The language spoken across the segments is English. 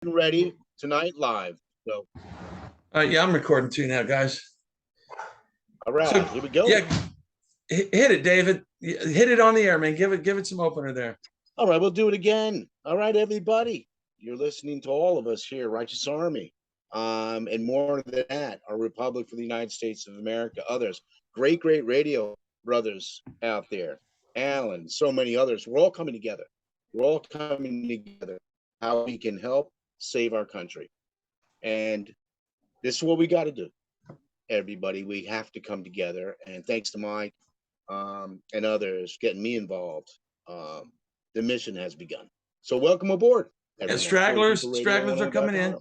ready tonight live. So, Yeah, I'm recording too now, guys. all right, So, here we go. Yeah, hit it, David. Hit it on the air, man. Give it some opener there. All right, we'll do it again. All right, everybody. You're listening to all of us here, Righteous Army. And more than that, our Republic for the United States of America, others, great radio brothers out there, Alan, so many others. We're all coming together. We're all coming together. How we can help save our country. And this is what we got to do, everybody. We have to come together. And thanks to Mike and others getting me involved, the mission has begun. So welcome aboard. And stragglers are coming in.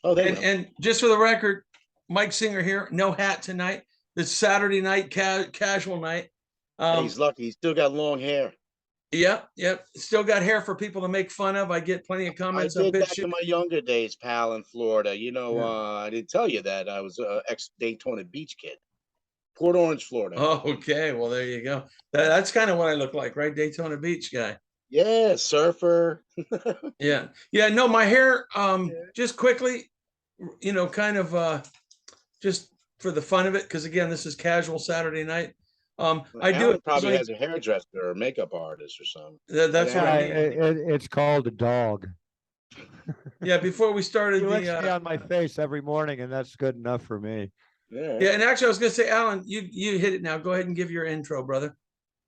Oh, and just for the record, Mike Singer here. No hat tonight. It's Saturday night, casual night. He's lucky. He's still got long hair. Yep. Still got hair for people to make fun of. I get plenty of comments. I did back in my younger days, pal, in Florida. You know, I didn't tell you that I was an ex-Daytona Beach kid. Port Orange, Florida. Oh, okay. Well, there you go. That's kind of what I look like, right? Daytona Beach guy. Yeah, surfer. Yeah. No, my hair. Just quickly, kind of just for the fun of it, because again, this is casual Saturday night. I do it. Probably has a hairdresser or a makeup artist or something. That's what I mean. It's called a dog. Yeah. Before we started, he licks me on my face every morning, and that's good enough for me. Yeah. And actually, I was going to say, Alan, you hit it now. Go ahead and give your intro, brother.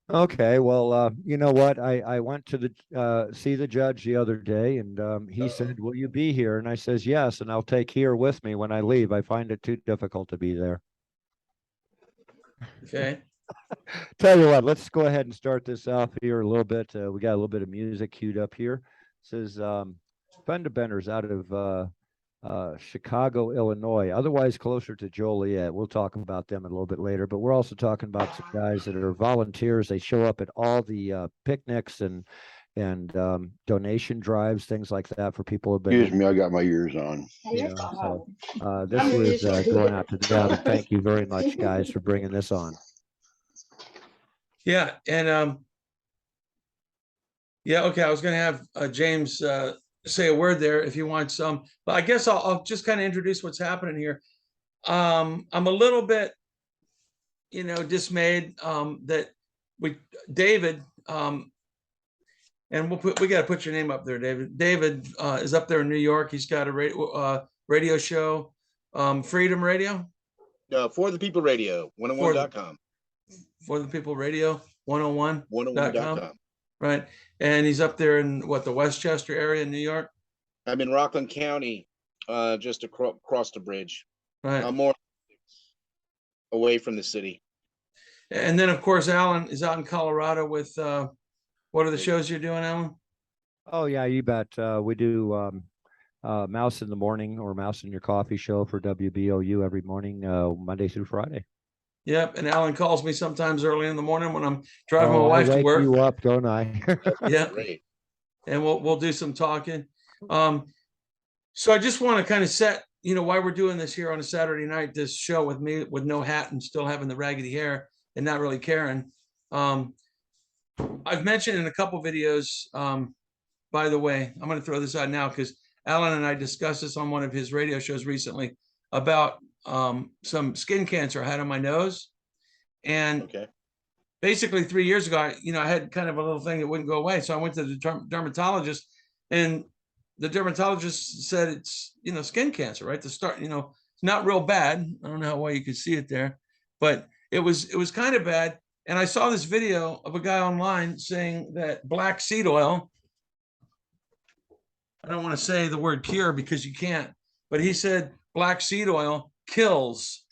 Okay. Well, you know what? I went to the see the judge the other day, and he said, "Will you be here?" And I says, "Yes," and I'll take here with me when I leave. I find it too difficult to be there. Okay. Tell you what, let's go ahead and start this off here a little bit. We got a little bit of music queued up here. It says Fender Benders out of Chicago, Illinois, otherwise closer to Joliet. We'll talk about them a little bit later, but we're also talking about some guys that are volunteers. They show up at all the picnics and donation drives, things like that for people who've been. Excuse me, I got my ears on. So this is going out to them. And thank you very much, guys, for bringing this on. Yeah, and okay. I was going to have James say a word there if you want some, but I guess I'll just kind of introduce what's happening here. I'm a little bit, dismayed that David, and we got to put your name up there, David. David is up there in New York. He's got a radio show, Freedom Radio. For the People Radio, 101.com. For the People Radio, 101. 101.com. Right. And he's up there in the Westchester area in New York? I'm in Rockland County, just across the bridge. Right. I'm more away from the city. And then, of course, Alan is out in Colorado with, what are the shows you're doing, Alan? Oh, yeah, you bet. We do Mouse in the Morning or Mouse in Your Coffee show for WBOU every morning, Monday through Friday. Yep, and Alan calls me sometimes early in the morning when I'm driving my wife to work. You up, don't I? Yeah, great. And we'll do some talking. So I just want to kind of set, why we're doing this here on a Saturday night. This show with me with no hat and still having the raggedy hair and not really caring. I've mentioned in a couple videos. By the way, I'm going to throw this out now because Alan and I discussed this on one of his radio shows recently about some skin cancer I had on my nose. And basically 3 years ago, I had kind of a little thing that wouldn't go away. So I went to the dermatologist, and the dermatologist said it's, skin cancer, right? To start, it's not real bad. I don't know how well you could see it there, but it was kind of bad. And I saw this video of a guy online saying that black seed oil, I don't want to say the word cure because you can't, but he said black seed oil kills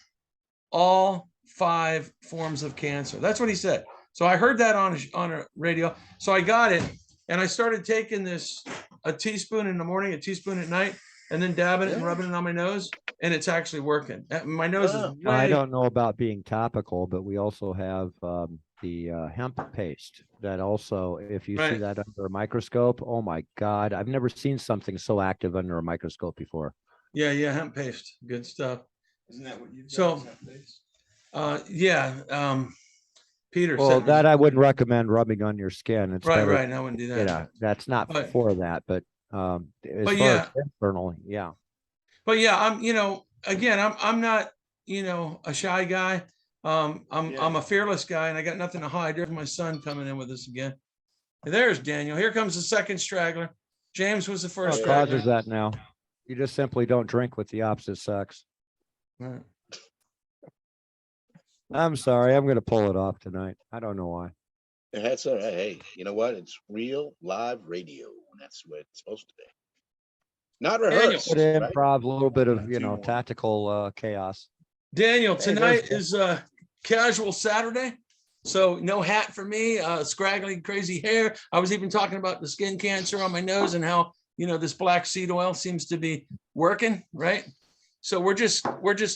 all 5 forms of cancer. That's what he said. So I heard that on a radio. So I got it, and I started taking a teaspoon in the morning, a teaspoon at night, and then dabbing it and rubbing it on my nose, and it's actually working. My nose is I don't know about being topical, but we also have the hemp paste that also, if you see that under a microscope, oh my God, I've never seen something so active under a microscope before. Yeah, hemp paste, good stuff. Isn't that what you've got? So, Peter. Well, that I wouldn't recommend rubbing on your skin. It's right. I wouldn't do that. That's not for that, but As But far yeah, as externally, yeah. but yeah, again, I'm not, a shy guy. I'm a fearless guy, and I got nothing to hide. There's my son coming in with us again. And there's Daniel. Here comes the second straggler. James was the first What straggler. causes that now? You just simply don't drink with the opposite sex. Right. I'm sorry. I'm going to pull it off tonight. I don't know why. That's all right. Hey, you know what? It's real live radio, and that's what it's supposed to be. Not rehearsed. A bit of Right? improv, a little bit of, tactical chaos. Daniel, Hey, tonight is casual Saturday. So no hat for me, scraggly, crazy hair. I was even talking about the skin cancer on my nose and how, this black seed oil seems to be working, right? So we're just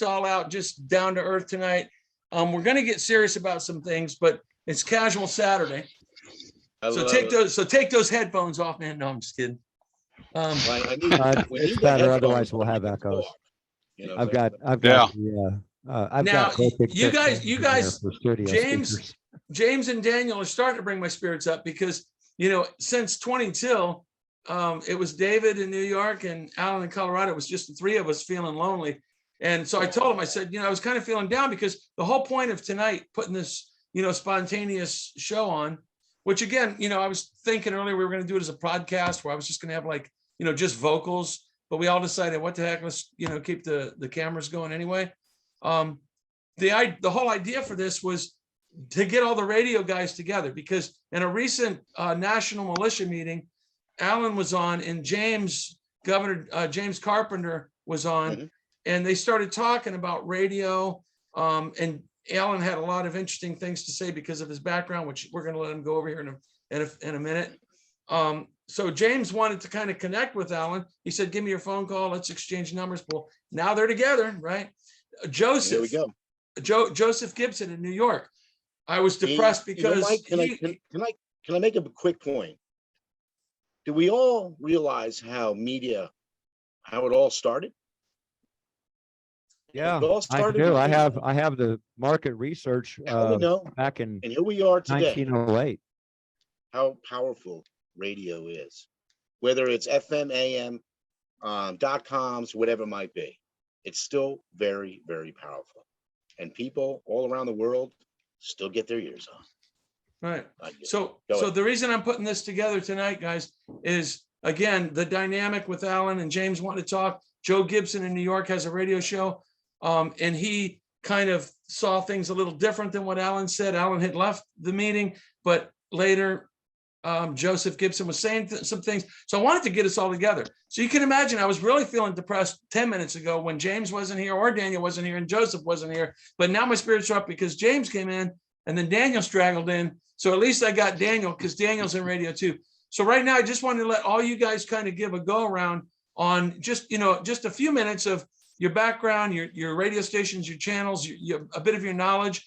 all out, just down to earth tonight. We're going to get serious about some things, but it's casual Saturday. So take those headphones off, man. No, I'm just kidding. It's better, otherwise we'll have echoes. I've got Now, you guys, for studio speakers. James and Daniel are starting to bring my spirits up because, since 20 it was David in New York and Alan in Colorado. It was just the three of us feeling lonely. And so I told him, I said, I was kind of feeling down because the whole point of tonight, putting this, spontaneous show on, which again, I was thinking earlier we were going to do it as a podcast where I was just going to have like, just vocals, but we all decided what the heck, let's, keep the cameras going anyway. The whole idea for this was to get all the radio guys together because in a recent national militia meeting, Alan was on and Governor James Carpenter was on, and they started talking about radio. And Alan had a lot of interesting things to say because of his background, which we're going to let him go over here in a minute. So James wanted to kind of connect with Alan. He said, give me your phone call. Let's exchange numbers. Well, now they're together, right? Joseph Gibson in New York. I was depressed because Mike, can I make a quick point? Do we all realize how it all started? Yeah, It all started. I do. I have the market research back in and here we are today. 1908. How powerful radio is, whether it's FM, AM, .coms, whatever it might be. It's still very, very powerful. And people all around the world still get their ears on. Right. So the reason I'm putting this together tonight, guys, is again, the dynamic with Alan and James wanting to talk. Joe Gibson in New York has a radio show. And he kind of saw things a little different than what Alan said. Alan had left the meeting, but later Joseph Gibson was saying some things. So I wanted to get us all together. So you can imagine I was really feeling depressed 10 minutes ago when James wasn't here or Daniel wasn't here and Joseph wasn't here. But now my spirits are up because James came in and then Daniel straggled in. So at least I got Daniel because Daniel's in radio too. So right now I just wanted to let all you guys kind of give a go around on just a few minutes of your background, your radio stations, your channels, a bit of your knowledge.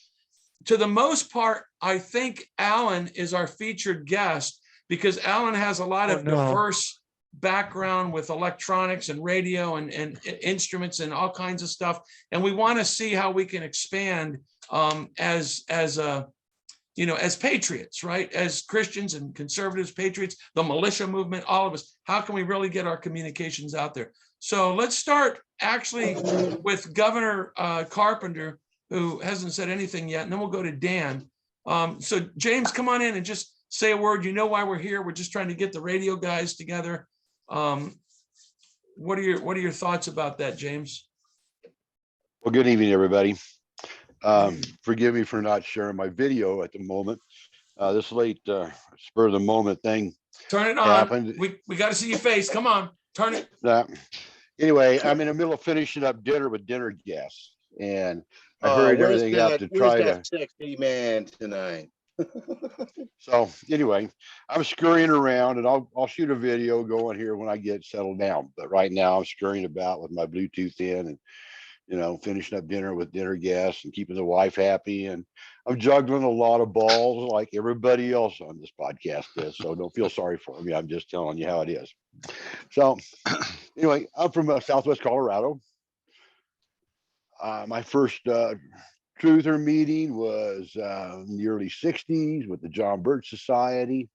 To the most part, I think Alan is our featured guest because Alan has a lot of diverse background with electronics and radio and instruments and all kinds of stuff. And we want to see how we can expand as patriots, right? As Christians and conservatives, patriots, the militia movement, all of us. How can we really get our communications out there? So let's start actually with Governor Carpenter, who hasn't said anything yet, and then we'll go to Dan. So James, come on in and just say a word. You know why we're here. We're just trying to get the radio guys together. What are your thoughts about that, James? Well, good evening, everybody. Forgive me for not sharing my video at the moment. This late spur of the moment thing. Turn it on. Happened. We got to see your face. Come on, turn it. Anyway, I'm in the middle of finishing up dinner with dinner guests, and I hurried everything up to try to. Sexy man tonight. So anyway, I'm scurrying around, and I'll shoot a video going here when I get settled down. But right now, I'm scurrying about with my Bluetooth in, and finishing up dinner with dinner guests and keeping the wife happy. And I'm juggling a lot of balls like everybody else on this podcast is. So don't feel sorry for me. I'm just telling you how it is. So anyway, I'm from Southwest Colorado. My first truther meeting was in the early 60s with the John Birch Society.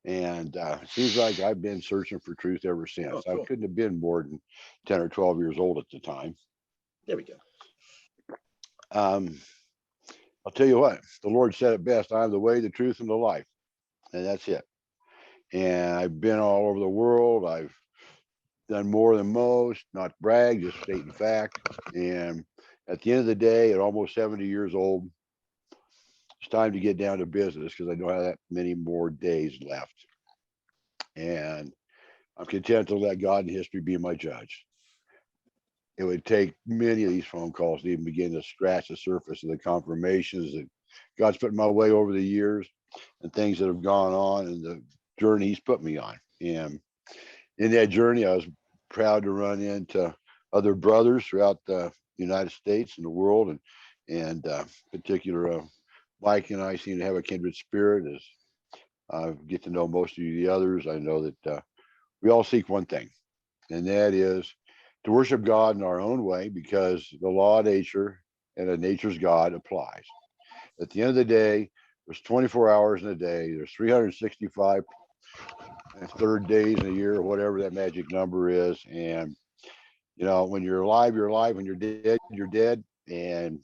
And it seems like I've been searching for truth ever since. Oh, I cool. couldn't have been more than 10 or 12 years old at the time. There we go. Um, I'll tell you what, the Lord said it best. I'm the way, the truth, and the life. And that's it. And I've been all over the world. I've done more than most, not brag, just stating fact. And at the end of the day, at almost 70 years old, it's time to get down to business because I don't have that many more days left. And I'm content to let God and history be my judge. It would take many of these phone calls to even begin to scratch the surface of the confirmations that God's put my way over the years and things that have gone on and the journey He's put me on. And in that journey, I was proud to run into other brothers throughout the United States and the world, and particular Mike and I seem to have a kindred spirit. As I get to know most of the others, I know that we all seek one thing, and that is to worship God in our own way, because the law of nature and a nature's God applies. At the end of the day, there's 24 hours in a day. There's 365 and third days in a year, whatever that magic number is. And when you're alive, you're alive. When you're dead, you're dead. And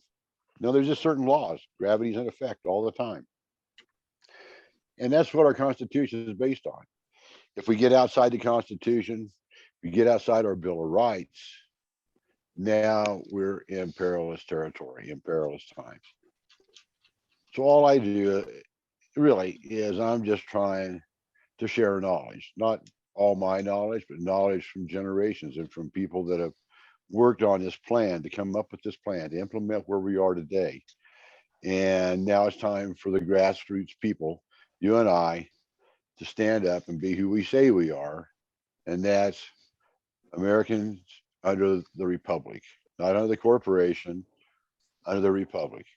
there's just certain laws. Gravity's in effect all the time. And that's what our Constitution is based on. If we get outside the Constitution, we get outside our Bill of Rights, now we're in perilous territory, in perilous times. So all I do really is I'm just trying to share knowledge, not all my knowledge, but knowledge from generations and from people that have worked on this plan to come up with this plan to implement where we are today. And now it's time for the grassroots people, you and I, to stand up and be who we say we are. And that's Americans under the Republic, not under the corporation, under the Republic.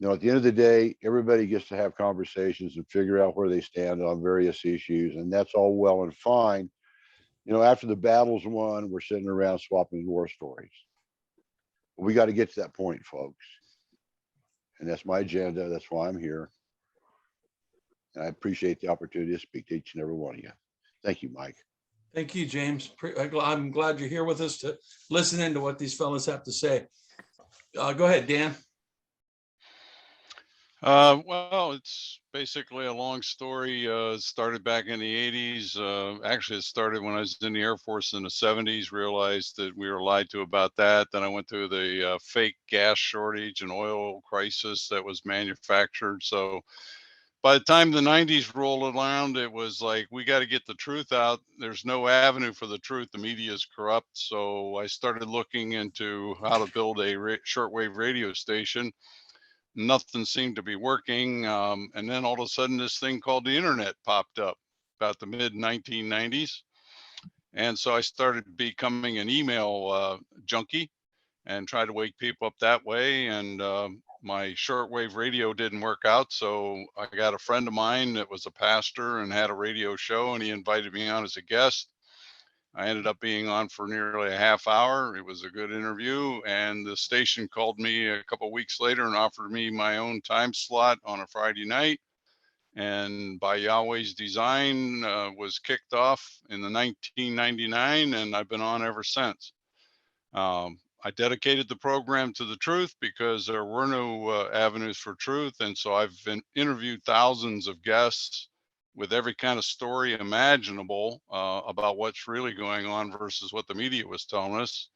At the end of the day, everybody gets to have conversations and figure out where they stand on various issues. And that's all well and fine. After the battle's won, we're sitting around swapping war stories. But we got to get to that point, folks. And that's my agenda. That's why I'm here. And I appreciate the opportunity to speak to each and every one of you. Thank you, Mike. Thank you, James. I'm glad you're here with us to listen into what these fellows have to say. Go ahead, Dan. Well, it's basically a long story. It started back in the 80s. Actually, it started when I was in the Air Force in the 70s, realized that we were lied to about that. Then I went through the fake gas shortage and oil crisis that was manufactured. So by the time the 90s rolled around, it was like, we got to get the truth out. There's no avenue for the truth. The media is corrupt. So I started looking into how to build a shortwave radio station. Nothing seemed to be working. And then all of a sudden, this thing called the internet popped up about the mid 1990s. And so I started becoming an email junkie and tried to wake people up that way. And my shortwave radio didn't work out. So I got a friend of mine that was a pastor and had a radio show, and he invited me on as a guest. I ended up being on for nearly a half hour. It was a good interview, and the station called me a couple of weeks later and offered me my own time slot on a Friday night. And by Yahweh's design, was kicked off in the 1999, and I've been on ever since. I dedicated the program to the truth because there were no avenues for truth, and so I've interviewed thousands of guests with every kind of story imaginable about what's really going on versus what the media was telling us.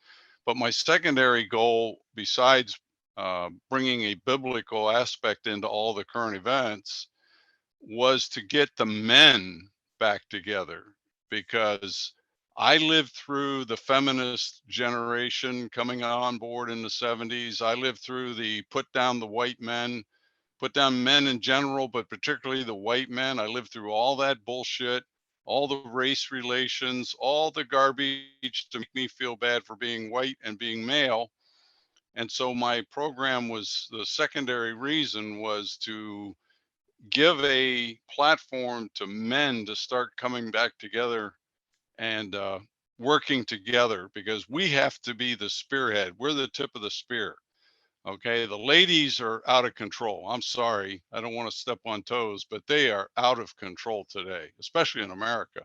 But my secondary goal, besides bringing a biblical aspect into all the current events, was to get the men back together, because I lived through the feminist generation coming on board in the 70s. I lived through the put down the white men, put down men in general, but particularly the white men. I lived through all that bullshit, all the race relations, all the garbage to make me feel bad for being white and being male. And so my program was, the secondary reason was to give a platform to men to start coming back together and working together, because we have to be the spearhead. We're the tip of the spear. Okay, the ladies are out of control. I'm sorry, I don't want to step on toes, but they are out of control today, especially in America.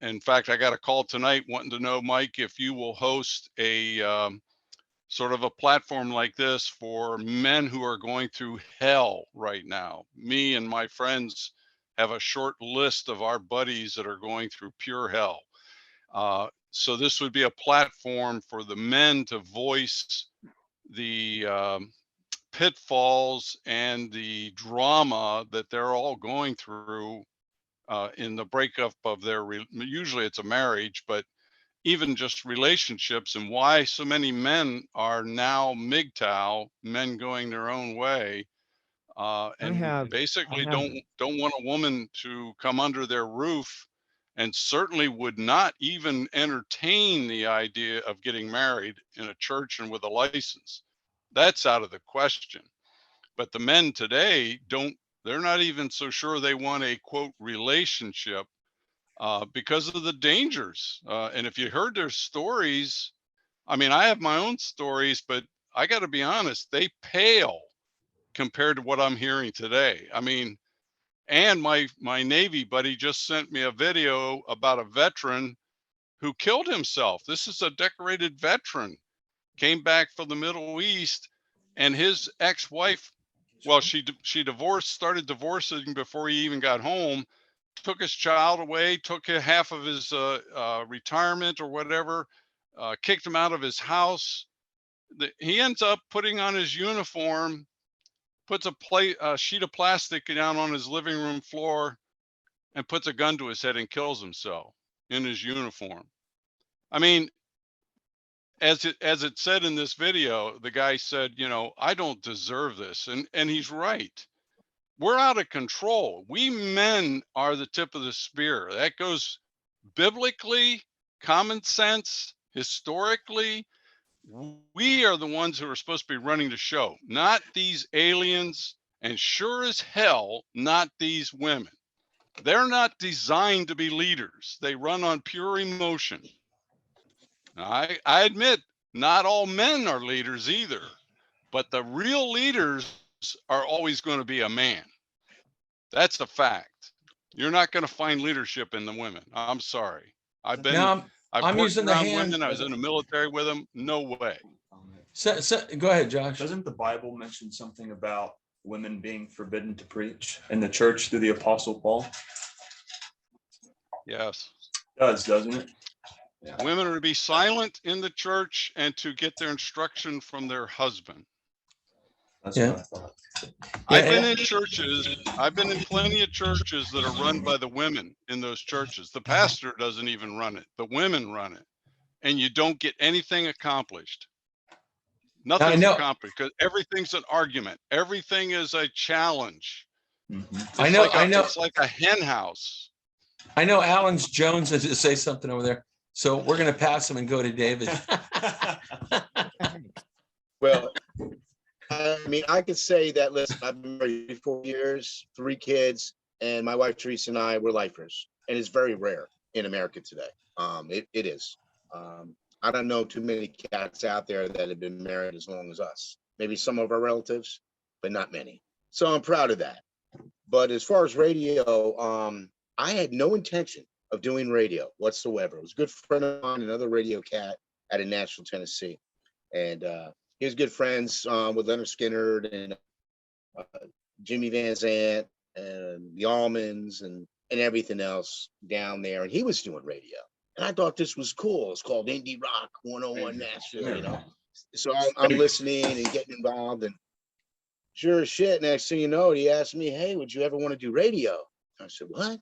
In fact, I got a call tonight wanting to know, Mike, if you will host a sort of a platform like this for men who are going through hell right now. Me and my friends have a short list of our buddies that are going through pure hell. So this would be a platform for the men to voice the pitfalls and the drama that they're all going through in the breakup of their, usually it's a marriage, but even just relationships, and why so many men are now MGTOW, men going their own way, and basically don't want a woman to come under their roof, and certainly would not even entertain the idea of getting married in a church and with a license. That's out of the question. But the men today they're not even so sure they want a quote relationship because of the dangers. And if you heard their stories, I mean, I have my own stories, but I got to be honest, they pale compared to what I'm hearing today. I mean, and my Navy buddy just sent me a video about a veteran who killed himself. This is a decorated veteran, came back from the Middle East, and his ex-wife, well, she started divorcing before he even got home, took his child away, took half of his retirement or whatever, kicked him out of his house. He ends up putting on his uniform, puts a sheet of plastic down on his living room floor, and puts a gun to his head and kills himself in his uniform. I mean, as it said in this video, the guy said, you know, I don't deserve this, and he's right. We're out of control. We men are the tip of the spear. That goes biblically, common sense, historically. We are the ones who are supposed to be running the show, not these aliens, and sure as hell, not these women. They're not designed to be leaders. They run on pure emotion. I admit, not all men are leaders either, but the real leaders are always going to be a man. That's a fact. You're not going to find leadership in the women. I'm sorry. I've I'm worked using the around hand. women. I was in the military with them. No way. Go ahead, Josh. Doesn't the Bible mention something about women being forbidden to preach in the church through the Apostle Paul? Yes. It does, doesn't it? Yeah. Women are to be silent in the church and to get their instruction from their husband. That's what I thought. I've been in churches. I've been in plenty of churches that are run by the women in those churches. The pastor doesn't even run it. The women run it. And you don't get anything accomplished. Nothing's accomplished because everything's an argument. Everything is a challenge. Mm-hmm. I know. It's like a hen house. I know Alan's Jones to say something over there. So we're going to pass him and go to David. Well, I mean, I could say that, listen, I've been married 4 years, 3 kids, and my wife, Teresa, and I were lifers. And it's very rare in America today. It is. I don't know too many cats out there that have been married as long as us. Maybe some of our relatives, but not many. So I'm proud of that. But as far as radio, I had no intention of doing radio whatsoever. It was a good friend of mine, another radio cat out of Nashville, Tennessee. And he was good friends with Leonard Skinner and Jimmy Van Zant and the Almonds and everything else down there. And he was doing radio. And I thought this was cool. It's called Indie Rock 101 Nashville, you know. So I'm listening and getting involved. And sure as shit, next thing you know, he asked me, hey, would you ever want to do radio? I said, what?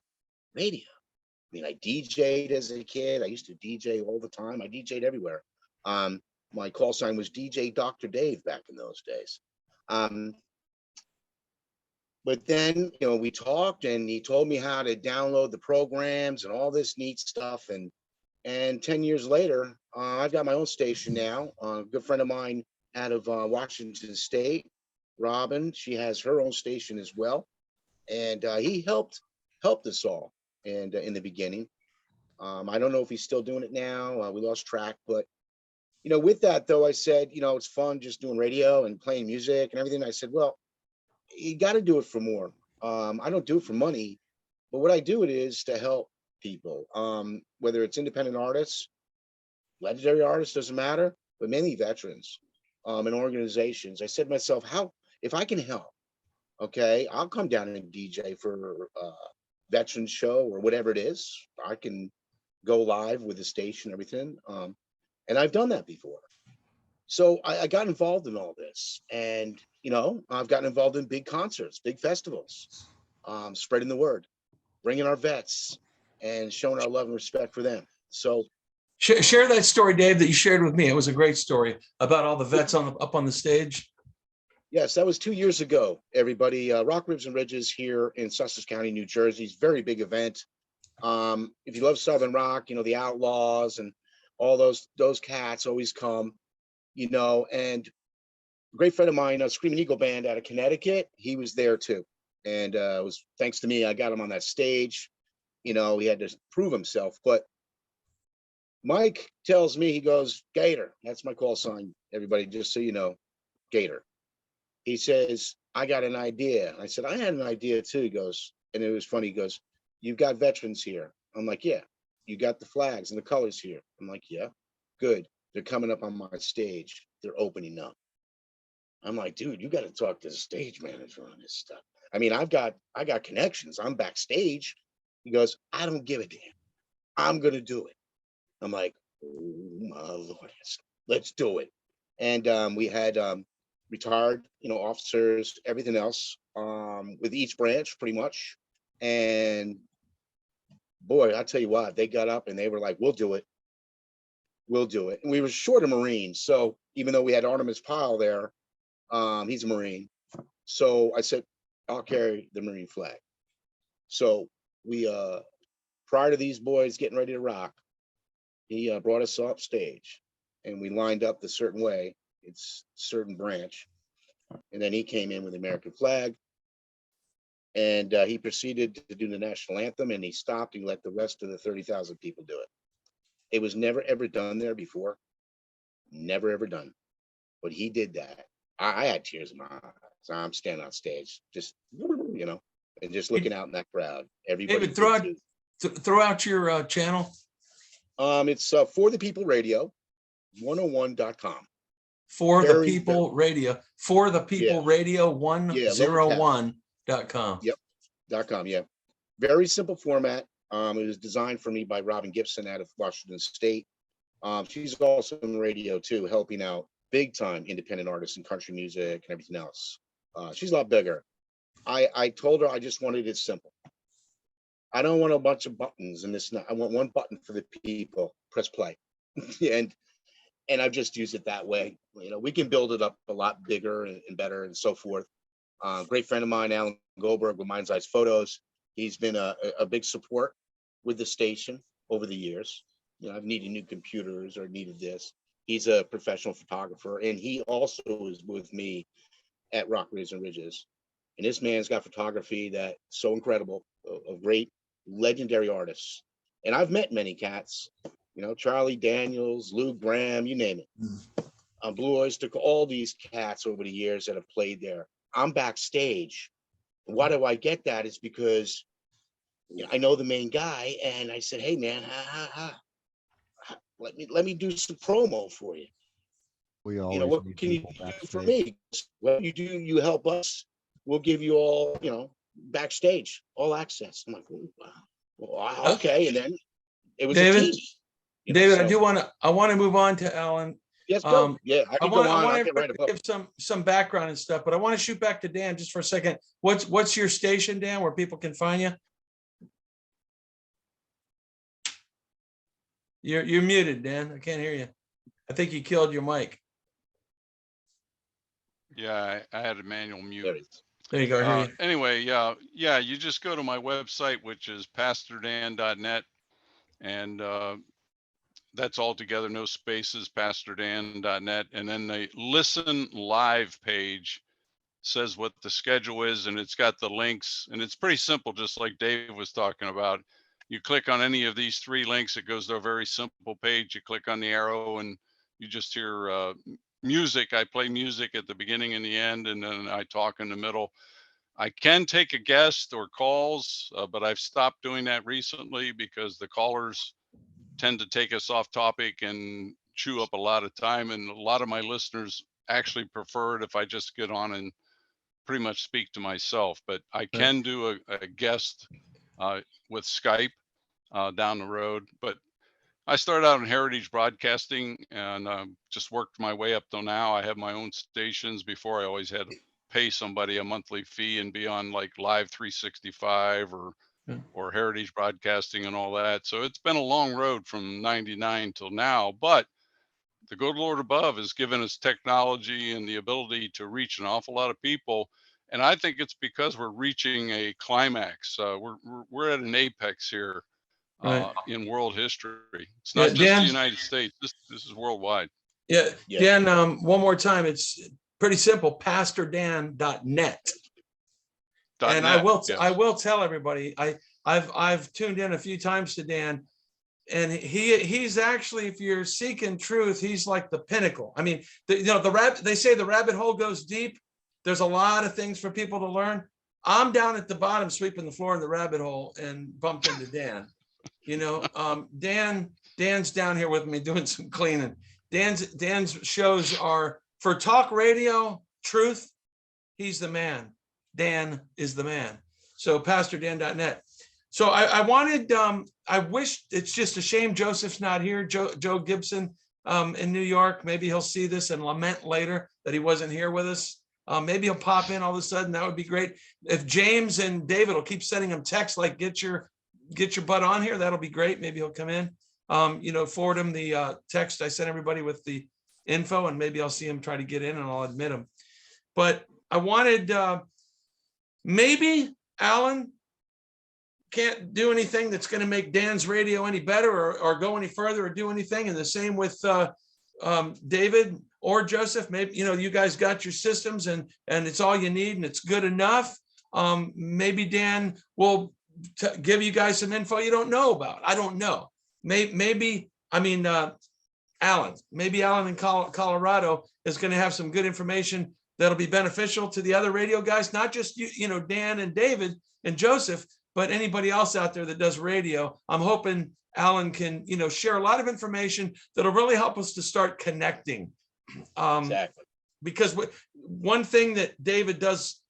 Radio? I mean, I DJ'd as a kid. I used to DJ all the time. I DJ'd everywhere. My call sign was DJ Dr. Dave back in those days. But then, you know, we talked and he told me how to download the programs and all this neat stuff. And 10 years later, I've got my own station now. A good friend of mine out of Washington State, Robin, she has her own station as well. And he helped us all. And in the beginning, I don't know if he's still doing it now. We lost track, but with that though, I said, it's fun just doing radio and playing music and everything. I said, well, you got to do it for more. I don't do it for money, but what I do it is to help people. Whether it's independent artists, legendary artists, doesn't matter, but mainly veterans, and organizations. I said to myself, if I can help, okay, I'll come down and DJ for a veteran show or whatever it is. I can go live with the station, everything. And I've done that before. So I got involved in all this, and I've gotten involved in big concerts, big festivals, spreading the word, bringing our vets, and showing our love and respect for them. So Share that story, Dave, that you shared with me. It was a great story about all the vets up on the stage. yes, that was 2 years ago. Everybody, Rock Ribs and Ridges here in Sussex County, New Jersey, very big event. If you love Southern rock, the Outlaws and all those cats always come. And a great friend of mine, Screaming Eagle Band out of Connecticut, he was there too. And it was thanks to me, I got him on that stage. He had to prove himself. But Mike tells me, he goes, Gator, that's my call sign, everybody, just so you know, Gator. He says, I got an idea. I said, I had an idea too. He goes, and it was funny, he goes, you've got veterans here. I'm like, yeah. You got the flags and the colors here. I'm like, yeah, good. They're coming up on my stage. They're opening up. I'm like, dude, you got to talk to the stage manager on this stuff. I mean, I got connections. I'm backstage. He goes, I don't give a damn. I'm going to do it. I'm like, oh my Lord, let's do it. And we had retired, officers, everything else, with each branch pretty much. And boy, I tell you what, they got up and they were like, we'll do it. We'll do it. And we were short of Marines. So even though we had Artemis Pyle there, he's a Marine. So I said, I'll carry the Marine flag. So we, prior to these boys getting ready to rock, he brought us off stage and we lined up the certain way. It's certain branch. And then he came in with the American flag. And he proceeded to do the national anthem, and he stopped and let the rest of the 30,000 people do it. It was never, ever done there before. Never, ever done. But he did that. I had tears in my eyes. I'm standing on stage, just, and just looking out in that crowd. Everybody. David, throw out your channel. It's For the People Radio, 101.com. For the People Radio, 101.com. .com. Yeah. Very simple format. It was designed for me by Robin Gibson out of Washington State. She's also in radio too, helping out big time independent artists in country music and everything else. She's a lot bigger. I told her I just wanted it simple. I don't want a bunch of buttons and this. I want one button for the people. Press play, and I've just used it that way. We can build it up a lot bigger and better and so forth. Great friend of mine, Alan Goldberg with Mind's Eyes Photos. He's been a big support with the station over the years. I've needed new computers or needed this. He's a professional photographer, and he also is with me at Rock Ribs and Ridges. And this man's got photography that's so incredible, of great legendary artists. And I've met many cats, Charlie Daniels, Lou Graham, you name it. Blue Oyster, all these cats over the years that have played there. I'm backstage. Why do I get that? It's because I know the main guy, and I said, hey man, let me do some promo for you. We always what need can you people do backstage. for me? What you do, you help us. We'll give you all, backstage, all access. I'm like, oh, wow. Well, okay. And then it was David, a team. David, So, I want to move on to Alan. yes, go. Yeah, I can go on. I I'll want get right to above. give some background and stuff, but I want to shoot back to Dan just for a second. What's your station, Dan, where people can find you? You're muted, Dan. I can't hear you. I think you killed your mic. Yeah, I had a manual mute. There you go. I hear you. Anyway, yeah, you just go to my website, which is pastordan.net, and that's all together, no spaces, pastordan.net. And then the listen live page says what the schedule is, and it's got the links, and it's pretty simple, just like Dave was talking about. You click on any of these three links, it goes to a very simple page. You click on the arrow and you just hear music. I play music at the beginning and the end, and then I talk in the middle. I can take a guest or calls, but I've stopped doing that recently because the callers tend to take us off topic and chew up a lot of time. And a lot of my listeners actually prefer it if I just get on and pretty much speak to myself. But I can do a guest with Skype down the road. But I started out in heritage broadcasting and just worked my way up till now. I have my own stations. Before, I always had to pay somebody a monthly fee and be on like Live 365 or heritage broadcasting and all that. So it's been a long road from 99 till now, but the good Lord above has given us technology and the ability to reach an awful lot of people. And I think it's because we're reaching a climax. We're at an apex here in world history. It's not just Dan, the United States. This is worldwide. Yeah, Yeah. Dan, one more time. It's pretty simple, pastordan.net. And I will tell everybody, I've tuned in a few times to Dan, and he's actually, if you're seeking truth, he's like the pinnacle. I mean, they say the rabbit hole goes deep. There's a lot of things for people to learn. I'm down at the bottom sweeping the floor in the rabbit hole and bumped into Dan. Dan's down here with me doing some cleaning. Dan's shows are for talk radio, truth. He's the man. Dan is the man. So pastordan.net. So I wanted, I wish, it's just a shame Joseph's not here. Joe Gibson in New York. Maybe he'll see this and lament later that he wasn't here with us. Maybe he'll pop in all of a sudden. That would be great. If James and David will keep sending him texts like get your butt on here, that'll be great. Maybe he'll come in. Forward him the text I sent everybody with the info, and maybe I'll see him try to get in and I'll admit him. But I wanted, maybe Alan can't do anything that's going to make Dan's radio any better or go any further or do anything. And the same with David or Joseph. Maybe, you guys got your systems and it's all you need and it's good enough. Maybe Dan will give you guys some info you don't know about. I don't know. Maybe Alan in Colorado is going to have some good information that'll be beneficial to the other radio guys, not just Dan and David and Joseph, but anybody else out there that does radio. I'm hoping Alan can, share a lot of information that'll really help us to start connecting. Exactly. Because one thing that David does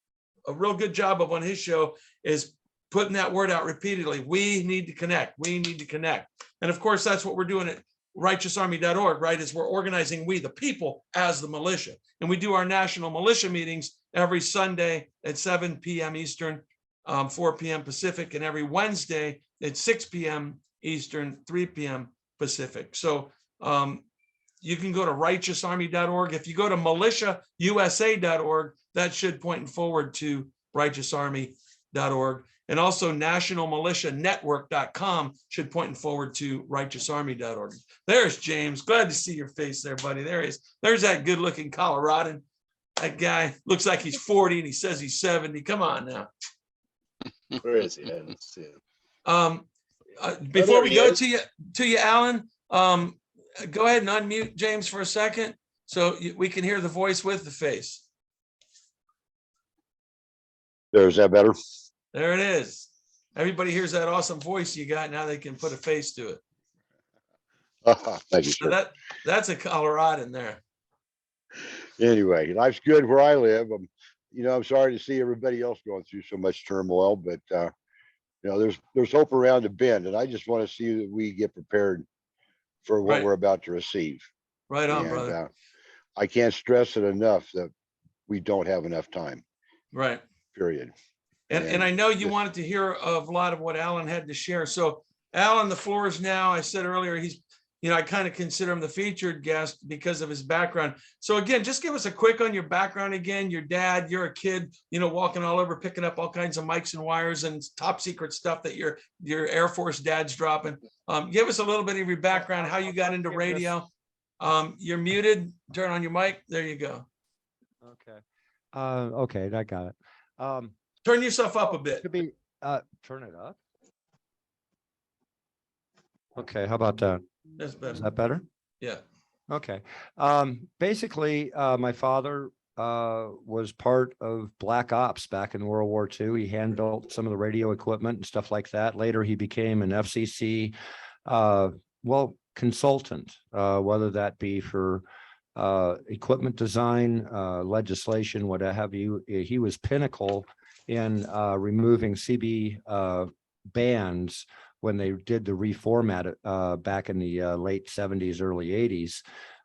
a real good job of on his show is putting that word out repeatedly. We need to connect. We need to connect. And of course, that's what we're doing at righteousarmy.org, right? Is we're organizing we, the people, as the militia. And we do our national militia meetings every Sunday at 7 p.m. Eastern, 4 p.m. Pacific, and every Wednesday at 6 p.m. Eastern, 3 p.m. Pacific. So you can go to righteousarmy.org. If you go to militiausa.org, that should point forward to righteousarmy.org. And also nationalmilitianetwork.com should point forward to righteousarmy.org. There's James. Glad to see your face there, buddy. There he is. There's that good looking Coloradan. That guy looks like he's 40 and he says he's 70. Come on now. Where is he? I didn't see him. Before we go to you, Alan, go ahead and unmute James for a second so we can hear the voice with the face. There's that better? There it is. Everybody hears that awesome voice you got. Now they can put a face to it. Thank you, sir. So that's a Coloradan there. Anyway, life's good where I live. I'm sorry to see everybody else going through so much turmoil, but there's hope around the bend, and I just want to see that we get prepared for what we're about to receive. Right on, brother. I can't stress it enough that we don't have enough time. Right. Period. And I know you wanted to hear of a lot of what Alan had to share. So Alan, the floor is now. I said earlier, he's, I kind of consider him the featured guest because of his background. So again, just give us a quick on your background again. Your dad, you're a kid, walking all over, picking up all kinds of mics and wires and top secret stuff that your Air Force dad's dropping. Give us a little bit of your background, how you got into radio. You're muted. Turn on your mic. There you go. Okay. Okay, I got it. Turn yourself up a bit. Could be turn it up. Okay, how about that? That's better. Is that better? Yeah. Okay. Basically, my father was part of Black Ops back in World War II. He hand built some of the radio equipment and stuff like that. Later, he became an FCC, well, consultant, whether that be for equipment design, legislation, what have you. He was pinnacle in removing CB bands when they did the reformat back in the late 70s, early 80s,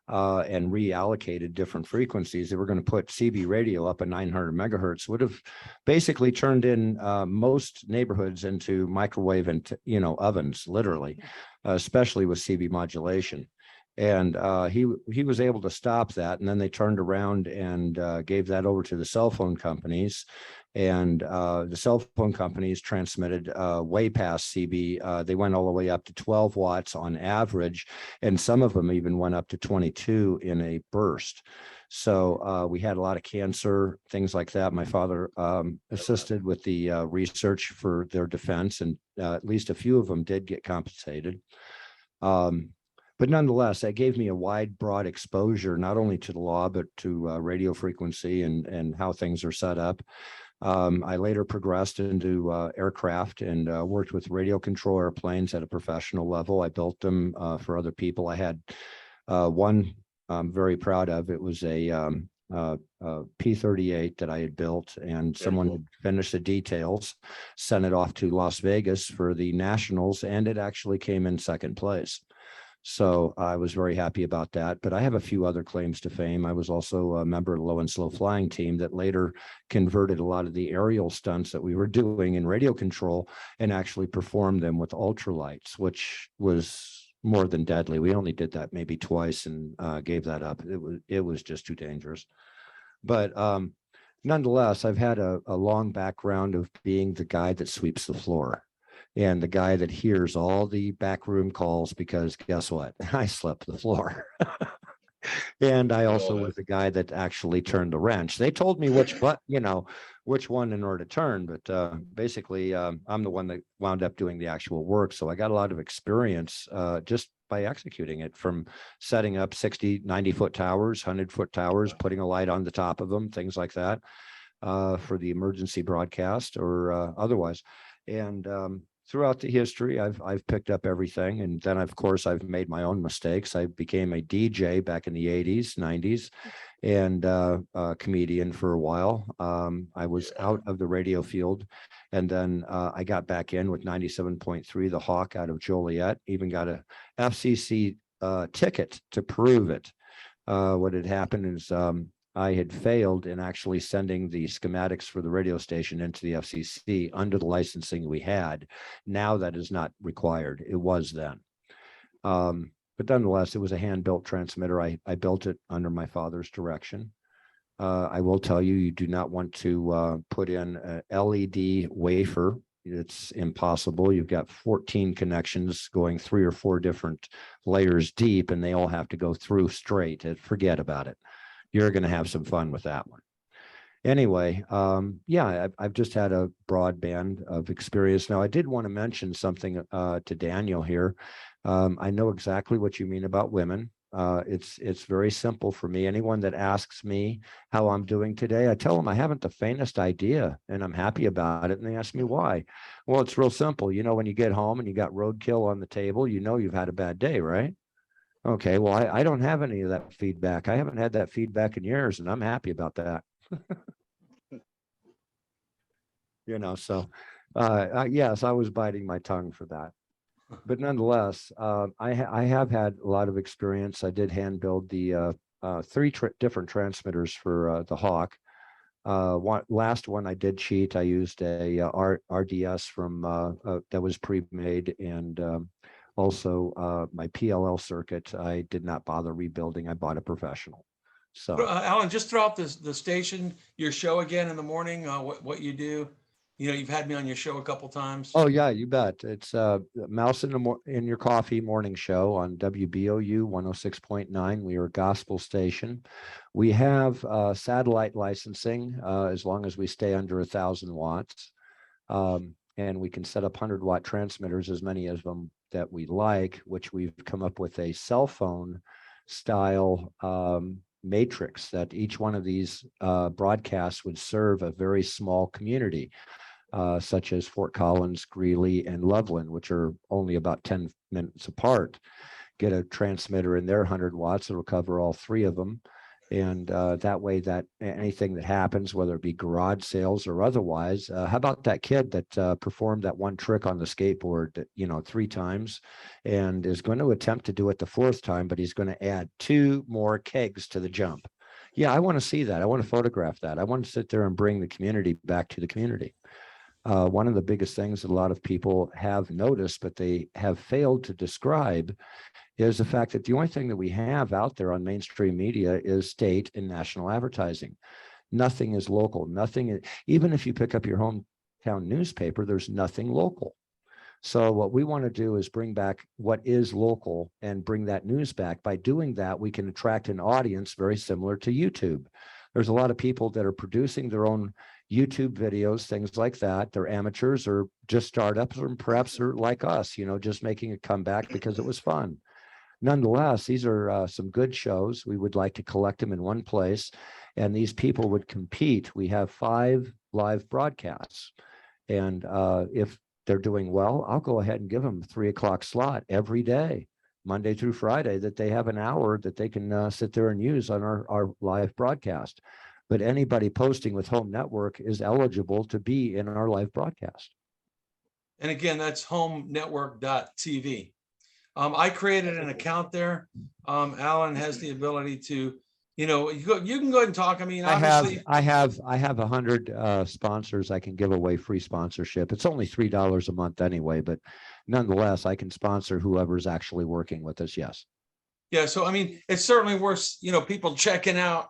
and reallocated different frequencies. They were going to put CB radio up at 900 megahertz, would have basically turned in most neighborhoods into microwave and, ovens, literally, especially with CB modulation. And he was able to stop that. And then they turned around and gave that over to the cell phone companies. And the cell phone companies transmitted way past CB. They went all the way up to 12 watts on average. And some of them even went up to 22 in a burst. So we had a lot of cancer, things like that. My father assisted with the research for their defense, and at least a few of them did get compensated. But nonetheless, that gave me a wide, broad exposure, not only to the law, but to radio frequency and how things are set up. I later progressed into aircraft and worked with radio control airplanes at a professional level. I built them for other people. I had one I'm very proud of. It was a P-38 that I had built, and someone had finished the details, sent it off to Las Vegas for the Nationals, and it actually came in second place. So I was very happy about that. But I have a few other claims to fame. I was also a member of the low and slow flying team that later converted a lot of the aerial stunts that we were doing in radio control and actually performed them with ultralights, which was more than deadly. We only did that maybe twice and gave that up. It was just too dangerous. But nonetheless, I've had a long background of being the guy that sweeps the floor and the guy that hears all the backroom calls, because guess what? I slept the floor. And I also was the guy that actually turned the wrench. They told me which one in order to turn, but basically I'm the one that wound up doing the actual work. So I got a lot of experience just by executing it, from setting up 60, 90-foot towers, 100-foot towers, putting a light on the top of them, things like that, for the emergency broadcast or otherwise. And throughout the history, I've picked up everything. And then, of course, I've made my own mistakes. I became a DJ back in the 80s, 90s, and a comedian for a while. I was out of the radio field. And then I got back in with 97.3, the Hawk out of Joliet, even got a FCC ticket to prove it. What had happened is I had failed in actually sending the schematics for the radio station into the FCC under the licensing we had. Now that is not required. It was then. But nonetheless, it was a hand-built transmitter. I built it under my father's direction. I will tell you, you do not want to put in an LED wafer. It's impossible. You've got 14 connections going 3 or 4 different layers deep, and they all have to go through straight. Forget about it. You're going to have some fun with that one. Anyway, yeah, I've just had a broad band of experience. Now, I did want to mention something to Daniel here. I know exactly what you mean about women. It's very simple for me. Anyone that asks me how I'm doing today, I tell them I haven't the faintest idea, and I'm happy about it. And they ask me why. Well, it's real simple. When you get home and you got roadkill on the table, you've had a bad day, right? Okay, well, I don't have any of that feedback. I haven't had that feedback in years, and I'm happy about that. So yes, I was biting my tongue for that. But nonetheless, I have had a lot of experience. I did hand build the 3 different transmitters for the Hawk. Last one I did cheat. I used a RDS from that was pre-made, and also my PLL circuit, I did not bother rebuilding. I bought a professional. So Alan, just throw out the station, your show again in the morning, what you do. You've had me on your show a couple times. Oh yeah, you bet. It's Mouse in Your Coffee morning show on WBOU 106.9. We are a gospel station. We have satellite licensing as long as we stay under 1,000 watts. And we can set up 100-watt transmitters, as many of them that we like, which we've come up with a cell phone style matrix, that each one of these broadcasts would serve a very small community, such as Fort Collins, Greeley, and Loveland, which are only about 10 minutes apart. Get a transmitter in there, 100 watts, it'll cover all three of them. And that way, that anything that happens, whether it be garage sales or otherwise, how about that kid that performed that one trick on the skateboard, 3 times, and is going to attempt to do it the 4th time, but he's going to add 2 more kegs to the jump. Yeah, I want to see that. I want to photograph that. I want to sit there and bring the community back to the community. One of the biggest things that a lot of people have noticed, but they have failed to describe, is the fact that the only thing that we have out there on mainstream media is state and national advertising. Nothing is local. Nothing, even if you pick up your hometown newspaper, there's nothing local. So what we want to do is bring back what is local and bring that news back. By doing that, we can attract an audience very similar to YouTube. There's a lot of people that are producing their own YouTube videos, things like that. They're amateurs or just startups, or perhaps they're like us, just making a comeback because it was fun. Nonetheless, these are some good shows. We would like to collect them in one place, and these people would compete. We have 5 live broadcasts, and if they're doing well, I'll go ahead and give them a 3 o'clock slot every day, Monday through Friday, that they have an hour that they can sit there and use on our live broadcast. But anybody posting with Home Network is eligible to be in our live broadcast. And again, that's homenetwork.tv. I created an account there. Alan has the ability to, you can go ahead and talk. I mean, obviously, I have 100 sponsors. I can give away free sponsorship. It's only $3 a month anyway, but nonetheless, I can sponsor whoever's actually working with us. Yes. Yeah. So, I mean, it's certainly worth, people checking out,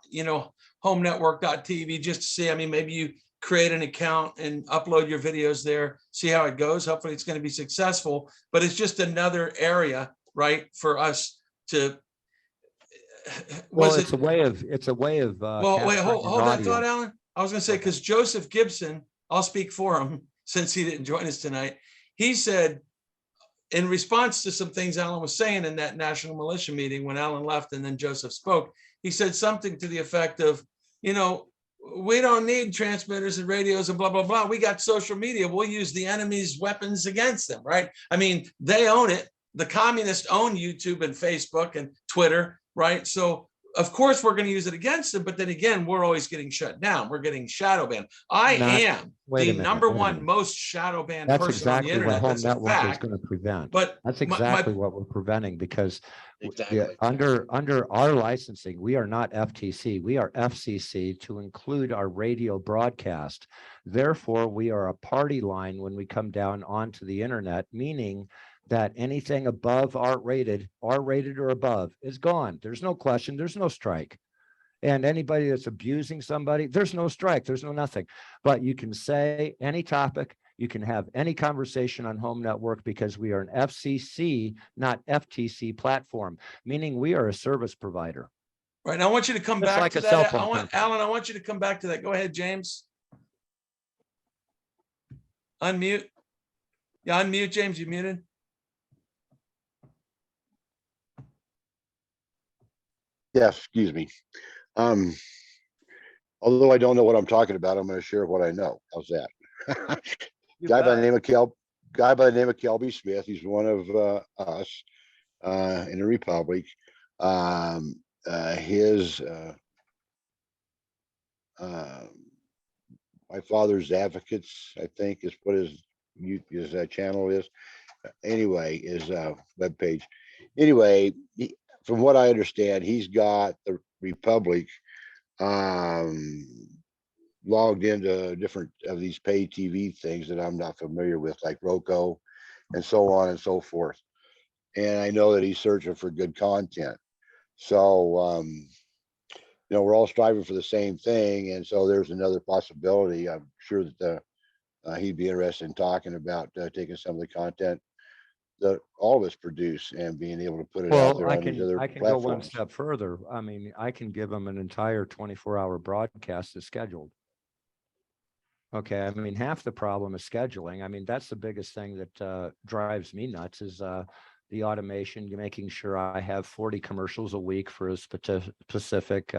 homenetwork.tv just to see. I mean, maybe you create an account and upload your videos there, see how it goes. Hopefully it's going to be successful, but it's just another area, right, for us to. Well, it's a way of well, wait, hold that thought, audience. Alan. I was going to say, because Joseph Gibson, I'll speak for him since he didn't join us tonight. He said, in response to some things Alan was saying in that National Militia meeting when Alan left and then Joseph spoke, he said something to the effect of, we don't need transmitters and radios and blah, blah, blah. We got social media. We'll use the enemy's weapons against them, right? I mean, they own it. The communists own YouTube and Facebook and Twitter, right? So of course we're going to use it against them, but then again, we're always getting shut down. We're getting shadow banned. I am the number one most shadow banned person on the internet. That's exactly what Home Network is fact. going to prevent. But that's exactly what we're preventing, because Exactly. under our licensing, we are not FTC, we are FCC, to include our radio broadcast. Therefore, we are a party line when we come down onto the internet, meaning that anything above R-rated or above is gone. There's no question, there's no strike. And anybody that's abusing somebody, there's no strike, there's no nothing. But you can say any topic, you can have any conversation on Home Network, because we are an FCC, not FTC platform, meaning we are a service provider. Right. And I want you to come Just back like to a cell that. phone company. Alan, I want you to come back to that. Go ahead, James. Unmute. Yeah, unmute, James. You muted. Yes, excuse me. Although I don't know what I'm talking about, I'm going to share what I know. How's that? Guy by the name of Kelby Smith. He's one of us in the Republic. My father's advocates, I think, is what his channel is. Anyway, his webpage. Anyway, from what I understand, he's got the Republic logged into different of these pay TV things that I'm not familiar with, like Roku and so on and so forth. And I know that he's searching for good content. So, we're all striving for the same thing. And so there's another possibility. I'm sure that he'd be interested in talking about taking some of the content that all of us produce and being able to put it out there on these other I can platforms. go one step further. I mean, I can give them an entire 24-hour broadcast as scheduled. Okay, I mean, half the problem is scheduling. I mean, that's the biggest thing that drives me nuts is the automation, you're making sure I have 40 commercials a week for a specific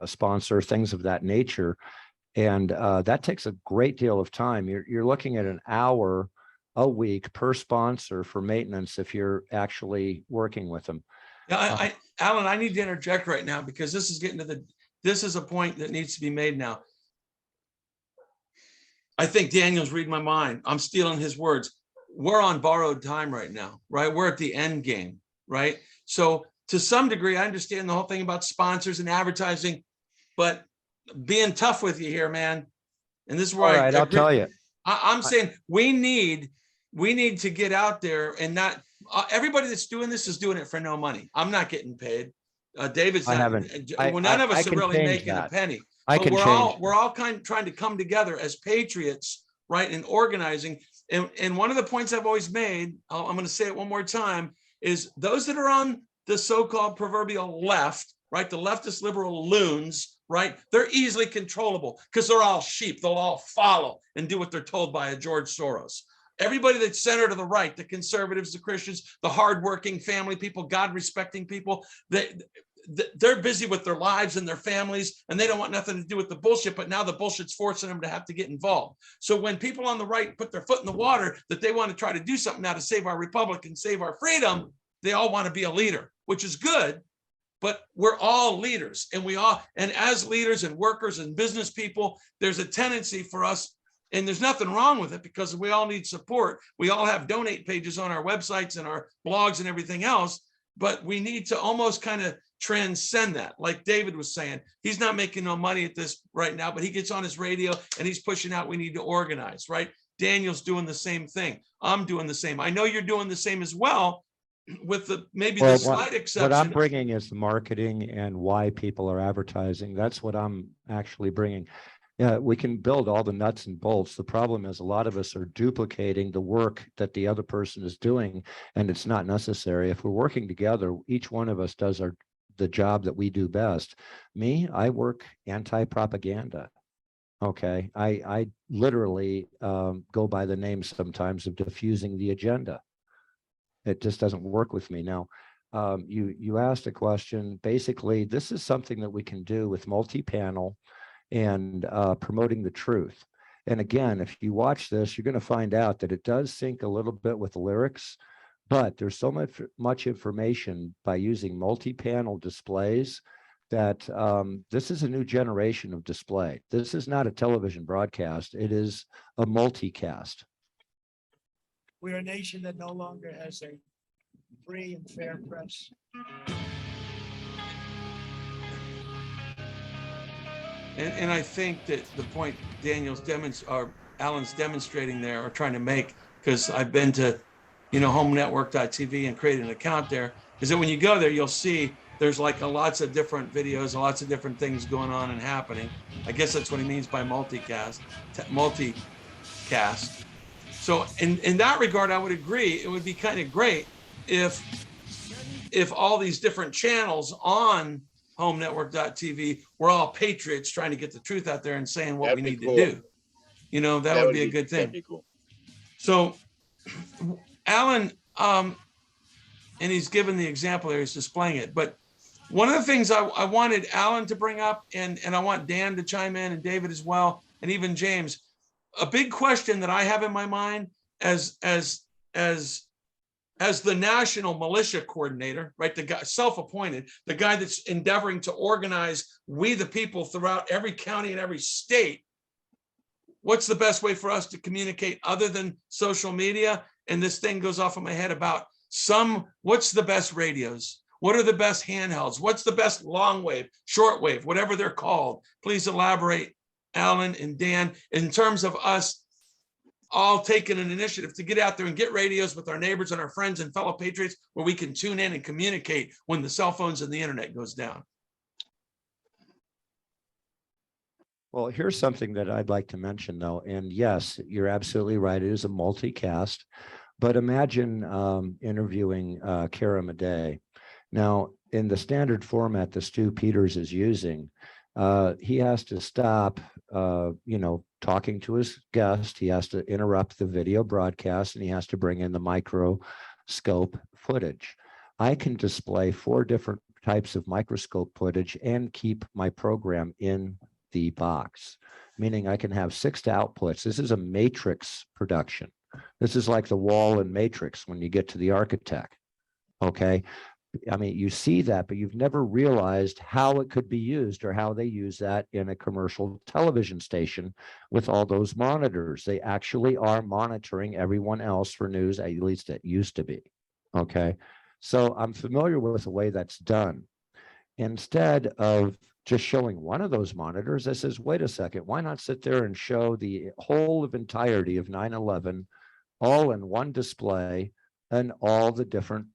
sponsor, things of that nature. And that takes a great deal of time. You're looking at an hour a week per sponsor for maintenance if you're actually working with them. Yeah, Alan, I need to interject right now because this is getting to this is a point that needs to be made now. I think Daniel's reading my mind. I'm stealing his words. We're on borrowed time right now, right? We're at the end game, right? So to some degree, I understand the whole thing about sponsors and advertising, but being tough with you here, man. And this is where All right, I'll tell you. I'm saying we need to get out there and not everybody that's doing this is doing it for no money. I'm not getting paid. David's not. None of us are really making a penny. But we're all kind of trying to come together as patriots, right? And organizing. And one of the points I've always made, I'm going to say it one more time, is those that are on the so-called proverbial left, right? The leftist liberal loons, right? They're easily controllable because they're all sheep. They'll all follow and do what they're told by a George Soros. Everybody that's centered to the right, the conservatives, the Christians, the hardworking family people, God-respecting people, they're busy with their lives and their families, and they don't want nothing to do with the bullshit, but now the bullshit's forcing them to have to get involved. So when people on the right put their foot in the water that they want to try to do something now to save our republic and save our freedom, they all want to be a leader, which is good, but we're all leaders. And as leaders and workers and business people, there's a tendency for us, and there's nothing wrong with it because we all need support. We all have donate pages on our websites and our blogs and everything else, but we need to almost kind of transcend that. Like David was saying, he's not making no money at this right now, but he gets on his radio and he's pushing out, we need to organize, right? Daniel's doing the same thing. I'm doing the same. I know you're doing the same as well, with the slight exception. What I'm bringing is the marketing and why people are advertising. That's what I'm actually bringing. Yeah, we can build all the nuts and bolts. The problem is a lot of us are duplicating the work that the other person is doing, and it's not necessary. If we're working together, each one of us does the job that we do best. Me, I work anti-propaganda. Okay, I literally go by the name sometimes of diffusing the agenda. It just doesn't work with me. Now, you asked a question. Basically, this is something that we can do with multi-panel and promoting the truth. And again, if you watch this, you're going to find out that it does sync a little bit with the lyrics, but there's so much information by using multi-panel displays that this is a new generation of display. This is not a television broadcast. It is a multicast. We're a nation that no longer has a free and fair press. And I think that the point Alan's demonstrating there or trying to make, because I've been to, homenetwork.tv and created an account there, is that when you go there, you'll see there's like lots of different videos, lots of different things going on and happening. I guess that's what he means by multicast. So in that regard, I would agree. It would be kind of great if all these different channels on homenetwork.tv were all patriots trying to get the truth out there and saying what we need to do. That would be a good thing. That'd be cool. So Alan, and he's given the example there, he's displaying it. But one of the things I wanted Alan to bring up, and I want Dan to chime in and David as well, and even James, a big question that I have in my mind as the national militia coordinator, right? The guy self-appointed, the guy that's endeavoring to organize we the people throughout every county and every state. What's the best way for us to communicate other than social media? And this thing goes off in my head about what's the best radios? What are the best handhelds? What's the best long wave, short wave, whatever they're called? Please elaborate, Alan and Dan, in terms of us all taking an initiative to get out there and get radios with our neighbors and our friends and fellow patriots where we can tune in and communicate when the cell phones and the internet goes down. Well, here's something that I'd like to mention, though. And yes, you're absolutely right. It is a multicast. But imagine interviewing Kara Madej. Now, in the standard format that Stu Peters is using, he has to stop talking to his guest, he has to interrupt the video broadcast and he has to bring in the microscope footage. I can display 4 different types of microscope footage and keep my program in the box, meaning I can have 6 outputs. This is a matrix production. This is like the wall in Matrix when you get to the architect. Okay. I mean, you see that, but you've never realized how it could be used or how they use that in a commercial television station with all those monitors. They actually are monitoring everyone else for news, at least it used to be. Okay. So I'm familiar with the way that's done. Instead of just showing one of those monitors, I says, wait a second, why not sit there and show the whole of entirety of 9/11 all in one display and all the different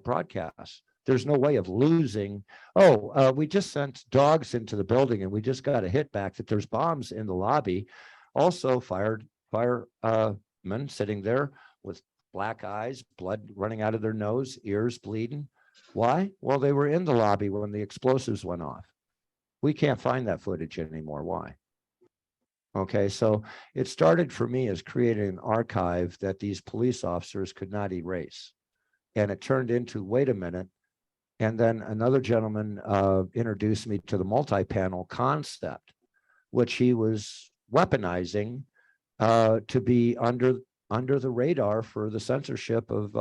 broadcasts. There's no way of losing. We just sent dogs into the building and we just got a hit back that there's bombs in the lobby. Also firemen sitting there with black eyes, blood running out of their nose, ears bleeding. Why? Well, they were in the lobby when the explosives went off. We can't find that footage anymore. Why? Okay, so it started for me as creating an archive that these police officers could not erase. And it turned into, wait a minute. And then another gentleman introduced me to the multi-panel concept, which he was weaponizing to be under the radar for the censorship of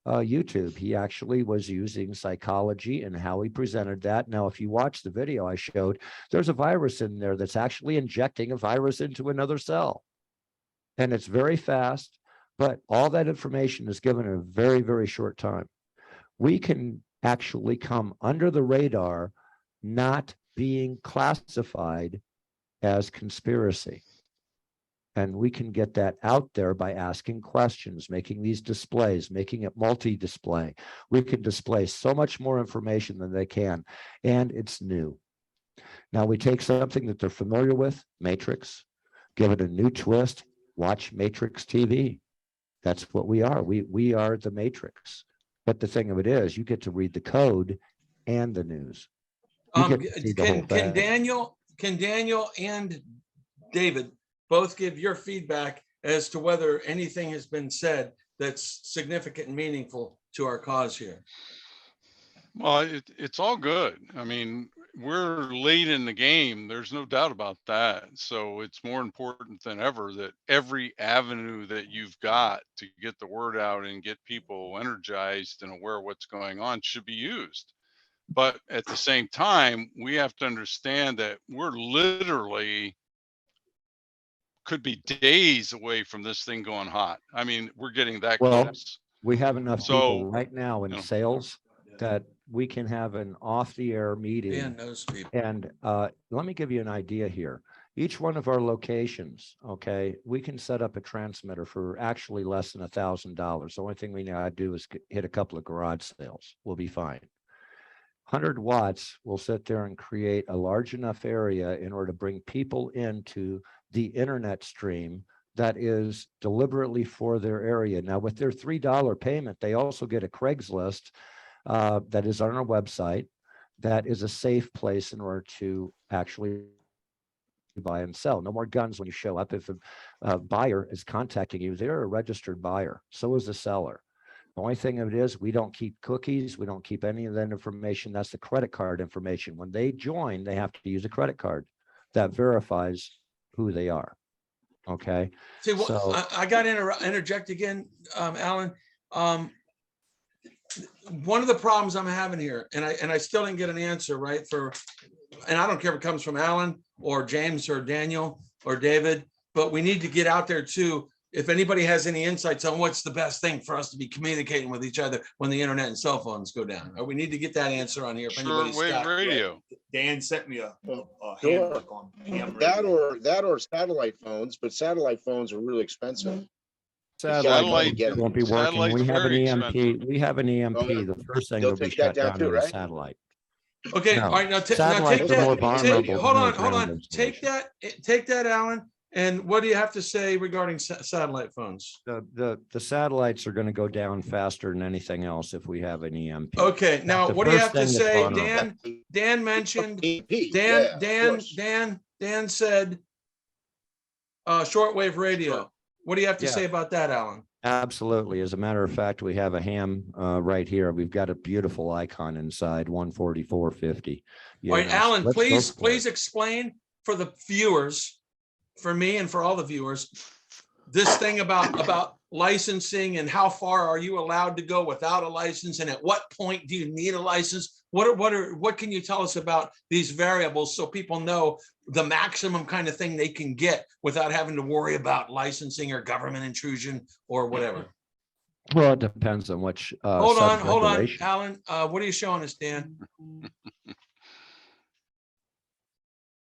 YouTube. He actually was using psychology and how he presented that. Now, if you watch the video I showed, there's a virus in there that's actually injecting a virus into another cell. And it's very fast, but all that information is given in a very, very short time. We can actually come under the radar, not being classified as conspiracy. And we can get that out there by asking questions, making these displays, making it multi-display. We can display so much more information than they can, and it's new. Now we take something that they're familiar with, Matrix, give it a new twist, watch Matrix TV. That's what we are. We are the Matrix. But the thing of it is, you get to read the code and the news. Can Daniel and David both give your feedback as to whether anything has been said that's significant and meaningful to our cause here? Well, it's all good. I mean, we're late in the game. There's no doubt about that. So it's more important than ever that every avenue that you've got to get the word out and get people energized and aware of what's going on should be used. But at the same time, we have to understand that we're literally could be days away from this thing going hot. I mean, we're getting that close. We have enough people right now in you know. sales that we can have an off-the-air meeting. Dan knows people. And let me give you an idea here. Each one of our locations, okay, we can set up a transmitter for actually less than $1,000. The only thing we gotta do is hit a couple of garage sales. We'll be fine. 100 watts will sit there and create a large enough area in order to bring people into the internet stream that is deliberately for their area. Now, with their $3 payment, they also get a Craigslist that is on our website. That is a safe place in order to actually buy and sell. No more guns when you show up. If a buyer is contacting you, they're a registered buyer. So is the seller. The only thing of it is we don't keep cookies. We don't keep any of that information. That's the credit card information. When they join, they have to use a credit card that verifies who they are. Okay. See, I got to interject again, Alan. One of the problems I'm having here, and I still didn't get an answer, right? And I don't care if it comes from Alan or James or Daniel or David, but we need to get out there too. If anybody has any insights on what's the best thing for us to be communicating with each other when the internet and cell phones go down, we need to get that answer on here. If anybody's got Radio. Dan sent me a Sure. handbook on ham radio. That or satellite phones, but satellite phones are really expensive. Satellite won't be working. We have an very EMP. expensive. We have an EMP. Oh, yeah. The first thing They'll will be take that shut down down too, to the right? satellite. Okay, No. all right, now take Satellites are more that. vulnerable Hold than on, the hold ground on. Take that, Alan. And what do you have to say regarding satellite phones? The satellites are going to go down faster than anything else if we have an EMP. Okay, That's now the what do you first have to thing that's say, vulnerable. Dan? Dan mentioned EP, yeah, of course. Dan Dan said shortwave radio. What do you have to Yeah. say about that, Alan? Absolutely. As a matter of fact, we have a ham right here. We've got a beautiful icon inside 14450. All right, Alan, Let's go for please it. explain for the viewers, for me and for all the viewers, this thing about licensing and how far are you allowed to go without a license, and at what point do you need a license? What can you tell us about these variables so people know the maximum kind of thing they can get without having to worry about licensing or government intrusion or whatever? Well, it depends on which Hold on, sub-regulation. Alan. What are you showing us, Dan?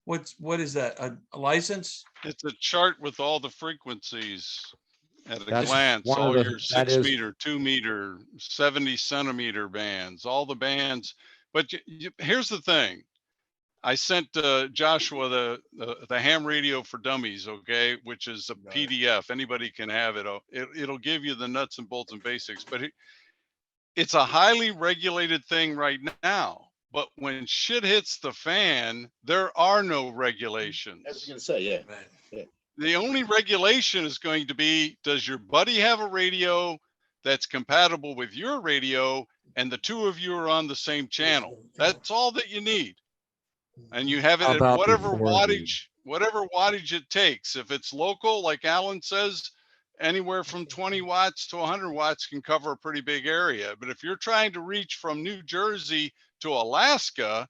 What is that? A license? It's a chart with all the frequencies at a That's glance, one of all the- your that 6 is- meter, 2 meter, 70 centimeter bands, all the bands. But here's the thing. I sent Joshua the ham radio for dummies, okay, which is a PDF. Anybody can have it. It'll give you the nuts and bolts and basics, but it's a highly regulated thing right now. But when shit hits the fan, there are no regulations. I was gonna say, yeah. The only regulation is going to be, does your buddy have a radio that's compatible with your radio, and the two of you are on the same channel? That's all that you need. And you have it How at about whatever before the- wattage it takes. If it's local, like Alan says, anywhere from 20 watts to 100 watts can cover a pretty big area. But if you're trying to reach from New Jersey to Alaska,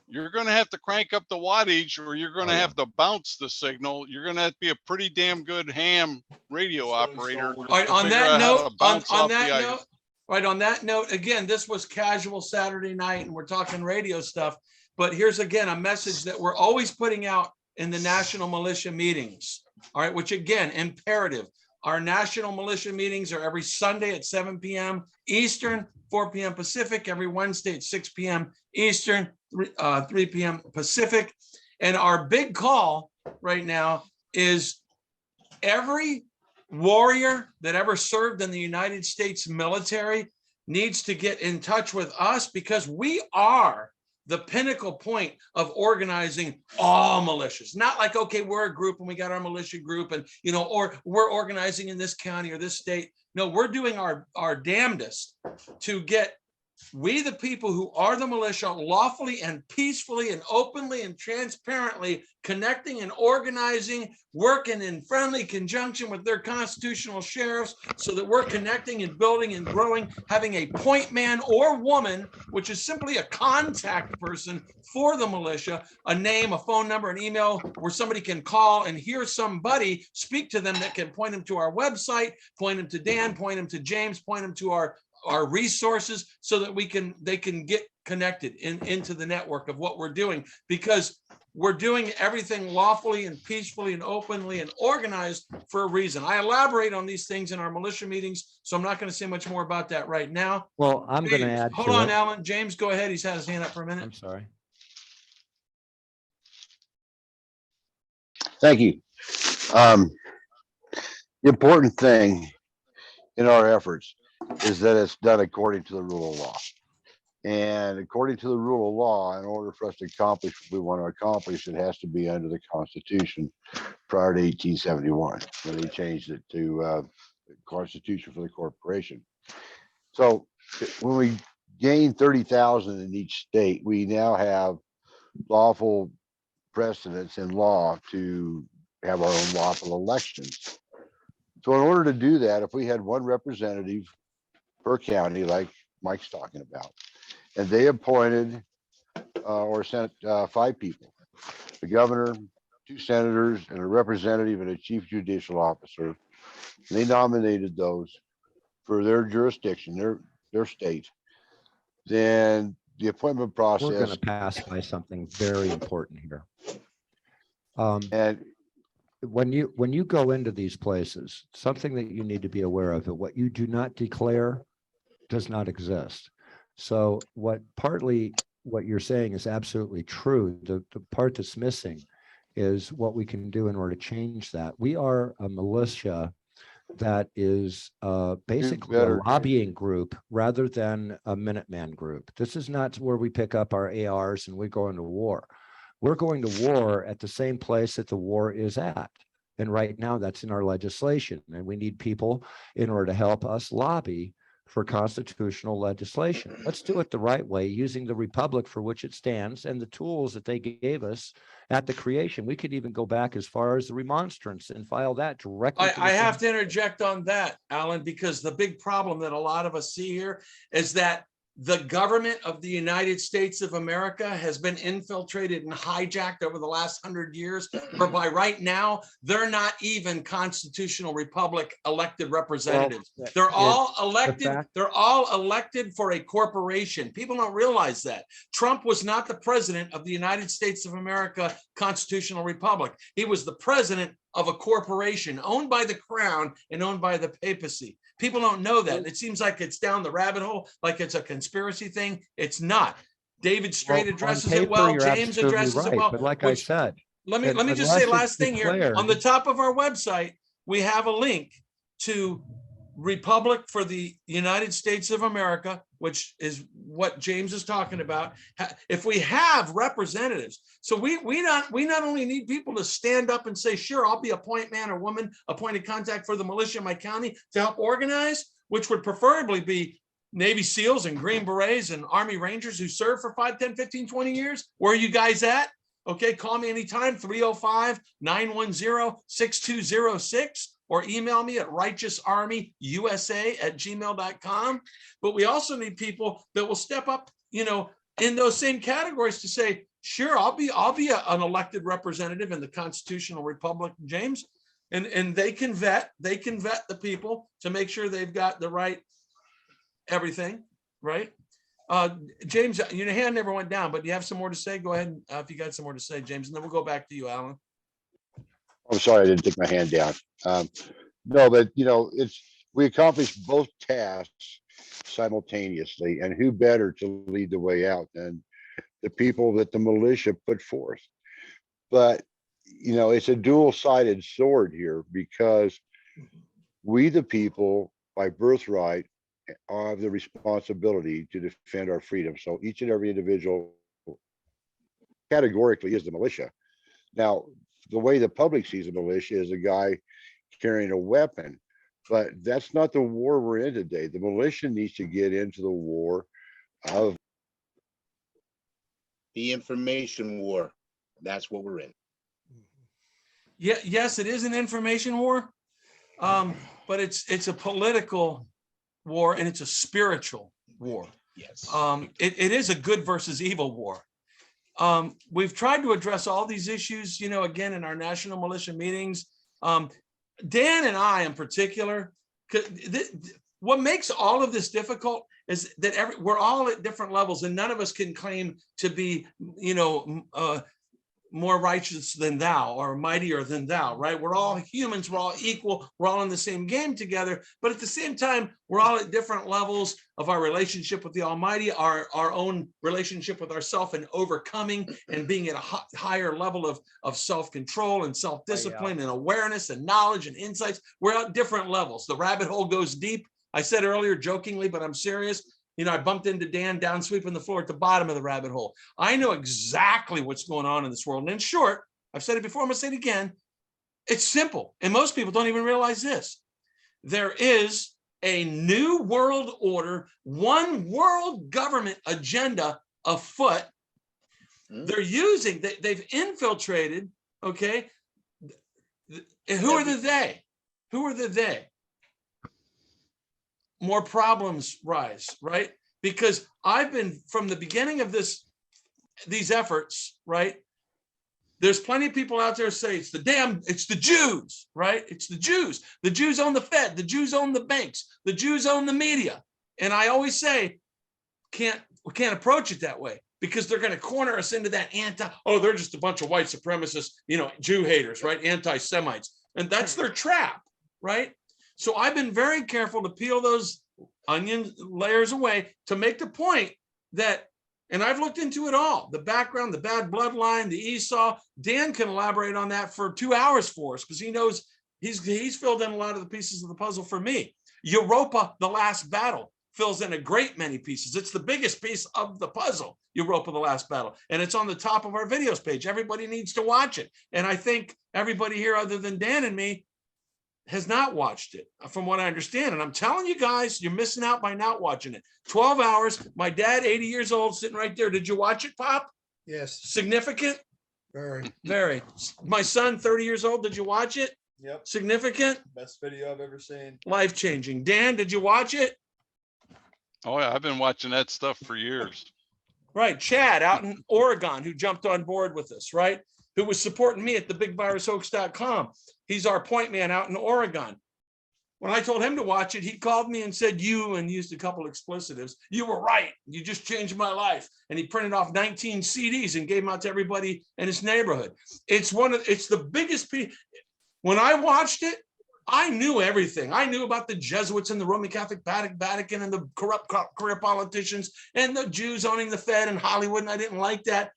you're going to have to crank up the wattage, or you're going to have to bounce the signal. You're going to have to be a pretty damn good ham radio operator. All right, to on figure that out how note, to bounce off the ice. on that note, again, this was casual Saturday night and we're talking radio stuff, but here's again a message that we're always putting out in the national militia meetings. All right, which again, imperative. Our national militia meetings are every Sunday at 7 p.m. Eastern, 4 p.m. Pacific, every Wednesday at 6 p.m. Eastern, 3 p.m. Pacific. And our big call right now is every warrior that ever served in the United States military needs to get in touch with us, because we are the pinnacle point of organizing all militias. Not like, okay, we're a group and we got our militia group and, or we're organizing in this county or this state. No, we're doing our damnedest to get we, the people who are the militia, lawfully and peacefully and openly and transparently connecting and organizing, working in friendly conjunction with their constitutional sheriffs, so that we're connecting and building and growing, having a point man or woman, which is simply a contact person for the militia, a name, a phone number, an email, where somebody can call and hear somebody speak to them that can point them to our website, point them to Dan, point them to James, point them to our resources, so that they can get connected into the network of what we're doing, because we're doing everything lawfully and peacefully and openly and organized for a reason. I elaborate on these things in our militia meetings, so I'm not going to say much more about that right now. Well, I'm going to James, add. hold to on, it. Alan. James, go ahead. He's had his hand up for a minute. I'm sorry. Thank you. The important thing in our efforts is that it's done according to the rule of law. And according to the rule of law, in order for us to accomplish what we want to accomplish, it has to be under the Constitution prior to 1871, when they changed it to the Constitution for the Corporation. So when we gain 30,000 in each state, we now have lawful precedents in law to have our own lawful elections. So in order to do that, if we had one representative per county, like Mike's talking about, and they appointed or sent 5 people, the governor, 2 senators, and a representative and a chief judicial officer, they nominated those for their jurisdiction, their state, then the appointment We're going process. to pass by something very important here. And When you go into these places, something that you need to be aware of, that what you do not declare does not exist. So partly what you're saying is absolutely true. The part that's missing is what we can do in order to change that. We are a militia that is basically a lobbying group rather than a Minuteman group. This is not where we pick up our ARs and we go into war. we're going to war at the same place that the war is at. And right now that's in our legislation. And we need people in order to help us lobby for constitutional legislation. Let's do it the right way, using the republic for which it stands and the tools that they gave us at the creation. We could even go back as far as the remonstrance and file that directly. I have to interject on that, Alan, because the big problem that a lot of us see here is that the government of the United States of America has been infiltrated and hijacked over the last 100 years, whereby right now they're not even constitutional republic elected representatives. Well, they're all the elected. fact- They're all elected for a corporation. People don't realize that. Trump was not the president of the United States of America constitutional republic. He was the president of a corporation owned by the crown and owned by the papacy. People don't know that. It seems like it's down the rabbit hole, like it's a conspiracy thing. It's not. David Straight Well, addresses on it well. paper, you're James absolutely addresses it right, well. but like I said, let me just unless say it's last thing here. declared- On the top of our website, we have a link to Republic for the United States of America, which is what James is talking about. If we have representatives, so we not only need people to stand up and say, sure, I'll be a point man or woman, appointed contact for the militia in my county to help organize, which would preferably be Navy SEALs and Green Berets and Army Rangers who served for 5, 10, 15, 20 years. Where are you guys at? Okay, call me anytime, 305-910-6206. Or email me at righteousarmyusa@gmail.com. But we also need people that will step up, in those same categories to say, sure, I'll be an elected representative in the constitutional republic, James. And they can vet the people to make sure they've got the right everything, right? James, your hand never went down, but you have some more to say? Go ahead if you got some more to say, James, and then we'll go back to you, Alan. I'm sorry, I didn't take my hand down. No, but we accomplished both tasks simultaneously, and who better to lead the way out than the people that the militia put forth? But it's a dual-sided sword here, because we, the people, by birthright, have the responsibility to defend our freedom. So each and every individual categorically is the militia. Now, the way the public sees a militia is a guy carrying a weapon, but that's not the war we're in today. The militia needs to get into the war of The information war. That's what we're in. Yeah, yes, it is an information war, but it's a political war and it's a spiritual war. Yes. It is a good versus evil war. We've tried to address all these issues, again, in our national militia meetings. Dan and I in particular, what makes all of this difficult is that we're all at different levels and none of us can claim to be, more righteous than thou or mightier than thou, right? We're all humans, we're all equal, we're all in the same game together, but at the same time, we're all at different levels of our relationship with the Almighty, our own relationship with ourselves, and overcoming and being at a higher level of self-control and self-discipline and awareness and knowledge and insights. We're at different levels. The rabbit hole goes deep. I said earlier jokingly, but I'm serious. I bumped into Dan down sweeping the floor at the bottom of the rabbit hole. I know exactly what's going on in this world. And in short, I've said it before, I'm going to say it again. It's simple. And most people don't even realize this. There is a new world order, one world government agenda afoot. They've infiltrated, okay? Who are the they? Who are the they? More problems rise, right? Because I've been, from the beginning of these efforts, right? There's plenty of people out there say it's the Jews, right? It's the Jews. The Jews own the Fed. The Jews own the banks. The Jews own the media. And I always say, we can't approach it that way, because they're going to corner us into that they're just a bunch of white supremacists, Jew haters, right? Anti-Semites. And that's their trap, right? So I've been very careful to peel those onion layers away to make the point that, and I've looked into it all, the background, the bad bloodline, the Esau. Dan can elaborate on that for 2 hours for us, because he knows he's filled in a lot of the pieces of the puzzle for me. Europa, the last battle. fills in a great many pieces. It's the biggest piece of the puzzle, Europa, the Last Battle. And it's on the top of our videos page. Everybody needs to watch it. And I think everybody here other than Dan and me has not watched it, from what I understand. And I'm telling you guys, you're missing out by not watching it. 12 hours. My dad, 80 years old, sitting right there. Did you watch it, Pop? Yes, Significant? very. Very. My son, 30 years old. Did you watch it? Yep. Significant? Best video I've ever seen. Life-changing. Dan, did you watch it? Oh yeah, I've been watching that stuff for years. Right. Chad out in Oregon, who jumped on board with us, right? Who was supporting me at the bigvirushoax.com. He's our point man out in Oregon. When I told him to watch it, he called me and said, you, and used a couple explicitives. You were right. You just changed my life. And he printed off 19 CDs and gave them out to everybody in his neighborhood. It's the biggest piece. When I watched it, I knew everything. I knew about the Jesuits and the Roman Catholic Vatican and the corrupt career politicians and the Jews owning the Fed and Hollywood, and I didn't like that.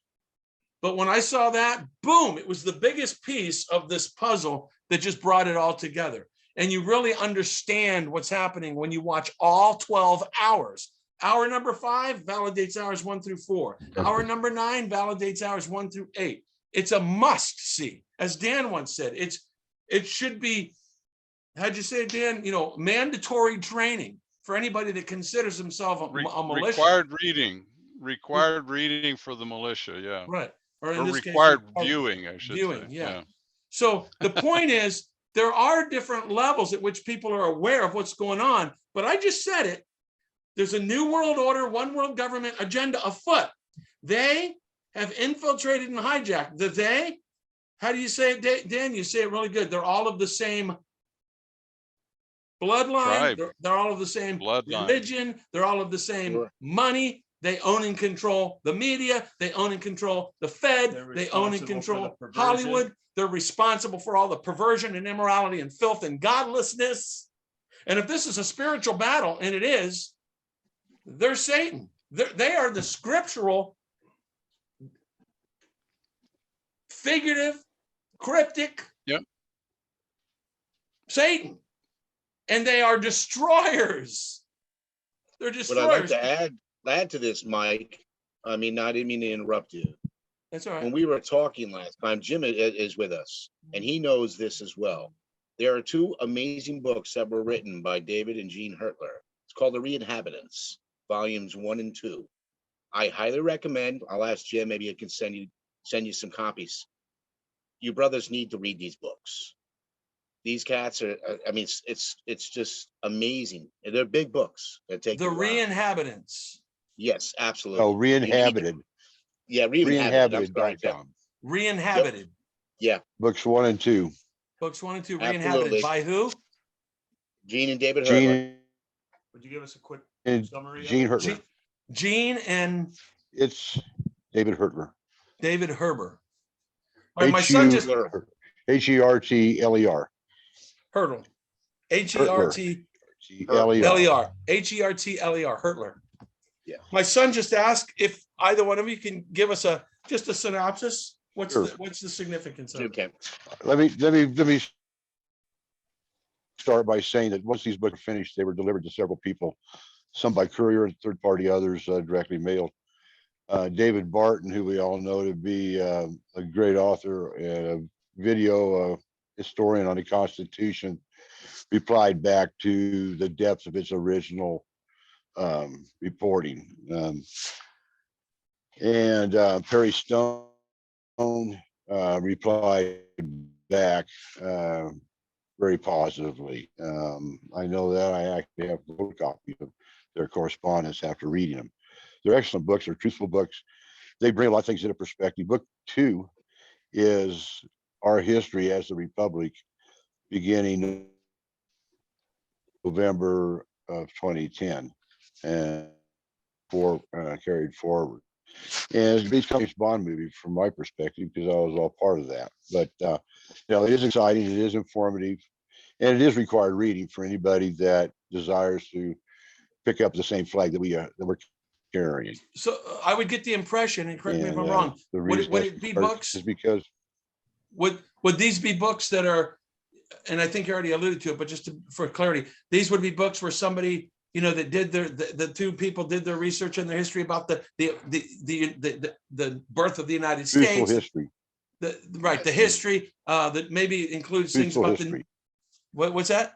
But when I saw that, boom, it was the biggest piece of this puzzle that just brought it all together. And you really understand what's happening when you watch all 12 hours. Hour number 5 validates hours 1 through 4. Hour number 9 validates hours 1 through 8. It's a must see. As Dan once said, it should be, how'd you say it, Dan? Mandatory training for anybody that considers himself a militia. Required reading for the militia. Yeah. Right. Or in this required case, viewing, I should say. Yeah. So the point is, there are different levels at which people are aware of what's going on. But I just said it. There's a new world order, one world government agenda afoot. They have infiltrated and hijacked. How do you say it, Dan? You say it really good. They're all of the same bloodline. They're all of the same religion. They're all of the same money. They own and control the media. They own and control the Fed. They own and control Hollywood. They're responsible for all the perversion and immorality and filth and godlessness. And if this is a spiritual battle, and it is, they're Satan. They are the scriptural, figurative, cryptic Satan. And they are destroyers. They're destroyers. What I'd like to add to this, Mike, I didn't mean to interrupt you. That's all right. When we were talking last time, Jim is with us, and he knows this as well. There are 2 amazing books that were written by David and Jean Hertler. It's called The Re-Inhabitants, volumes 1 and 2. I highly recommend. I'll ask Jim, maybe I can send you some copies. You brothers need to read these books. These cats are, it's just amazing. And they're big books that take The Re-Inhabitants. Yes, absolutely. Oh, Re-Inhabited. Yeah, Re-Inhabited. Re-Inhabited. Yeah. Books 1 and 2. Books 1 and 2, Re-Inhabited. By who? Gene and David Hertler. Would you give us a quick summary? Gene Hertler. Gene and it's David Hertler. David Herber. My son just Hertler. Hertler. Hertler. Hertler. Yeah. My son just asked if either one of you can give us just a synopsis. What's the significance of it? Okay. Let me start by saying that once these books are finished, they were delivered to several people, some by courier, third party, others directly mailed. David Barton, who we all know to be a great author and a video historian on the Constitution, replied back to the depths of its original reporting. And Perry Stone replied back very positively. I know that. I actually have a copy of their correspondence after reading them. They're excellent books. They're truthful books. They bring a lot of things into perspective. Book 2 is our history as the Republic, beginning November of 2010, and carried forward. And it's become a Bond movie from my perspective, because I was all part of that. But it is exciting, it is informative, and it is required reading for anybody that desires to pick up the same flag that we're carrying. So I would get the impression, and correct me if I'm wrong, would it be books? Is because would these be books that are, and I think you already alluded to it, but just for clarity, these would be books where somebody, you know, that did the two people did their research and their history about the birth of the United Truthful States. history. The history that maybe includes things Truthful about history. what's that?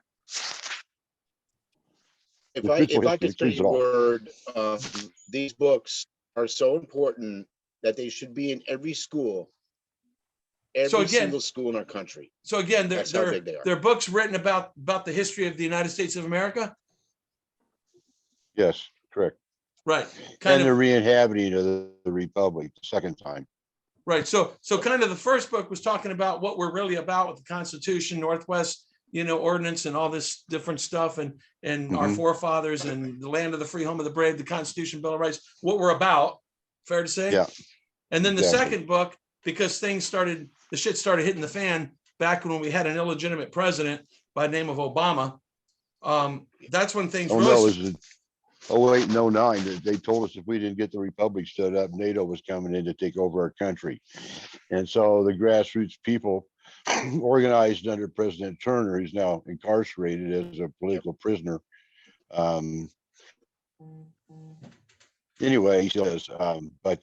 If The I truthful if I could history say includes a it all. word, these books are so important that they should be in every school, every again- single school in our country. So again, That's how big they are. they're books written about the history of the United States of America. Yes, correct. Right. And the re-inhabiting of the Republic the second time. Right. So kind of the first book was talking about what we're really about with the Constitution, Northwest, you know, ordinance and all this different stuff, and our forefathers and the land of the free, home of the brave, the Constitution, Bill of Rights, what we're about. Fair to say? Yeah. And then the Exactly. second book, because the shit started hitting the fan back when we had an illegitimate president by the name of Obama. That's when things Oh really. no, it was 08 and 09 that they told us if we didn't get the Republic stood up, NATO was coming in to take over our country. And so the grassroots people organized under President Turner, who's now incarcerated as a political prisoner. Anyway, he still is. But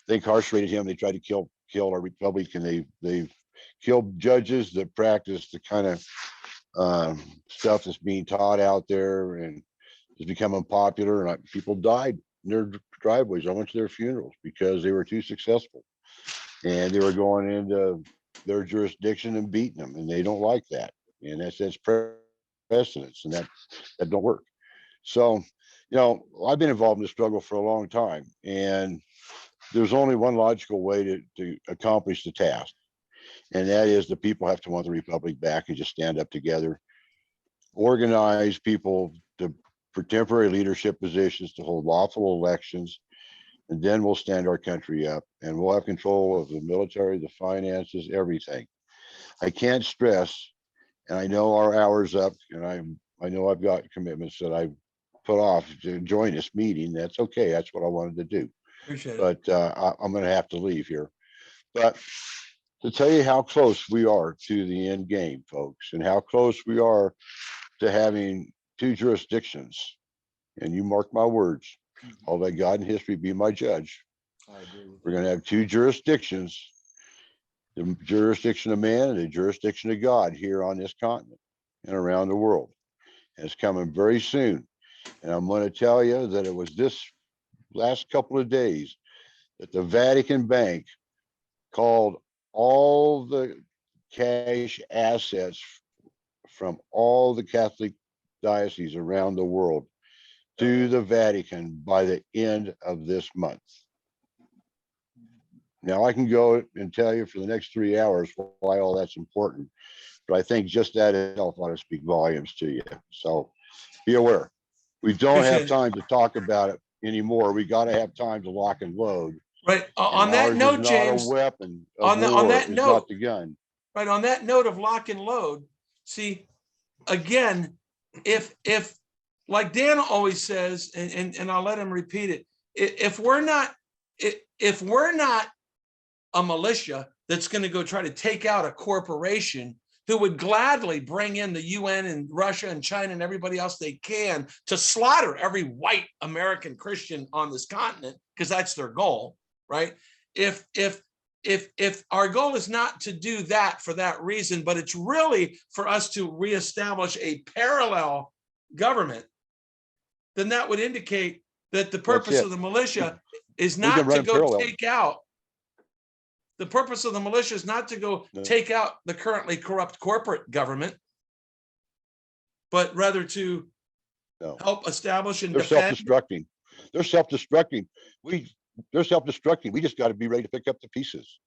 they incarcerated him. They tried to kill our Republic, and they've killed judges that practice the kind of stuff that's being taught out there, and it's become unpopular. And people died in their driveways. I went to their funerals because they were too successful, and they were going into their jurisdiction and beating them, and they don't like that. And that's precedence, and that don't work. So, you know, I've been involved in the struggle for a long time, and there's only one logical way to accomplish the task, and that is the people have to want the Republic back and just stand up together, organize people for temporary leadership positions to hold lawful elections, and then we'll stand our country up, and we'll have control of the military, the finances, everything. I can't stress, and I know our hour's up, and I know I've got commitments that I've put off to join this meeting. That's okay. That's what I wanted to do. Appreciate it. But I'm going to have to leave here. But to tell you how close we are to the end game, folks, and how close we are to having two jurisdictions, and you mark my words, I'll let God and history be my judge. We're going to have two jurisdictions, the jurisdiction of man and the jurisdiction of God here on this continent and around the world. And it's coming very soon. And I'm going to tell you that it was this last couple of days that the Vatican Bank called all the cash assets from all the Catholic dioceses around the world to the Vatican by the end of this month. Now I can go and tell you for the next 3 hours why all that's important, but I think just that itself ought to speak volumes to you. So be aware. We don't have time to talk about it anymore. We got to have time to lock and load. Right. On that note, James, a weapon on that it's note, not the gun. Right. On that note of lock and load, see, again, if like Dan always says, and I'll let him repeat it, if we're not a militia that's going to go try to take out a corporation who would gladly bring in the UN and Russia and China and everybody else they can to slaughter every white American Christian on this continent, because that's their goal, right? If our goal is not to do that for that reason, but it's really for us to reestablish a parallel government, then that would indicate that the purpose of the militia is not to go take out. The purpose of the militia is not to go take out the currently corrupt corporate government, but rather to help establish and defend. Self-destructing. They're self-destructing. They're self-destructing. We just got to be ready to pick up the pieces.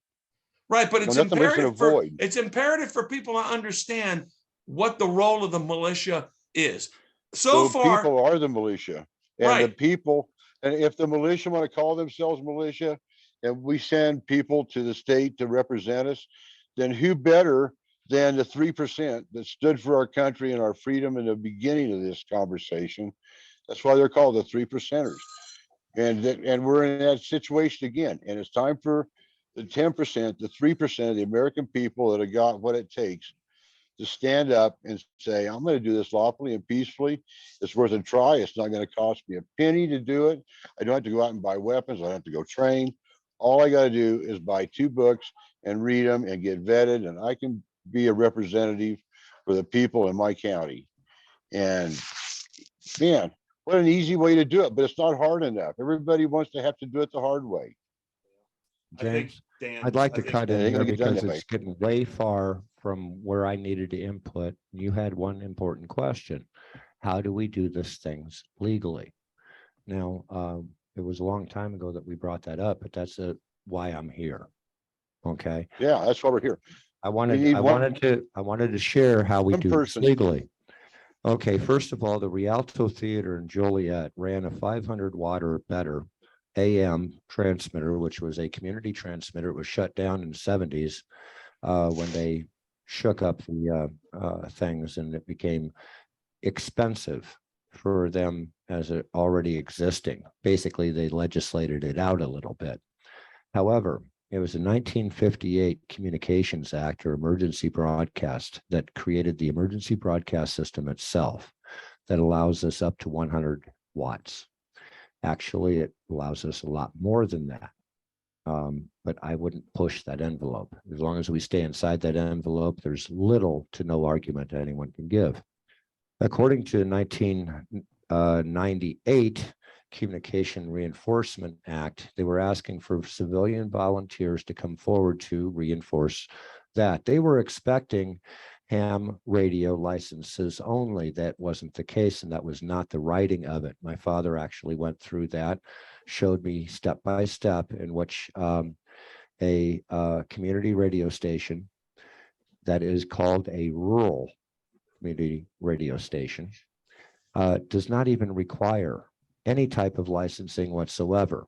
Right, but it's imperative for people to understand what the role of the militia is. So far, people are the militia, and the people. And if the militia want to call themselves militia, and we send people to the state to represent us, then who better than the 3% that stood for our country and our freedom in the beginning of this conversation? That's why they're called the 3%ers. And we're in that situation again. And it's time for the 10%, the 3% of the American people that have got what it takes to stand up and say, I'm going to do this lawfully and peacefully. It's worth a try. It's not going to cost me a penny to do it. I don't have to go out and buy weapons. I don't have to go train. All I got to do is buy 2 books and read them and get vetted, and I can be a representative for the people in my county. And man, what an easy way to do it, but it's not hard enough. Everybody wants to have to do it the hard way. I think, James, Dan, I'd like I to think- cut Yeah, in it ain't here gonna get done because that way. it's getting way far from where I needed to input. You had one important question. How do we do this things legally? Now, it was a long time ago that we brought that up, but that's why I'm here. Okay. Yeah, that's why we're here. I We wanted, need I one- wanted to share how we one do this person. legally. Okay, first of all, the Rialto Theater in Joliet ran a 500 watt or better AM transmitter, which was a community transmitter. It was shut down in the 70s when they shook up the things, and it became expensive for them as it already existing. Basically, they legislated it out a little bit. However, it was a 1958 Communications Act or emergency broadcast that created the emergency broadcast system itself that allows us up to 100 watts. Actually, it allows us a lot more than that. But I wouldn't push that envelope. As long as we stay inside that envelope, there's little to no argument anyone can give. According to 1998 Communication Reinforcement Act, they were asking for civilian volunteers to come forward to reinforce that. They were expecting ham radio licenses only. That wasn't the case, and that was not the writing of it. My father actually went through that, showed me step by step in which a community radio station that is called a rural community radio station does not even require any type of licensing whatsoever.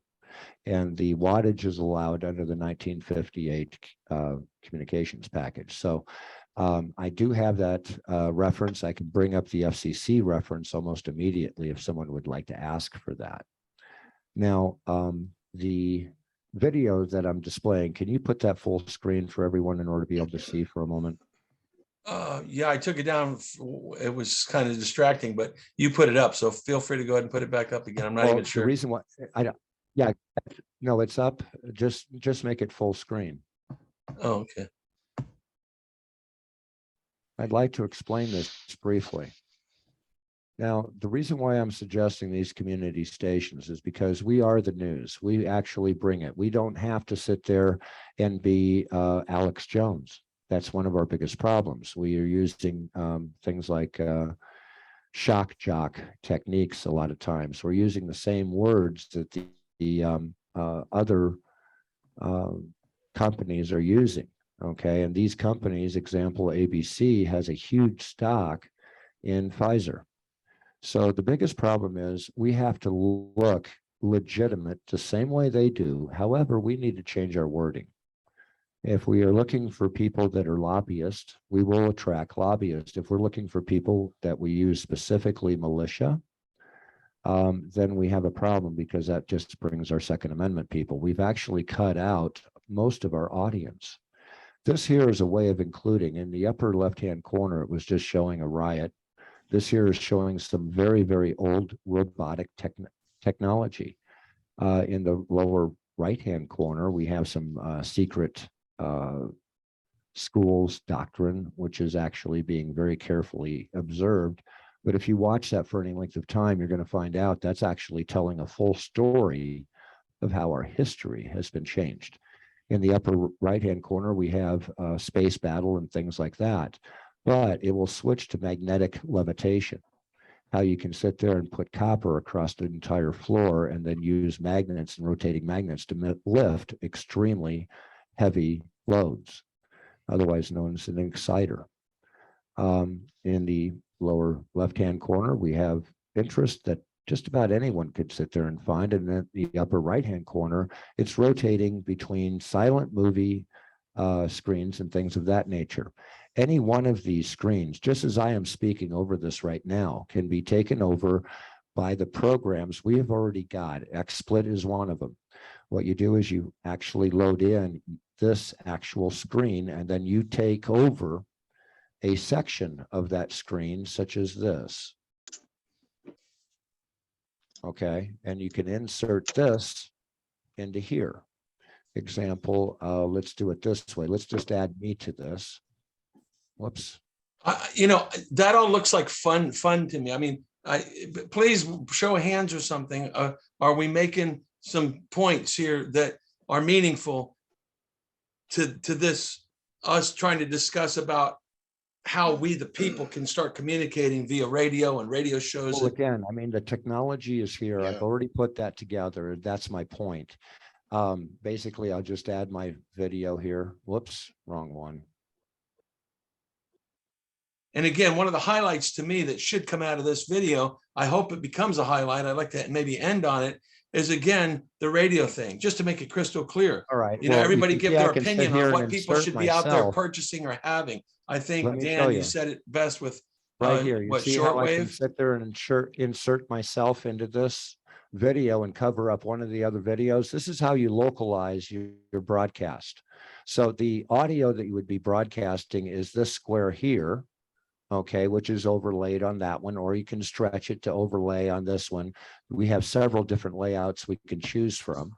And the wattage is allowed under the 1958 communications package. So I do have that reference. I can bring up the FCC reference almost immediately if someone would like to ask for that. Now, the video that I'm displaying, can you put that full screen for everyone in order to be able to see for a moment? Yeah, I took it down. It was kind of distracting, but you put it up. So feel free to go ahead and put it back up again. I'm not Well, even sure. The reason why I don't, yeah, no, it's up. Just make it full screen. Oh, okay. I'd like to explain this briefly. Now, the reason why I'm suggesting these community stations is because we are the news. We actually bring it. We don't have to sit there and be Alex Jones. That's one of our biggest problems. We are using things like shock jock techniques a lot of times. We're using the same words that the other companies are using. Okay, and these companies, example ABC, has a huge stock in Pfizer. So the biggest problem is we have to look legitimate the same way they do. However, we need to change our wording. If we are looking for people that are lobbyists, we will attract lobbyists. If we're looking for people that we use specifically militia, then we have a problem because that just brings our Second Amendment people. We've actually cut out most of our audience. This here is a way of including. In the upper left-hand corner, it was just showing a riot. This here is showing some very, very old robotic technology. In the lower right-hand corner, we have some secret schools doctrine, which is actually being very carefully observed. But if you watch that for any length of time, you're going to find out that's actually telling a full story of how our history has been changed. In the upper right-hand corner, we have space battle and things like that, but it will switch to magnetic levitation. How you can sit there and put copper across the entire floor and then use magnets and rotating magnets to lift extremely heavy loads, otherwise known as an exciter. In the lower left-hand corner, we have interest that just about anyone could sit there and find. And then the upper right-hand corner, it's rotating between silent movie screens and things of that nature. Any one of these screens, just as I am speaking over this right now, can be taken over by the programs we have already got. XSplit is one of them. What you do is you actually load in this actual screen, and then you take over a section of that screen, such as this. Okay, and you can insert this into here. Example, let's do it this way. Let's just add me to this. Whoops. You know, that all looks like fun to me. I mean, please show of hands or something. Are we making some points here that are meaningful to this, us trying to discuss about how we, the people, can start communicating via radio and radio shows? Well, again, I mean, the technology is here. Yeah. I've already put that together. That's my point. Basically, I'll just add my video here. Whoops, wrong one. And again, one of the highlights to me that should come out of this video, I hope it becomes a highlight, I'd like to maybe end on it, is again, the radio thing, just to make it crystal clear. All right. You know, well, everybody you give can- their I can sit opinion here on and what people insert should be out there myself. purchasing or having. I Let think, me Dan, show you you. said it best with Right here, you what, see how I can shortwave? sit there and insert myself into this video and cover up one of the other videos. This is how you localize your broadcast. So the audio that you would be broadcasting is this square here, okay, which is overlaid on that one, or you can stretch it to overlay on this one. We have several different layouts we can choose from,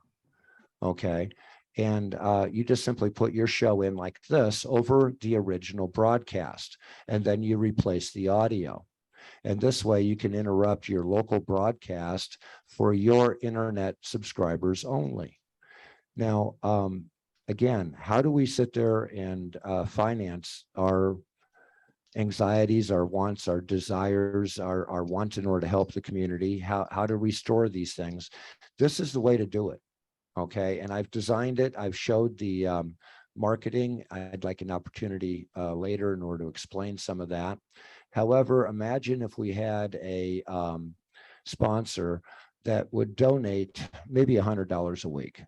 okay? And you just simply put your show in like this over the original broadcast, and then you replace the audio. And this way you can interrupt your local broadcast for your internet subscribers only. Now, again, how do we sit there and finance our anxieties, our wants, our desires, our wants in order to help the community? How to restore these things? This is the way to do it. Okay, and I've designed it. I've showed the marketing. I'd like an opportunity later in order to explain some of that. However, imagine if we had a sponsor that would donate maybe $100 a week.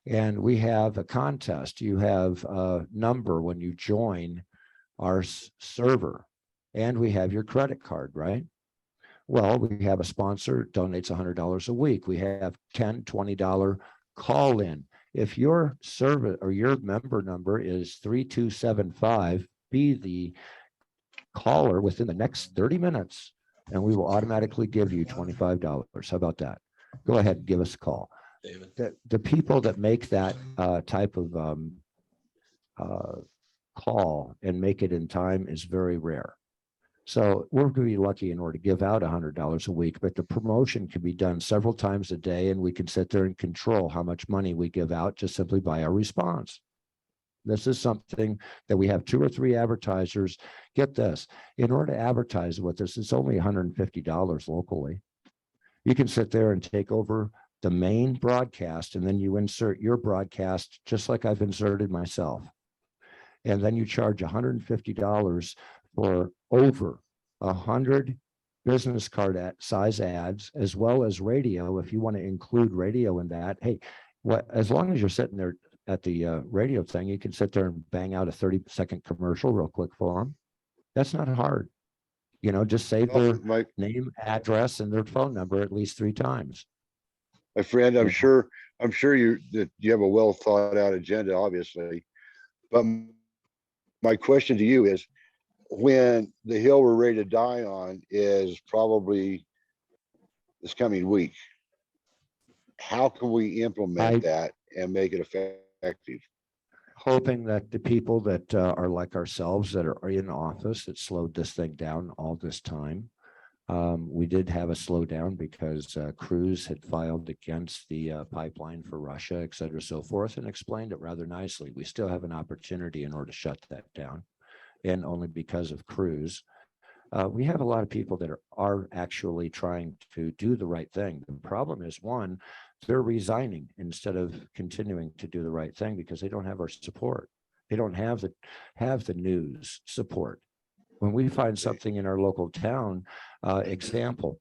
And we have a contest. You have a number when you join our server, and we have your credit card, right? Well, we have a sponsor donates $100 a week. We have $10, $20 call in. If your service or your member number is 3275, be the caller within the next 30 minutes, and we will automatically give you $25. How about that? Go ahead and give us a call. David. The people that make that type of call and make it in time is very rare. So we're going to be lucky in order to give out $100 a week, but the promotion can be done several times a day, and we can sit there and control how much money we give out just simply by our response. This is something that we have 2 or 3 advertisers. Get this, in order to advertise with us, it's only $150 locally. You can sit there and take over the main broadcast, and then you insert your broadcast just like I've inserted myself. And then you charge $150 for over 100 business card size ads, as well as radio. If you want to include radio in that, hey, as long as you're sitting there at the radio thing, you can sit there and bang out a 30-second commercial real quick for them. That's not hard. You know, just save their name, address, and their phone number at least 3 times. My friend, I'm sure you have a well thought out agenda, obviously. But my question to you is, when the hill we're ready to die on is probably this coming week, how can we implement that and make it effective? Hoping that the people that are like ourselves that are in office that slowed this thing down all this time. We did have a slowdown because Cruz had filed against the pipeline for Russia, et cetera, so forth, and explained it rather nicely. We still have an opportunity in order to shut that down, and only because of Cruz. We have a lot of people that are actually trying to do the right thing. The problem is, one, they're resigning instead of continuing to do the right thing because they don't have our support. They don't have the news support. When we find something in our local town, example,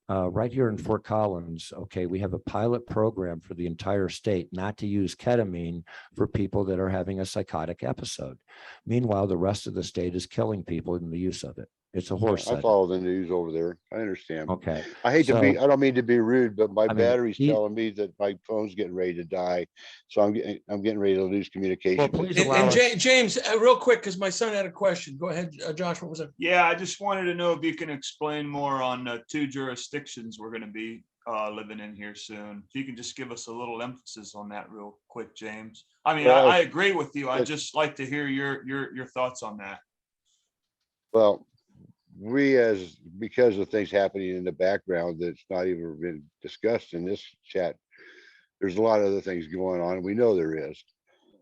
right here in Fort Collins, okay, we have a pilot program for the entire state not to use ketamine for people that are having a psychotic episode. Meanwhile, the rest of the state is killing people in the use of it. It's a horse I setting. follow the news over there. I understand. Okay. I hate to be, So, I don't mean to be rude, but my I mean, battery's he- telling me that my phone's getting ready to die. So I'm getting ready to lose communication. Well, with please you. allow And us. James, real quick, because my son had a question. Go ahead, Josh. What was it? Yeah, I just wanted to know if you can explain more on two jurisdictions we're going to be living in here soon. If you can just give us a little emphasis on that real quick, James. I mean, Well, I agree with you. I'd it- just like to hear your thoughts on that. Well, because of things happening in the background that's not even been discussed in this chat, there's a lot of other things going on. We know there is.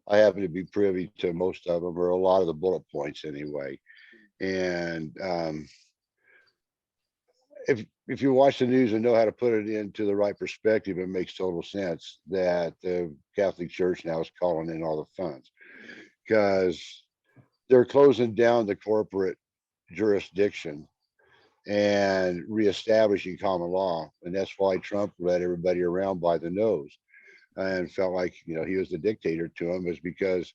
I happen to be privy to most of them, or a lot of the bullet points anyway. And if you watch the news and know how to put it into the right perspective, it makes total sense that the Catholic Church now is calling in all the funds, because they're closing down the corporate jurisdiction and reestablishing common law. And that's why Trump led everybody around by the nose and felt like, he was the dictator to them, is because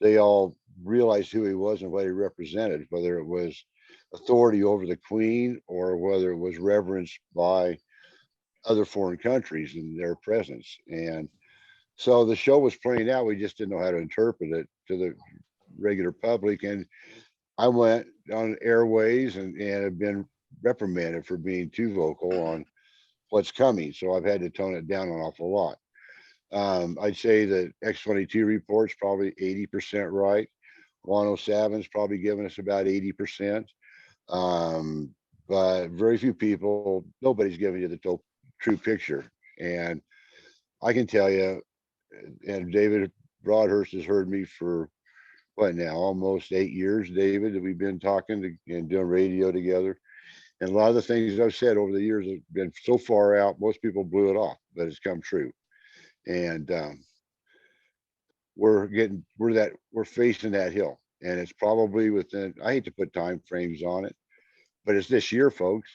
they all realized who he was and what he represented, whether it was authority over the Queen or whether it was reverence by other foreign countries and their presence. And so the show was playing out. We just didn't know how to interpret it to the regular public. And I went on airways and have been reprimanded for being too vocal on what's coming. So I've had to tone it down an awful lot. I'd say that X-22 report's probably 80% right. 107's probably giving us about 80%. But very few people, nobody's giving you the true picture. And I can tell you, and David Broadhurst has heard me for what now, almost 8 years, David, that we've been talking and doing radio together. And a lot of the things I've said over the years have been so far out, most people blew it off, but it's come true. And we're facing that hill, and it's probably within, I hate to put time frames on it, but it's this year, folks.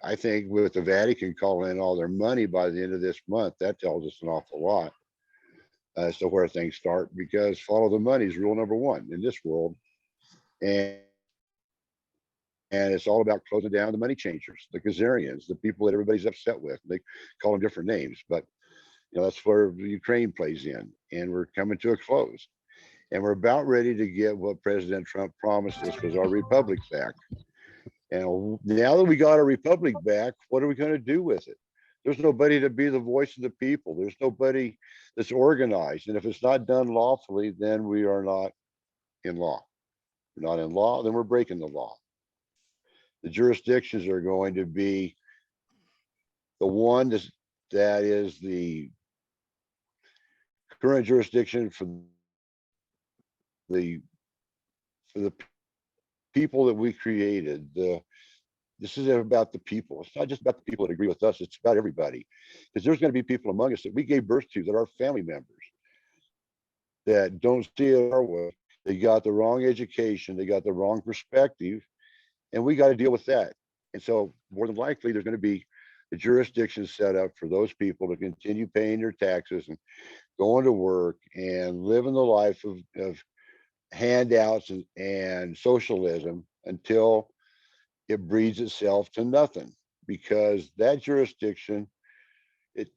I think with the Vatican calling in all their money by the end of this month, that tells us an awful lot as to where things start, because follow the money is rule number one in this world. And it's all about closing down the money changers, the gazarians, the people that everybody's upset with. They call them different names, but that's where Ukraine plays in, and we're coming to a close. And we're about ready to get what President Trump promised us was our republic back. And now that we got our republic back, what are we going to do with it? There's nobody to be the voice of the people. There's nobody that's organized. And if it's not done lawfully, then we are not in law. We're not in law, then we're breaking the law. The jurisdictions are going to be the one that is the current jurisdiction for the people that we created. This is about the people. It's not just about the people that agree with us, it's about everybody. Because there's going to be people among us that we gave birth to that are family members that don't see it our way. They got the wrong education, they got the wrong perspective, and we got to deal with that. And so more than likely there's going to be the jurisdiction set up for those people to continue paying their taxes and going to work and living the life of handouts and socialism until it breeds itself to nothing, because that jurisdiction, it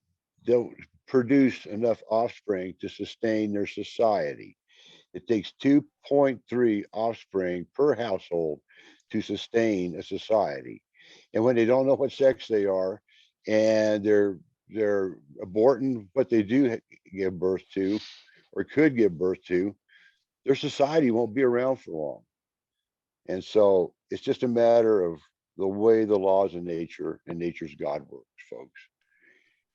don't produce enough offspring to sustain their society. It takes 2.3 offspring per household to sustain a society. And when they don't know what sex they are, and they're aborting what they do give birth to or could give birth to, their society won't be around for long. And so it's just a matter of the way the laws of nature and nature's God works, folks.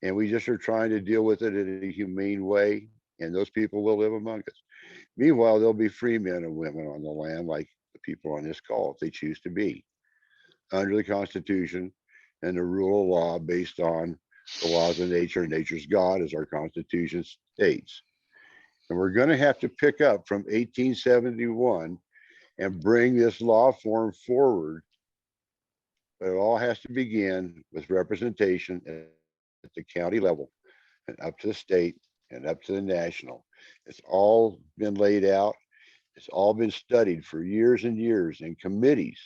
And we just are trying to deal with it in a humane way, and those people will live among us. Meanwhile, there'll be free men and women on the land, like the people on this call, if they choose to be, under the Constitution and the rule of law based on the laws of nature and nature's God, as our Constitution states. And we're going to have to pick up from 1871 and bring this law form forward. But it all has to begin with representation at the county level and up to the state and up to the national. It's all been laid out. It's all been studied for years and years in committees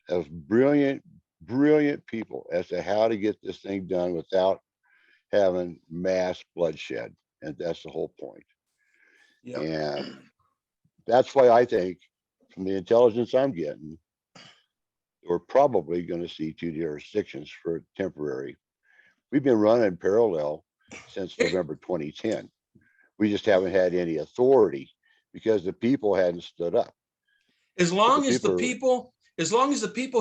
of brilliant, brilliant people as to how to get this thing done without having mass bloodshed. And that's the whole point. Yeah. And that's why I think, from the intelligence I'm getting, we're probably going to see two jurisdictions for temporary. We've been running parallel since November 2010. We just haven't had any authority because the people hadn't stood up. As long as the people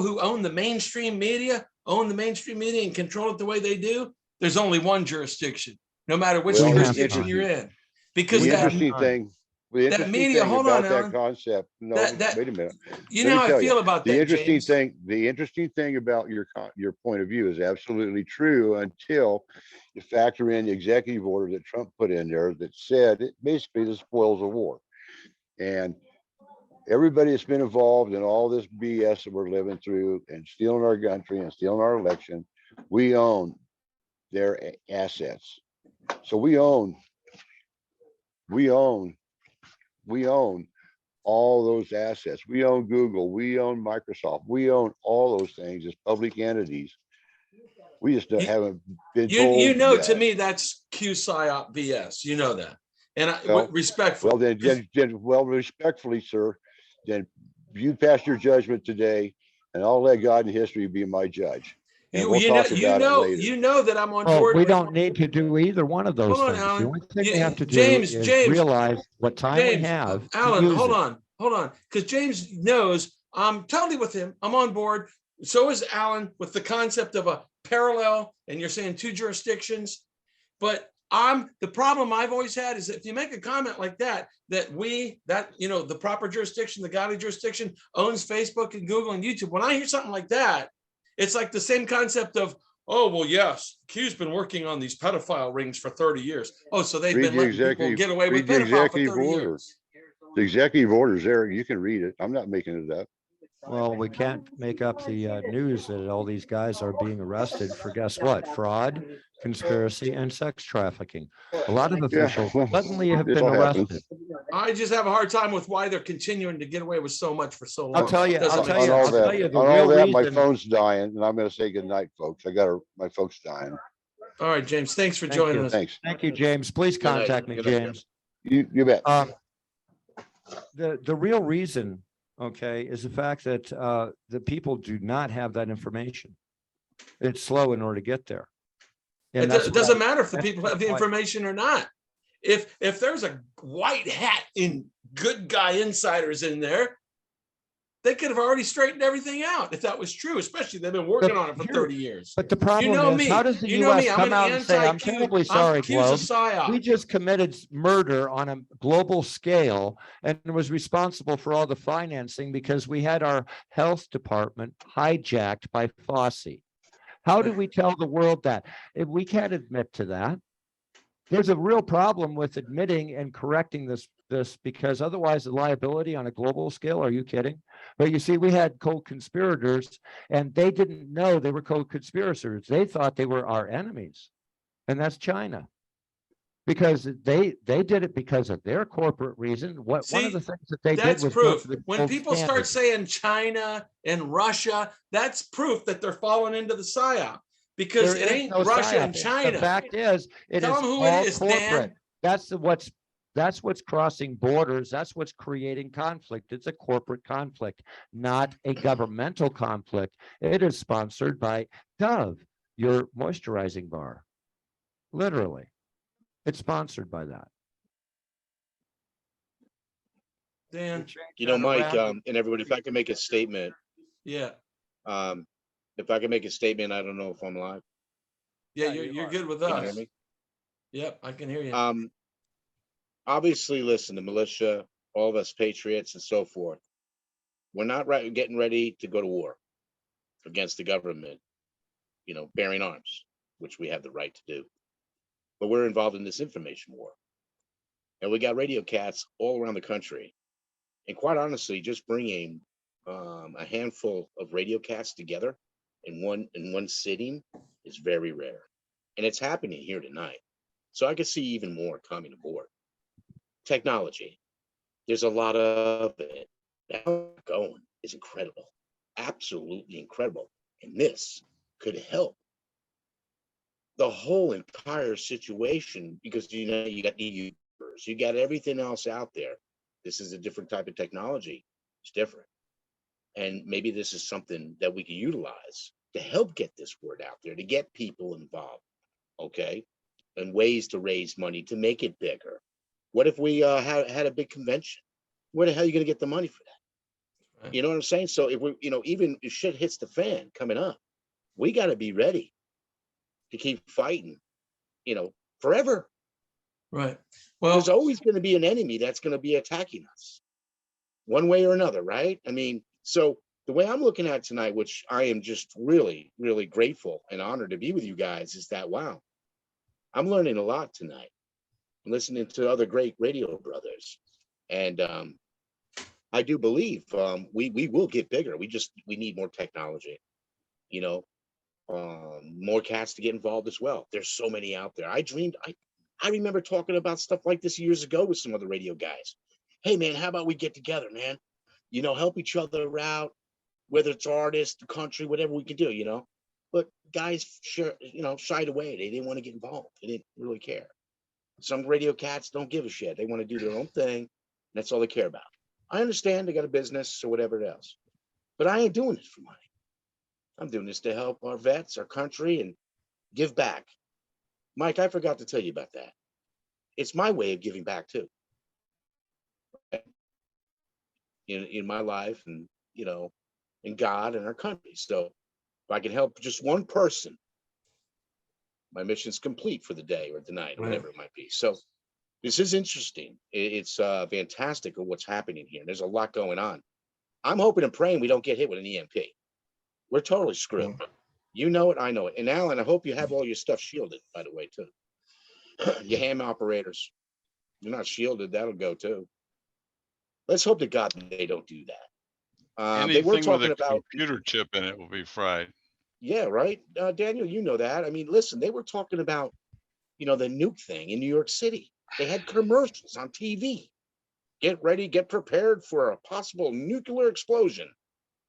who own the mainstream media and control it the way they do, there's only one jurisdiction, no matter which Well, jurisdiction you're in. Because the that interesting thing, media, hold on, about that Alan. concept. No, wait a minute. You Let know me how I tell you, feel about the that, interesting James. thing. The interesting thing about your point of view is absolutely true until you factor in the executive order that Trump put in there that said it basically the spoils of war. And everybody that's been involved in all this BS that we're living through and stealing our country and stealing our election, we own their assets. So we own all those assets. We own Google, we own Microsoft, we own all those things as public entities. We just haven't been told. You know, yet. to me, that's Q-PSYOP BS. You know that. And respectfully. Well, respectfully, sir, then you pass your judgment today, and I'll let God in history be my judge. And we'll talk about it later. You know that I'm on board. We don't need to do either one of those things. Alan. The only thing we have to do James, is realize what time we have. Alan, hold on. Because James knows I'm totally with him. I'm on board. So is Alan with the concept of a parallel, and you're saying two jurisdictions. But the problem I've always had is that if you make a comment like that, the proper jurisdiction, the godly jurisdiction owns Facebook and Google and YouTube. When I hear something like that, it's like the same concept of, oh, well, yes, Q's been working on these pedophile rings for 30 years. Oh, so they've been letting people get away with pedophile for 30 years. The executive order's there. You can read it. I'm not making it up. Well, we can't make up the news that all these guys are being arrested for, guess what? Fraud, conspiracy, and sex trafficking. A lot of officials suddenly have been arrested. I just have a hard time with why they're continuing to get away with so much for so long. I'll tell you on all that, my phone's dying, and I'm going to say good night, folks. My phone's dying. All right, James. Thanks for joining us. Thanks. Thank you, James. Please contact me, James. You bet. The real reason, okay, is the fact that the people do not have that information. It's slow in order to get there. And it doesn't matter if the people have the information or not. If there's a white hat in good guy insiders in there, they could have already straightened everything out if that was true, especially they've been working on it for 30 years. But the problem is, how does the U.S. come out and say, I'm terribly sorry, Globe, we just committed murder on a global scale and was responsible for all the financing because we had our health department hijacked by Fauci. How do we tell the world that? If we can't admit to that. There's a real problem with admitting and correcting this because otherwise the liability on a global scale, are you kidding? But you see, we had co-conspirators and they didn't know they were co-conspirators. They thought they were our enemies. And that's China. Because they did it because of their corporate reason. One of the things that they did was proof. When people start saying China and Russia, that's proof that they're falling into the PSYOP. Because it ain't Russia and China. The fact is, it is all corporate. That's what's crossing borders. That's what's creating conflict. It's a corporate conflict, not a governmental conflict. It is sponsored by Dove, your moisturizing bar. Literally, it's sponsored by that. Dan, Mike, and everybody, if I can make a statement. Yeah. If I can make a statement, I don't know if I'm live. Yeah, you're good with us. Can you hear me? Yep, I can hear you. Obviously, listen, the militia, all of us patriots and so forth, we're not getting ready to go to war against the government, bearing arms, which we have the right to do. But we're involved in this information war. And we got radio cats all around the country. And quite honestly, just bringing a handful of radio cats together in one sitting is very rare, and it's happening here tonight. So I could see even more coming aboard. Technology, there's a lot of it. How it's going is incredible. absolutely incredible. And this could help the whole entire situation because, you know, you got the YouTubers, you got everything else out there. This is a different type of technology. It's different. And maybe this is something that we can utilize to help get this word out there, to get people involved, okay? And ways to raise money to make it bigger. What if we had a big convention? Where the hell are you going to get the money for that? Right. You know what I'm saying? So if we, you know, even if shit hits the fan coming up, we got to be ready to keep fighting, you know, forever. Right. Well, There's always going to be an enemy that's going to be attacking us one way or another, right? I mean, so the way I'm looking at it tonight, which I am just really, really grateful and honored to be with you guys, is that, wow, I'm learning a lot tonight, listening to other great radio brothers. And I do believe we will get bigger. We need more technology, you know, more cats to get involved as well. There's so many out there. I remember talking about stuff like this years ago with some other radio guys. Hey man, how about we get together, man? You know, help each other out, whether it's artists, the country, whatever we can do, you know. But guys shied away. They didn't want to get involved. They didn't really care. Some radio cats don't give a shit. They want to do their own thing. That's all they care about. I understand they got a business or whatever else, but I ain't doing this for money. I'm doing this to help our vets, our country, and give back. Mike, I forgot to tell you about that. It's my way of giving back too. In my life and, you know, in God and our country. So if I can help just one person, my mission's complete for the day or the night or whatever it might be. So this is interesting. It's fantastic of what's happening here. There's a lot going on. I'm hoping and praying we don't get hit with an EMP. We're totally screwed. You know it, I know it. And Alan, I hope you have all your stuff shielded, by the way, too. Your ham operators, you're not shielded, that'll go too. Let's hope to God they don't do that. They were Anything with talking a about computer chip in it will be fried. Yeah, right. Daniel, you know that. I mean, listen, they were talking about, you know, the nuke thing in New York City. They had commercials on TV. Get ready, get prepared for a possible nuclear explosion.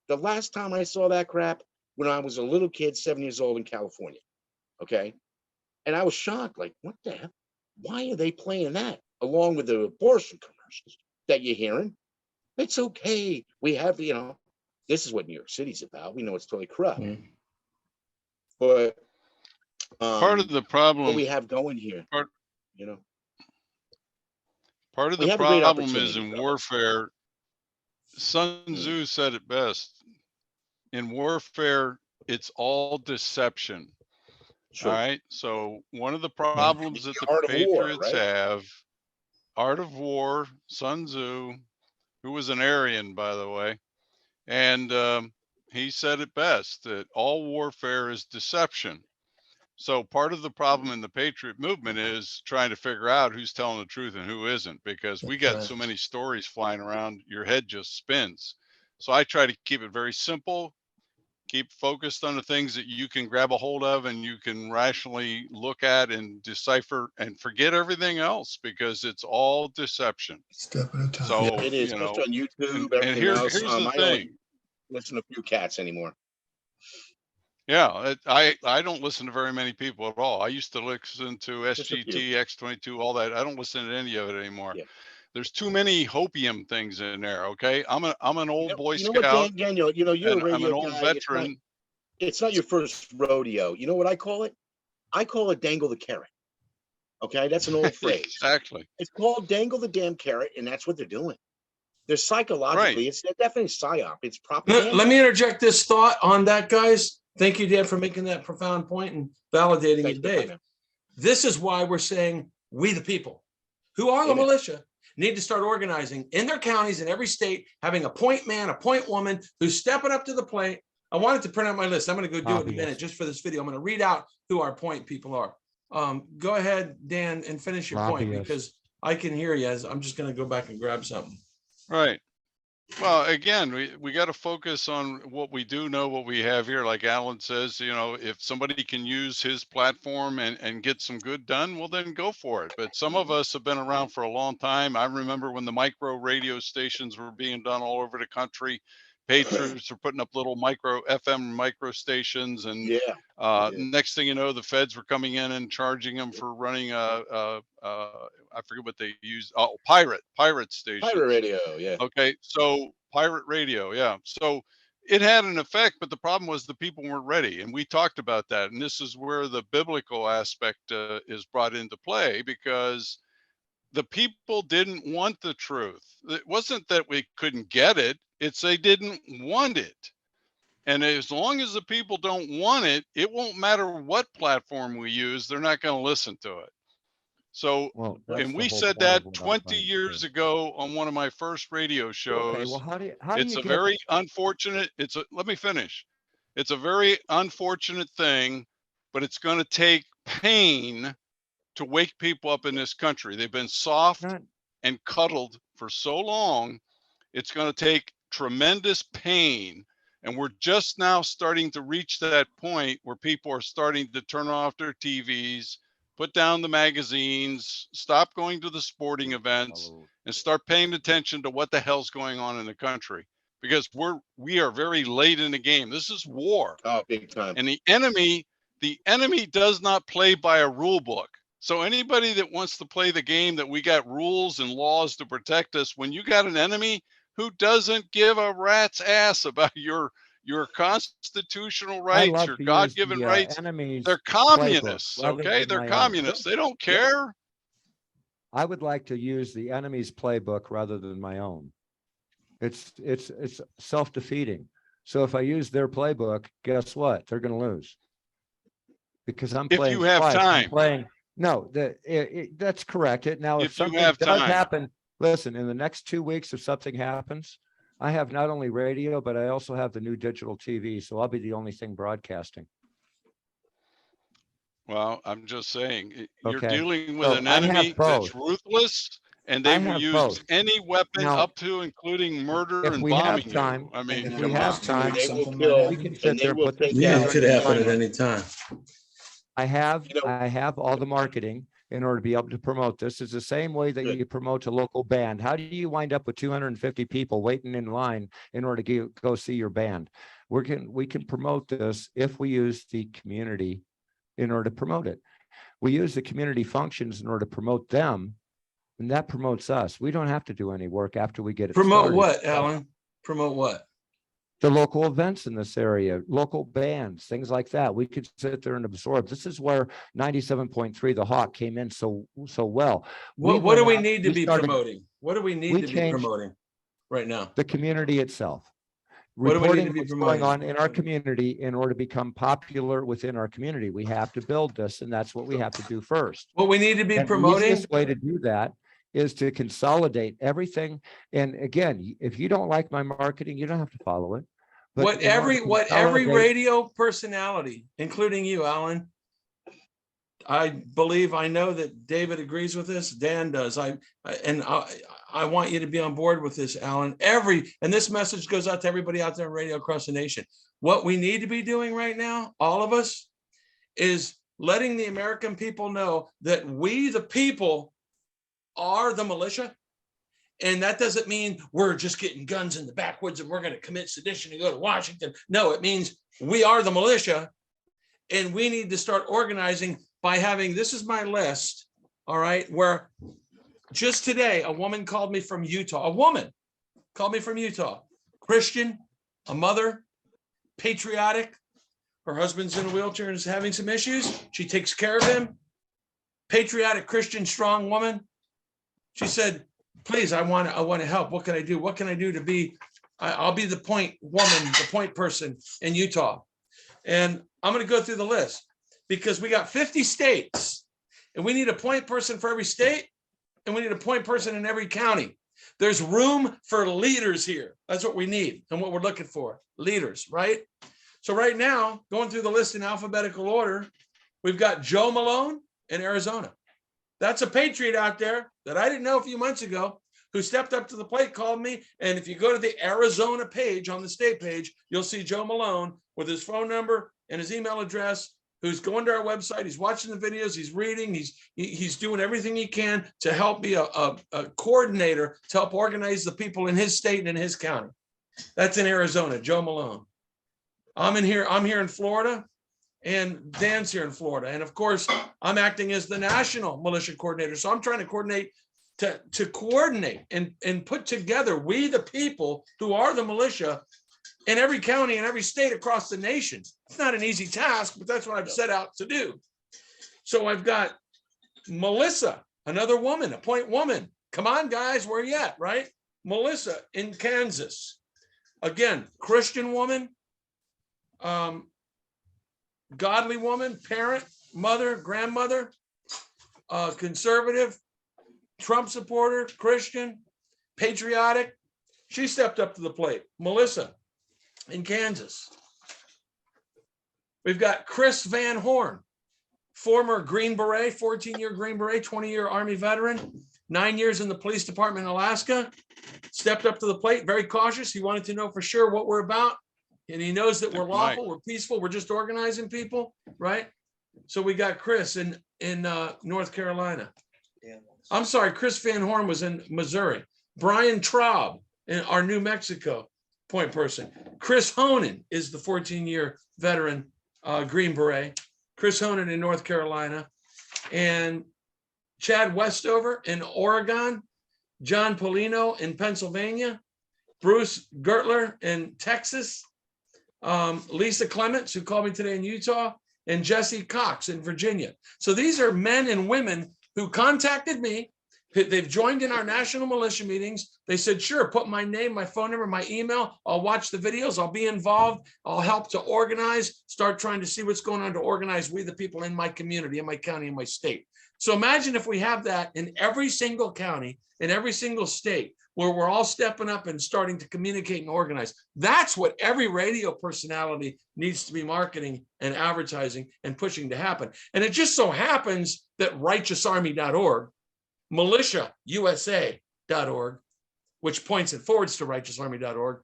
The last time I saw that crap when I was a little kid, 7 years old in California. Okay. And I was shocked, like, what the hell? Why are they playing that along with the abortion commercials that you're hearing? It's okay. We have, you know, this is what New York City's about. We know it's totally corrupt. But Part of the what problem, we have going here, part, you know, part of we the have a great problem is opportunity, in brother. warfare. Sun Tzu said it best. In warfare, it's all deception. True. All right. So one of the problems that the Art of war, Patriots right? have, Art of War, Sun Tzu, who was an Aryan, by the way, and he said it best that all warfare is deception. So part of the problem in the Patriot movement is trying to figure out who's telling the truth and who isn't, because we got so many stories flying around, your head just spins. So I try to keep it very simple, keep focused on the things that you can grab a hold of and you can rationally look at and decipher, and forget everything else because it's all deception. Step at a time. So, It is, you know, especially on YouTube, and everything else. here's the I thing. only listen to a few cats anymore. Yeah, I don't listen to very many people at all. I used to listen to Just a few. SGT, X22, all that. I don't listen to any of it anymore. Yeah. There's too many hopium things in there. Okay, I'm an old Boy You know what, Scout, Daniel? You know, you're a and I'm radio an old guy. veteran. It's not your first rodeo. You know what I call it? I call it dangle the carrot. Okay, that's an old phrase. Exactly. It's called dangle the damn carrot, and that's what they're doing. They're psychologically, Right. they're definitely psyop. It's propaganda. Let me interject this thought on that, guys. Thank you, Dan, for making that profound point and validating Thank it, you, Dave. man. This is why we're saying we, the people, who are the Amen. militia, need to start organizing in their counties, in every state, having a point man, a point woman who's stepping up to the plate. I wanted to print out my list. I'm going to go do it in a minute just for this video. I'm going to read out who our point people are. Go ahead, Dan, and finish your point because I can hear you. As I'm just going to go back and grab something. Right. Well, again, we got to focus on what we do know, what we have here. Like Alan says, you know, if somebody can use his platform and get some good done, well, then go for it. But some of us have been around for a long time. I remember when the micro radio stations were being done all over the country. Patriots are putting up little FM micro stations, and Yeah. next thing you know, the feds were coming in and charging them for running I forget what they used. Oh, pirate stations. Pirate radio. Yeah. Okay, so pirate radio, yeah. So it had an effect, but the problem was the people weren't ready, and we talked about that. And this is where the biblical aspect is brought into play, because the people didn't want the truth. It wasn't that we couldn't get it; it's they didn't want it. And as long as the people don't want it, it won't matter what platform we use; they're not going to listen to it. So, Well, that's and the we whole said point of that what I'm 20 trying to years say. ago on one of my first radio Okay, shows. well, how do It's you a get? very unfortunate, let me finish. It's a very unfortunate thing, but it's going to take pain to wake people up in this country. They've been soft Not, and cuddled for so long. It's going to take tremendous pain. And we're just now starting to reach that point where people are starting to turn off their TVs, put down the magazines, stop going to the sporting events, and start paying attention to what the hell's going on in the country. Because we are very late in the game. This is war. Oh, big time. And the enemy does not play by a rule book. So anybody that wants to play the game that we got rules and laws to protect us, when you got an enemy who doesn't give a rat's ass about your constitutional I rights, love your to use God-given the rights, enemy's they're playbook communists, rather okay? than They're my own. communists. They don't care. I would like to use the enemy's playbook rather than my own. It's self-defeating. So if I use their playbook, guess what? They're going to lose. Because I'm If playing you have twice. I'm time. playing. No, that's correct. Now, if If you something have does time. happen, listen, in the next 2 weeks, if something happens, I have not only radio, but I also have the new digital TV. So I'll be the only thing broadcasting. Well, I'm just saying, you're Okay. dealing with So an I have enemy that's both. ruthless, and I they will have use both. any weapon Now, up to including murder if and we have bombing time, you. I mean, if come we have on. time, They will Something might kill, we happen. can and sit they there and will put this take Yeah, down it together could and happen explain at it. any time. I have You know- I have all the marketing in order to be able to promote this. It's the same way that Good. you promote a local band. How do you wind up with 250 people waiting in line in order to go see your band? We can promote this if we use the community in order to promote it. We use the community functions in order to promote them, and that promotes us. We don't have to do any work after we get it Promote started. what, Alan? Promote what? The local events in this area, local bands, things like that. We could sit there and absorb. This is where 97.3 The Hawk came in so well. What do we went out, need to we be started promoting? What do we need we to be changed- promoting right now? the community itself. What do we need Reporting to be what's going promoting? on in our community in order to become popular within our community. We have to build this, and that's what we have to do first. What we need to be And the promoting? easiest way to do that is to consolidate everything. And again, if you don't like my marketing, you don't have to follow it. But What in order every to consolidate- radio personality, including you, Alan, I believe, I know that David agrees with this. Dan does. I want you to be on board with this, Alan. And this message goes out to everybody out there on radio across the nation. What we need to be doing right now, all of us, is letting the American people know that we, the people, are the militia. And that doesn't mean we're just getting guns in the backwoods and we're going to commit sedition and go to Washington. No, it means we are the militia, and we need to start organizing by having, this is my list, all right, where just today, a woman called me from Utah, Christian, a mother, patriotic. Her husband's in a wheelchair and is having some issues. She takes care of him. Patriotic, Christian, strong woman. She said, please, I want to help. What can I do? What can I do to be, I'll be the point woman, the point person in Utah. And I'm going to go through the list because we got 50 states and we need a point person for every state. And we need a point person in every county. There's room for leaders here. That's what we need and what we're looking for, leaders, right? So right now, going through the list in alphabetical order, we've got Joe Malone in Arizona. That's a patriot out there that I didn't know a few months ago who stepped up to the plate, called me. And if you go to the Arizona page on the state page, you'll see Joe Malone with his phone number and his email address, who's going to our website. He's watching the videos, he's reading, he's doing everything he can to help be a coordinator to help organize the people in his state and in his county. That's in Arizona, Joe Malone. I'm here in Florida, and Dan's here in Florida. And of course, I'm acting as the national militia coordinator. So I'm trying to coordinate to coordinate and put together we the people who are the militia in every county and every state across the nation. It's not an easy task, but that's what I've set out to do. So I've got Melissa, another woman, a point woman. Come on, guys, where you at, right? Melissa in Kansas. Again, Christian woman, godly woman, parent, mother, grandmother, conservative, Trump supporter, Christian, patriotic. She stepped up to the plate. Melissa in Kansas. We've got Chris Van Horn, former Green Beret, 14-year Green Beret, 20-year Army veteran, 9 years in the police department in Alaska, stepped up to the plate, very cautious. He wanted to know for sure what we're about. And he knows that we're lawful, we're peaceful, we're just organizing people, right? So we got Chris in North Carolina. I'm sorry, Chris Van Horn was in Missouri. Brian Traub, in our New Mexico point person. Chris Honan is the 14-year veteran Green Beret. Chris Honan in North Carolina. And Chad Westover in Oregon. John Polino in Pennsylvania. Bruce Gertler in Texas. Lisa Clements, who called me today in Utah. And Jesse Cox in Virginia. So these are men and women who contacted me. They've joined in our national militia meetings. They said, sure, put my name, my phone number, my email. I'll watch the videos. I'll be involved. I'll help to organize, start trying to see what's going on to organize we the people in my community, in my county, in my state. So imagine if we have that in every single county, in every single state, where we're all stepping up and starting to communicate and organize. That's what every radio personality needs to be marketing and advertising and pushing to happen. And it just so happens that righteousarmy.org, militiausa.org, which points and forwards to righteousarmy.org,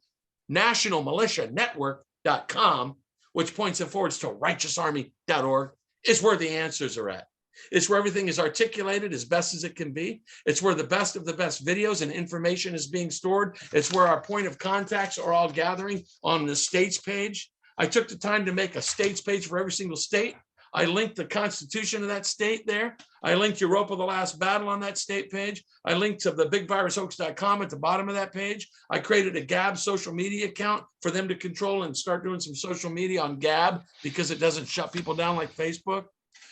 nationalmilitianetwork.com, which points and forwards to righteousarmy.org, is where the answers are at. It's where everything is articulated as best as it can be. It's where the best of the best videos and information is being stored. It's where our point of contacts are all gathering on the states page. I took the time to make a states page for every single state. I linked the Constitution of that state there. I linked Europa, the Last Battle on that state page. I linked to the bigvirushoax.com at the bottom of that page. I created a Gab social media account for them to control and start doing some social media on Gab because it doesn't shut people down like Facebook.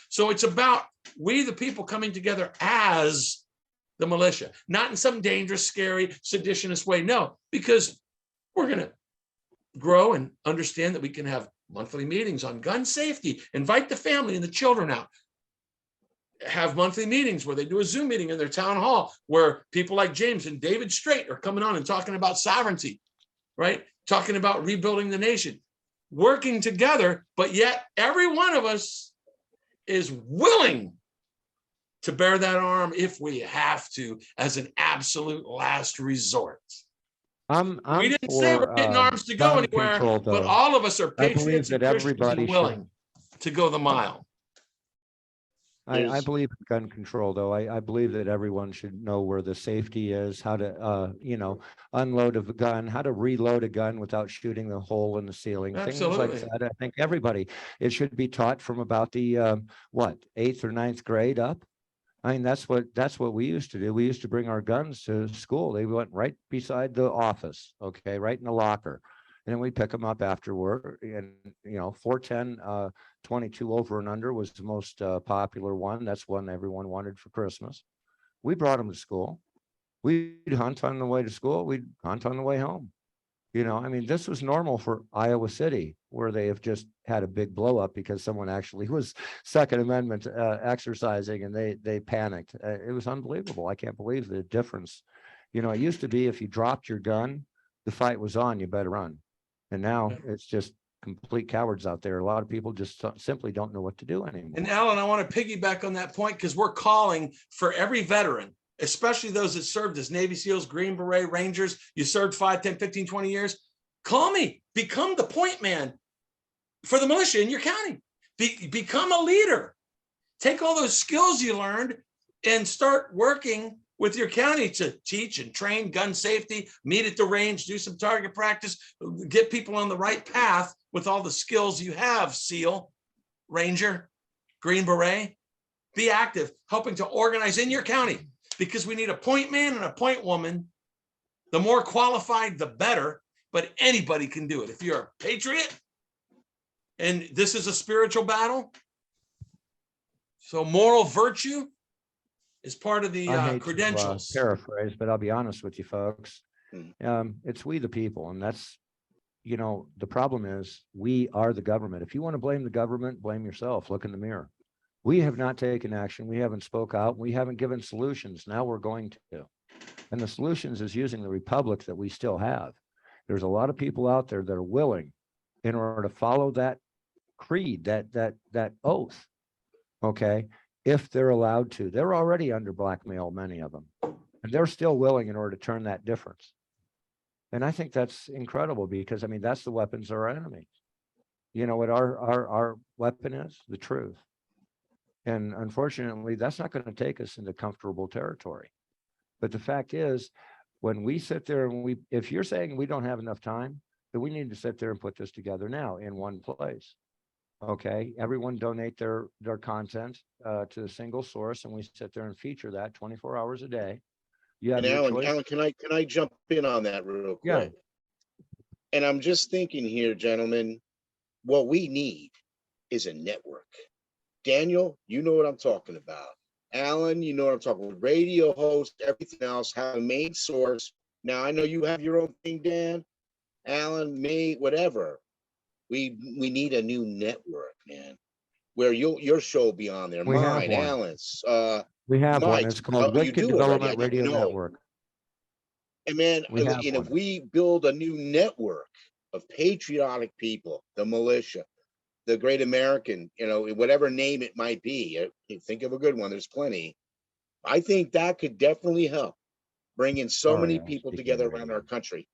So it's about we, the people, coming together as the militia, not in some dangerous, scary, seditionist way. No, because we're going to grow and understand that we can have monthly meetings on gun safety, invite the family and the children out, have monthly meetings where they do a Zoom meeting in their town hall where people like James and David Strait are coming on and talking about sovereignty, right? Talking about rebuilding the nation, working together, but yet every one of us is willing to bear that arm if we have to as an absolute last resort. We didn't say we're getting arms to go anywhere, but all of us are patriots and Christians and willing to go the mile. I believe in gun control, though. I believe that everyone should know where the safety is, how to, unload a gun, how to reload a gun without shooting the hole in the ceiling, Absolutely. things like that. I think everybody, it should be taught from about the, 8th or 9th grade up. I mean, that's what we used to do. We used to bring our guns to school. They went right beside the office, okay, right in the locker. And then we pick them up after work. And, 410, 22 over and under was the most popular one. That's one everyone wanted for Christmas. We brought them to school. We'd hunt on the way to school. We'd hunt on the way home. This was normal for Iowa City, where they have just had a big blow up because someone actually was Second Amendment exercising and they panicked. It was unbelievable. I can't believe the difference. It used to be if you dropped your gun, the fight was on, you better run. And now it's just complete cowards out there. A lot of people just simply don't know what to do anymore. And Alan, I want to piggyback on that point because we're calling for every veteran, especially those that served as Navy SEALs, Green Beret, Rangers. You served 5, 10, 15, 20 years. Call me. Become the point man for the militia in your county. Become a leader. Take all those skills you learned and start working with your county to teach and train gun safety, meet at the range, do some target practice, get people on the right path with all the skills you have, SEAL, Ranger, Green Beret. Be active, helping to organize in your county, because we need a point man and a point woman. The more qualified, the better, but anybody can do it. If you're a patriot and this is a spiritual battle, so moral virtue is part of the I hate credentials. to paraphrase, but I'll be honest with you folks. Mm. It's we the people, and that's, you know, the problem is we are the government. If you want to blame the government, blame yourself. Look in the mirror. We have not taken action. We haven't spoke out. We haven't given solutions. Now we're going to. And the solutions is using the republic that we still have. There's a lot of people out there that are willing, in order to follow that creed, that oath, okay, if they're allowed to. They're already under blackmail, many of them, and they're still willing in order to turn that difference. And I think that's incredible, because I mean, that's the weapons of our enemy. You know what our weapon is? The truth. And unfortunately, that's not going to take us into comfortable territory. But the fact is, when we sit there and if you're saying we don't have enough time, then we need to sit there and put this together now in one place. Okay, everyone donate their content to a single source, and we sit there and feature that 24 hours a day. You have And your Alan, choice. can I jump in on that real quick? Yeah. And I'm just thinking here, gentlemen, what we need is a network. Daniel, you know what I'm talking about. Alan, you know what I'm talking about. Radio host, everything else, have a main source. Now, I know you have your own thing, Dan, Alan, me, whatever. We need a new network, man, where your show will be on there. We have Mine, one. Alan's, We have one. Mike's. It's called You Wicked do already, Development I didn't Radio know. Network. And man, We have and if one. we build a new network of patriotic people, the militia, the great American, you know, whatever name it might be, you think of a good one, there's plenty. I think that could definitely help bring in so many people together around our country.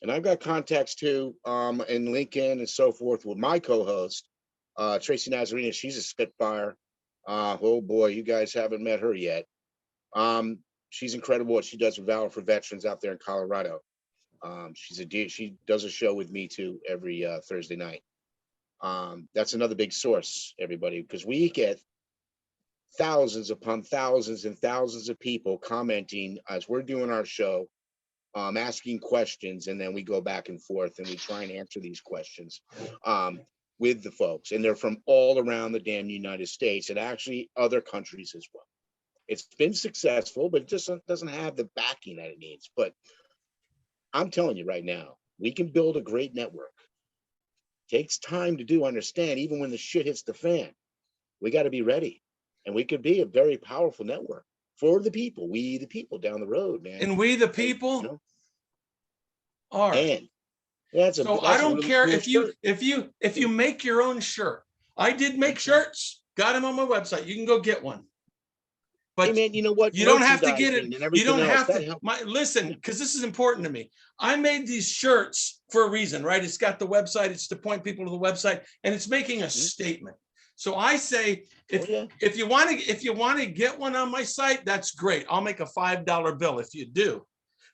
And I've got contacts too, in Lincoln and so forth with my co-host, Tracy Nazarena. She's a Spitfire. Oh boy, you guys haven't met her yet. She's incredible what she does with Valor for Veterans out there in Colorado. She does a show with me too every Thursday night. That's another big source, everybody, because we get thousands upon thousands and thousands of people commenting as we're doing our show, asking questions, and then we go back and forth and we try and answer these questions with the folks. And they're from all around the damn United States and actually other countries as well. It's been successful, but it just doesn't have the backing that it needs. But I'm telling you right now, we can build a great network. Takes time to do, understand, even when the shit hits the fan. We got to be ready. And we could be a very powerful network for the people, we the people down the road, man. And we the people, you know? are. And that's so that's I don't really care cool if you make your own shirt. I did make shirts, got them on my website. You can go get one. But hey man, you know what? You don't have to get it. You don't have else, to. Listen, because this is important to me. I made these shirts for a reason, right? It's got the website. It's to point people to the website, and it's making a statement. So I say, if you want to get one on my site, that's great. I'll make a $5 bill if you do.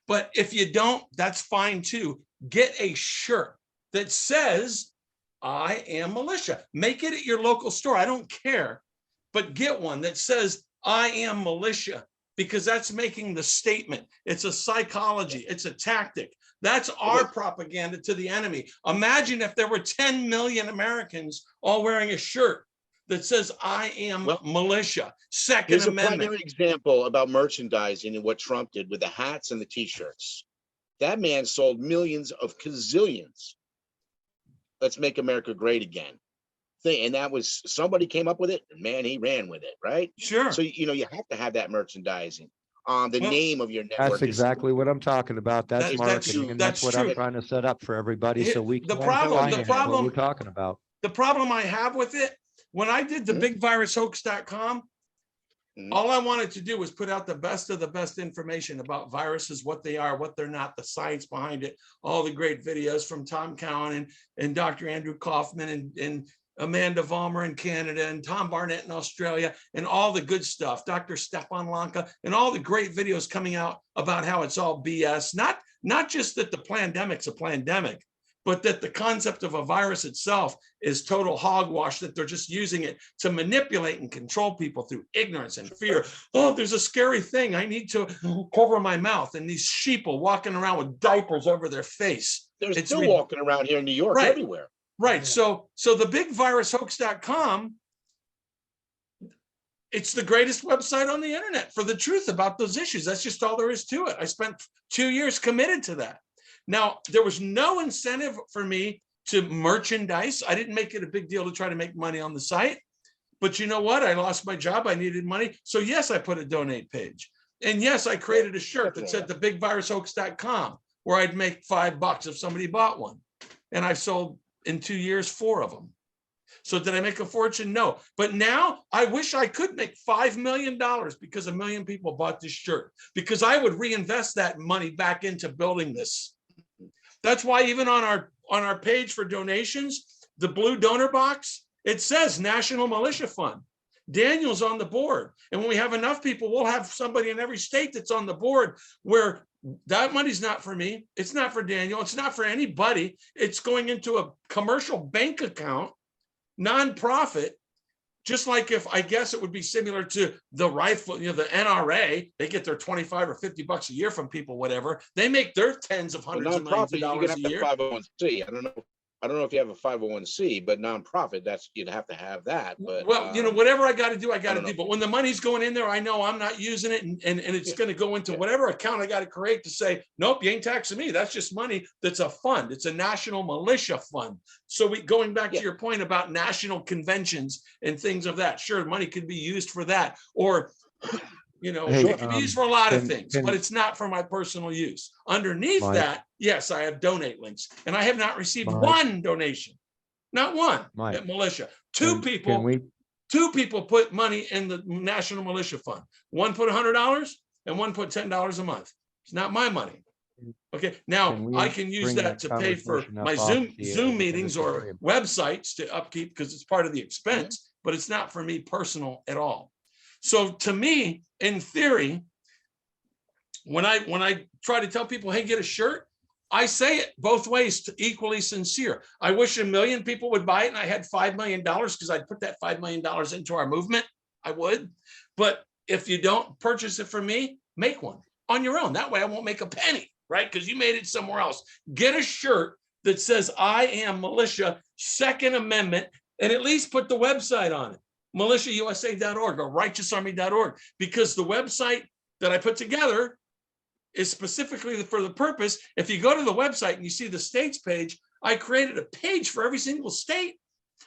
But if you don't, that's fine too. Get a shirt that says, "I am militia." Make it at your local store. I don't care, but get one that says, "I am militia," because that's making the statement. It's a psychology. It's a tactic. That's our propaganda to the enemy. Imagine if there were 10 million Americans all wearing a shirt that says, "I am militia." Second Amendment. Here's a prime example about merchandising and what Trump did with the hats and the T-shirts. That man sold millions of gazillions. Let's make America great again. And that was, somebody came up with it, and man, he ran with it, right? Sure. So you have to have that merchandising. The name of your network. That's exactly what I'm talking about. That's marketing, and that's what true. I'm trying to set up for everybody, so we can the problem what we're talking about. The problem I have with it, when I did the bigvirushoax.com, all I wanted to do was put out the best of the best information about viruses, what they are, what they're not, the science behind it, all the great videos from Tom Cowan and Dr. Andrew Kaufman and Amanda Vollmer in Canada and Tom Barnett in Australia and all the good stuff, Dr. Stefan Lanka, and all the great videos coming out about how it's all BS. Not just that the pandemic's a pandemic, but that the concept of a virus itself is total hogwash, that they're just using it to manipulate and control people through ignorance and fear. Oh, there's a scary thing. I need to cover my mouth. And these sheeple walking around with diapers over their face. They're still walking around here in New York, everywhere. Right. So the bigvirushoax.com, it's the greatest website on the internet for the truth about those issues. That's just all there is to it. I spent 2 years committed to that. Now, there was no incentive for me to merchandise. I didn't make it a big deal to try to make money on the site. But you know what? I lost my job. I needed money. So yes, I put a donate page. And yes, I created a shirt that said thebigvirushoax.com, where I'd make $5 if somebody bought one. And I sold in 2 years 4 of them. So did I make a fortune? No. But now I wish I could make $5 million because 1 million people bought this shirt, because I would reinvest that money back into building this. That's why even on our page for donations, the blue donor box, it says National Militia Fund. Daniel's on the board. And when we have enough people, we'll have somebody in every state that's on the board where that money's not for me. It's not for Daniel. It's not for anybody. It's going into a commercial bank account, nonprofit, just like if, I guess it would be similar to the rifle, the NRA, they get their 25 or $50 a year from people, whatever. They make their tens of hundreds of millions of dollars a year. 501c. I don't know if you have a 501c, but nonprofit, you'd have to have that. But well, whatever I got to do, I got to do. But when the money's going in there, I know I'm not using it, and it's going to go into whatever account I got to create to say, nope, you ain't taxing me. That's just money. That's a fund. It's a national militia fund. So going back to your point about national conventions and things of that, sure, money could be used for that, or it can be used for a lot of things, but it's not for my personal use. Underneath that, yes, I have donate links, and I have not received one donation, not one at Militia. Two people put money in the National Militia Fund. One put $100 and one put $10 a month. It's not my money. Okay, now I can use that to pay for my Zoom meetings or websites to upkeep because it's part of the expense, but it's not for me personal at all. So to me, in theory, when I try to tell people, hey, get a shirt, I say it both ways, to equally sincere. I wish 1 million people would buy it and I had $5 million because I'd put that $5 million into our movement. I would. But if you don't purchase it from me, make one on your own. That way I won't make a penny, right? Because you made it somewhere else. Get a shirt that says I am militia, Second Amendment, and at least put the website on it. militiausa.org or righteousarmy.org, because the website that I put together is specifically for the purpose. If you go to the website and you see the states page, I created a page for every single state.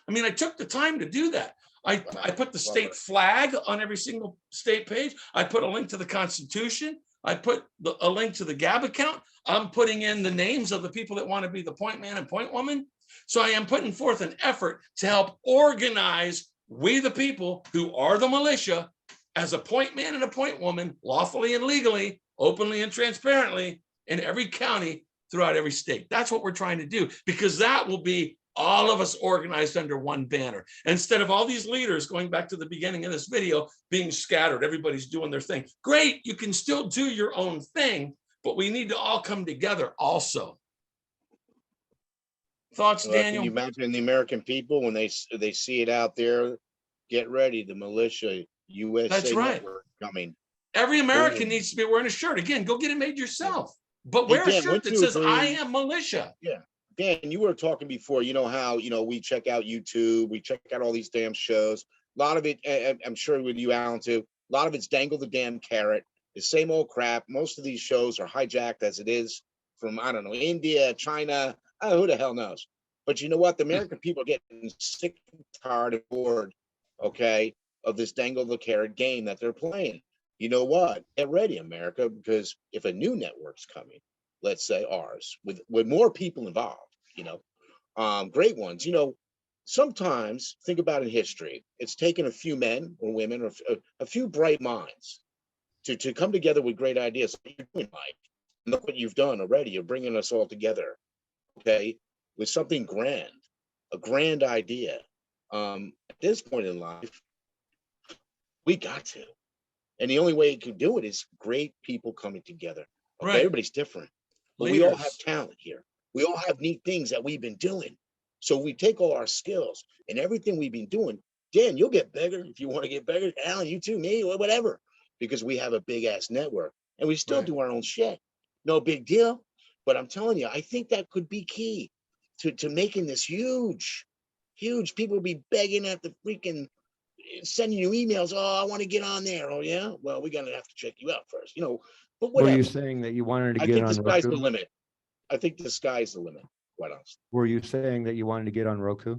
I mean, I took the time to do that. I put the state flag on every single state page. I put a link to the Constitution. I put a link to the Gab account. I'm putting in the names of the people that want to be the point man and point woman. So I am putting forth an effort to help organize we the people who are the militia as a point man and a point woman, lawfully and legally, openly and transparently, in every county throughout every state. That's what we're trying to do, because that will be all of us organized under one banner. Instead of all these leaders, going back to the beginning of this video, being scattered, everybody's doing their thing. Great, you can still do your own thing, but we need to all come together also. Thoughts, Daniel? Can you imagine the American people when they see it out there? Get ready, the Militia USA That's right. network coming. Every American needs to be wearing a shirt. Again, go get it made yourself, but wear a shirt that says I am militia. Yeah. Dan, you were talking before, how, we check out YouTube, we check out all these damn shows. A lot of it, I'm sure with you, Alan, too, a lot of it's dangle the damn carrot, the same old crap. Most of these shows are hijacked as it is from, I don't know, India, China, who the hell knows? But you know what? The American people are getting sick and tired and bored, okay, of this dangle the carrot game that they're playing. You know what? Get ready, America, because if a new network's coming, let's say ours, with more people involved, great ones, sometimes think about in history, it's taken a few men or women or a few bright minds to come together with great ideas. You're doing, Mike, look what you've done already. You're bringing us all together, okay, with something grand, a grand idea. At this point in life, we got to. And the only way you can do it is great people coming together. Okay, Right. everybody's different, but we all have Leaders. talent here. We all have neat things that we've been doing. So we take all our skills and everything we've been doing. Dan, you'll get bigger if you want to get bigger. Alan, you too, me, whatever, because we have a big ass network and we still Right. do our own shit. No big deal. But I'm telling you, I think that could be key to making this huge, huge. People be begging at the freaking sending you emails. Oh, I want to get on there. Oh, yeah. Well, we're gonna have to check you out first, but Were whatever. you saying that you wanted to I get think the on sky's the Roku? limit. I think the sky's the limit, quite honestly. Were you saying that you wanted to get on Roku?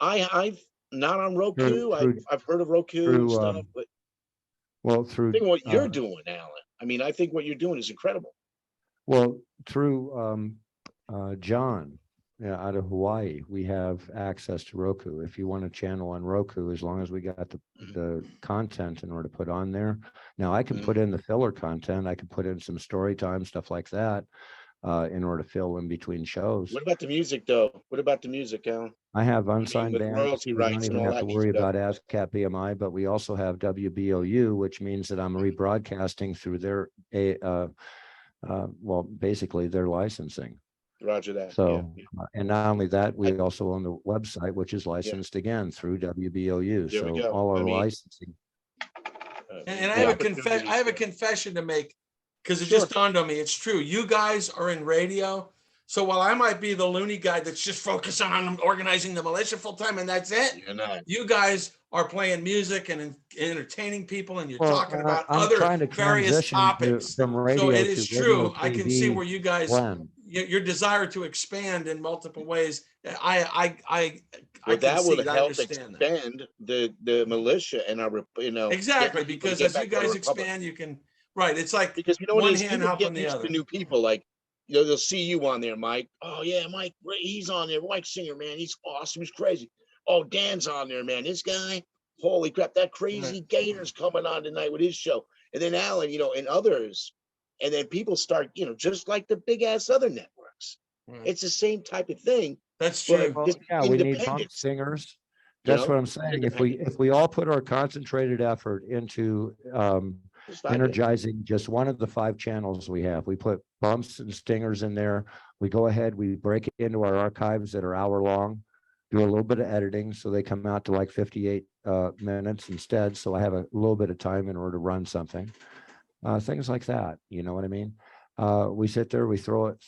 I've not on Roku. Through I've heard of Roku and through stuff, but well I through think what you're doing, Alan. I mean, I think what you're doing is incredible. well through John, yeah, out of Hawaii, we have access to Roku. If you want a channel on Roku, as long as we got the content in order to put on there. Now I can put in the filler content. I can put in some story time, stuff like that, in order to fill in between shows. What about the music, though? What about the music, Alan? I have unsigned with bands. royalty We don't rights and even all have to that worry stuff. about ASCAP BMI, but we also have WBOU, which means that I'm rebroadcasting through their well, basically their licensing. Roger that. So, yeah. and not only that, we also own the website, which is licensed again through WBOU. There we So go. all our I mean, licensing. And I have a confession to make, because it just dawned on me. It's true. You guys are in radio. So while I might be the loony guy that's just focused on organizing the militia full time and that's it, You're not. you guys are playing music and entertaining people, and you're Well, talking about I'm other trying to various transition topics. from radio So it to is radio, true. I can see TV where you guys, blend. your desire to expand in multiple ways. I Well, can that see will it. I help understand that. expand the militia and our, Exactly, getting people to because get as you back to our guys republic. expand, you can, right, it's like Because you know what one it is, hand people helping get the used other. to new people. Like, they'll see you on there, Mike. Oh yeah, Mike, he's on there. Mike Singer, man, he's awesome. He's crazy. Oh, Dan's on there, man. This guy, holy crap, that crazy Gator's coming on tonight with his show. And then Alan, and others. And then people start, just like the big ass other networks. Right. It's the same type of thing. That's but true. Well, just yeah, we need bump independence. singers. You That's know? what I'm saying. If we all put our concentrated effort into Just like it. energizing just one of the 5 channels we have, we put bumps and stingers in there. We go ahead, we break it into our archives that are hour long, do a little bit of editing so they come out to like 58 minutes instead. So I have a little bit of time in order to run something. Things like that. You know what I mean? We sit there, we throw it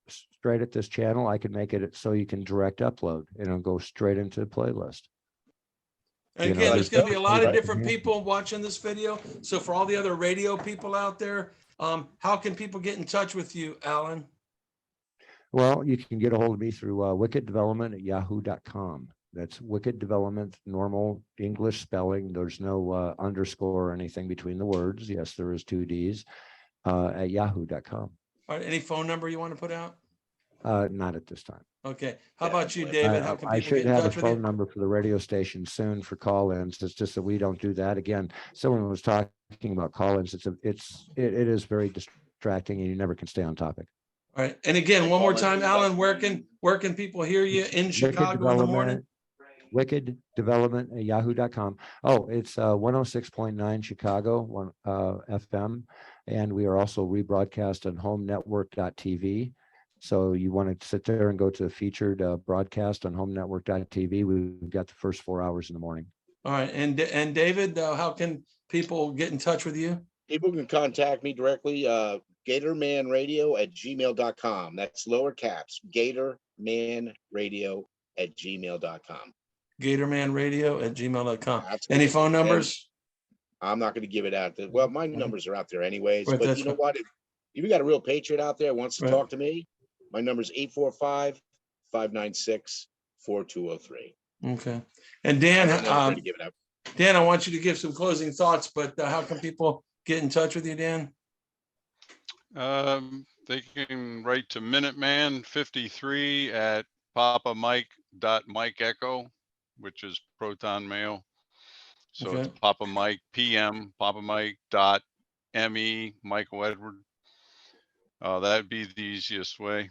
straight at this channel. I can make it so you can direct upload and it'll go straight into the playlist. And You know, again, there's going to be a lot of right. different people watching this video. So for all the other radio people out there, how can people get in touch with you, Alan? Well, you can get a hold of me through wickeddevelopment@yahoo.com. That's Wicked Development, normal English spelling. There's no underscore or anything between the words. Yes, there is 2 Ds at yahoo.com. All right, any phone number you want to put out? Not at this time. Okay. How about you, David? How can I people should get in have a touch with phone you? number for the radio station soon for call-ins. It's just that we don't do that. Again, someone was talking about call-ins. It is very distracting and you never can stay on topic. All right. And again, one more time, Alan, where can people hear you in Chicago in the morning? Wicked Development at yahoo.com. Oh, it's 106.9 Chicago FM. And we are also rebroadcast on homenetwork.tv. So you want to sit there and go to the featured broadcast on homenetwork.tv. We've got the first 4 hours in the morning. All right. And David, how can people get in touch with you? People can contact me directly, gatormanradio@gmail.com. That's lower caps, gatormanradio@gmail.com. gatormanradio@gmail.com. That's Any it. phone numbers? I'm not going to give it out. Well, my numbers are out there anyways. Right, But that's you know fine. what? If you got a real patriot out there who wants to Right. talk to me, my number is 845-596-4203. Okay. And Dan, I'm never going to give it up. Dan, I want you to give some closing thoughts, but how can people get in touch with you, Dan? They can write to Minuteman53 at papamike.mikeecho, which is Proton Mail. So Okay. it's Papa Mike PM, papamike.me, Michael Edward. That'd be the easiest way.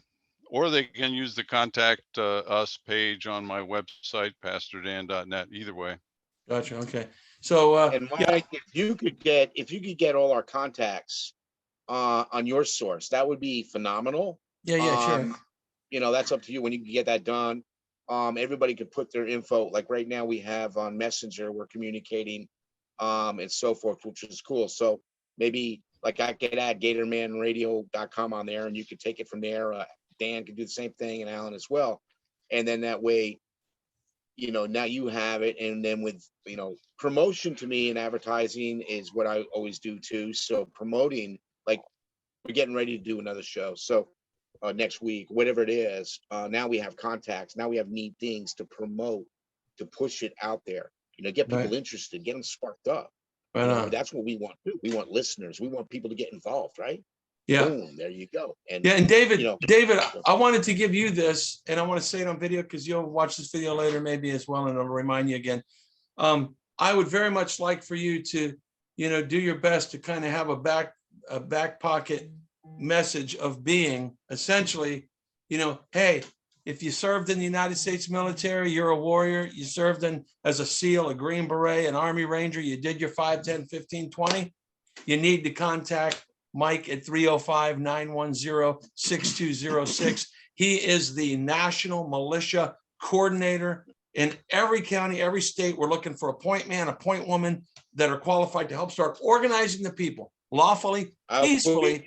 or they can use the contact us page on my website, pastordan.net. Either way. Gotcha. Okay. So And yeah, Mike, if you could get all our contacts on your source, that would be phenomenal. yeah, sure. That's up to you when you can get that done. Everybody could put their info, like right now we have on Messenger, we're communicating, and so forth, which is cool. So maybe like I could add gatormanradio.com on there and you could take it from there. Dan could do the same thing and Alan as well. And then that way, now you have it. And then with, promotion to me and advertising is what I always do too. So promoting, like we're getting ready to do another show. So next week, whatever it is, now we have contacts. Now we have neat things to promote, to push it out there, get people Right. interested, get them sparked up. Right on. That's what we want to do. We want listeners. We want people to get involved, right? Yeah. Boom, there you go. And Yeah, and David, I wanted to give you this, and I want to say it on video because you'll watch this video later maybe as well, and it'll remind you again. I would very much like for you to, do your best to kind of have a back pocket message of being essentially, hey, if you served in the United States military, you're a warrior, you served as a SEAL, a Green Beret, an Army Ranger, you did your 5, 10, 15, 20, you need to contact Mike at 305-910-6206. He is the National Militia Coordinator in every county, every state. We're looking for a point man, a point woman that are qualified to help start organizing the people lawfully, peacefully,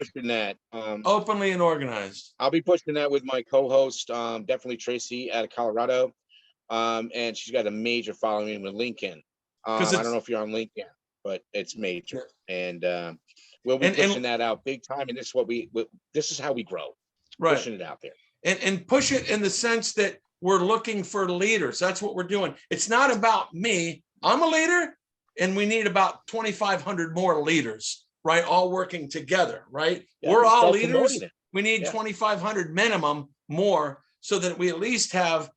openly, and organized. I'll be pushing that with my co-host, definitely Tracy out of Colorado. And she's got a major following with LinkedIn. I don't know if you're on LinkedIn, but it's major. And we'll be pushing that out big time. And this is this is how we grow. Right. Pushing it out there. And push it in the sense that we're looking for leaders. That's what we're doing. It's not about me. I'm a leader, and we need about 2,500 more leaders, right? All working together, right? Yeah, we're all leaders. It. We need 2,500 minimum more so that we at least have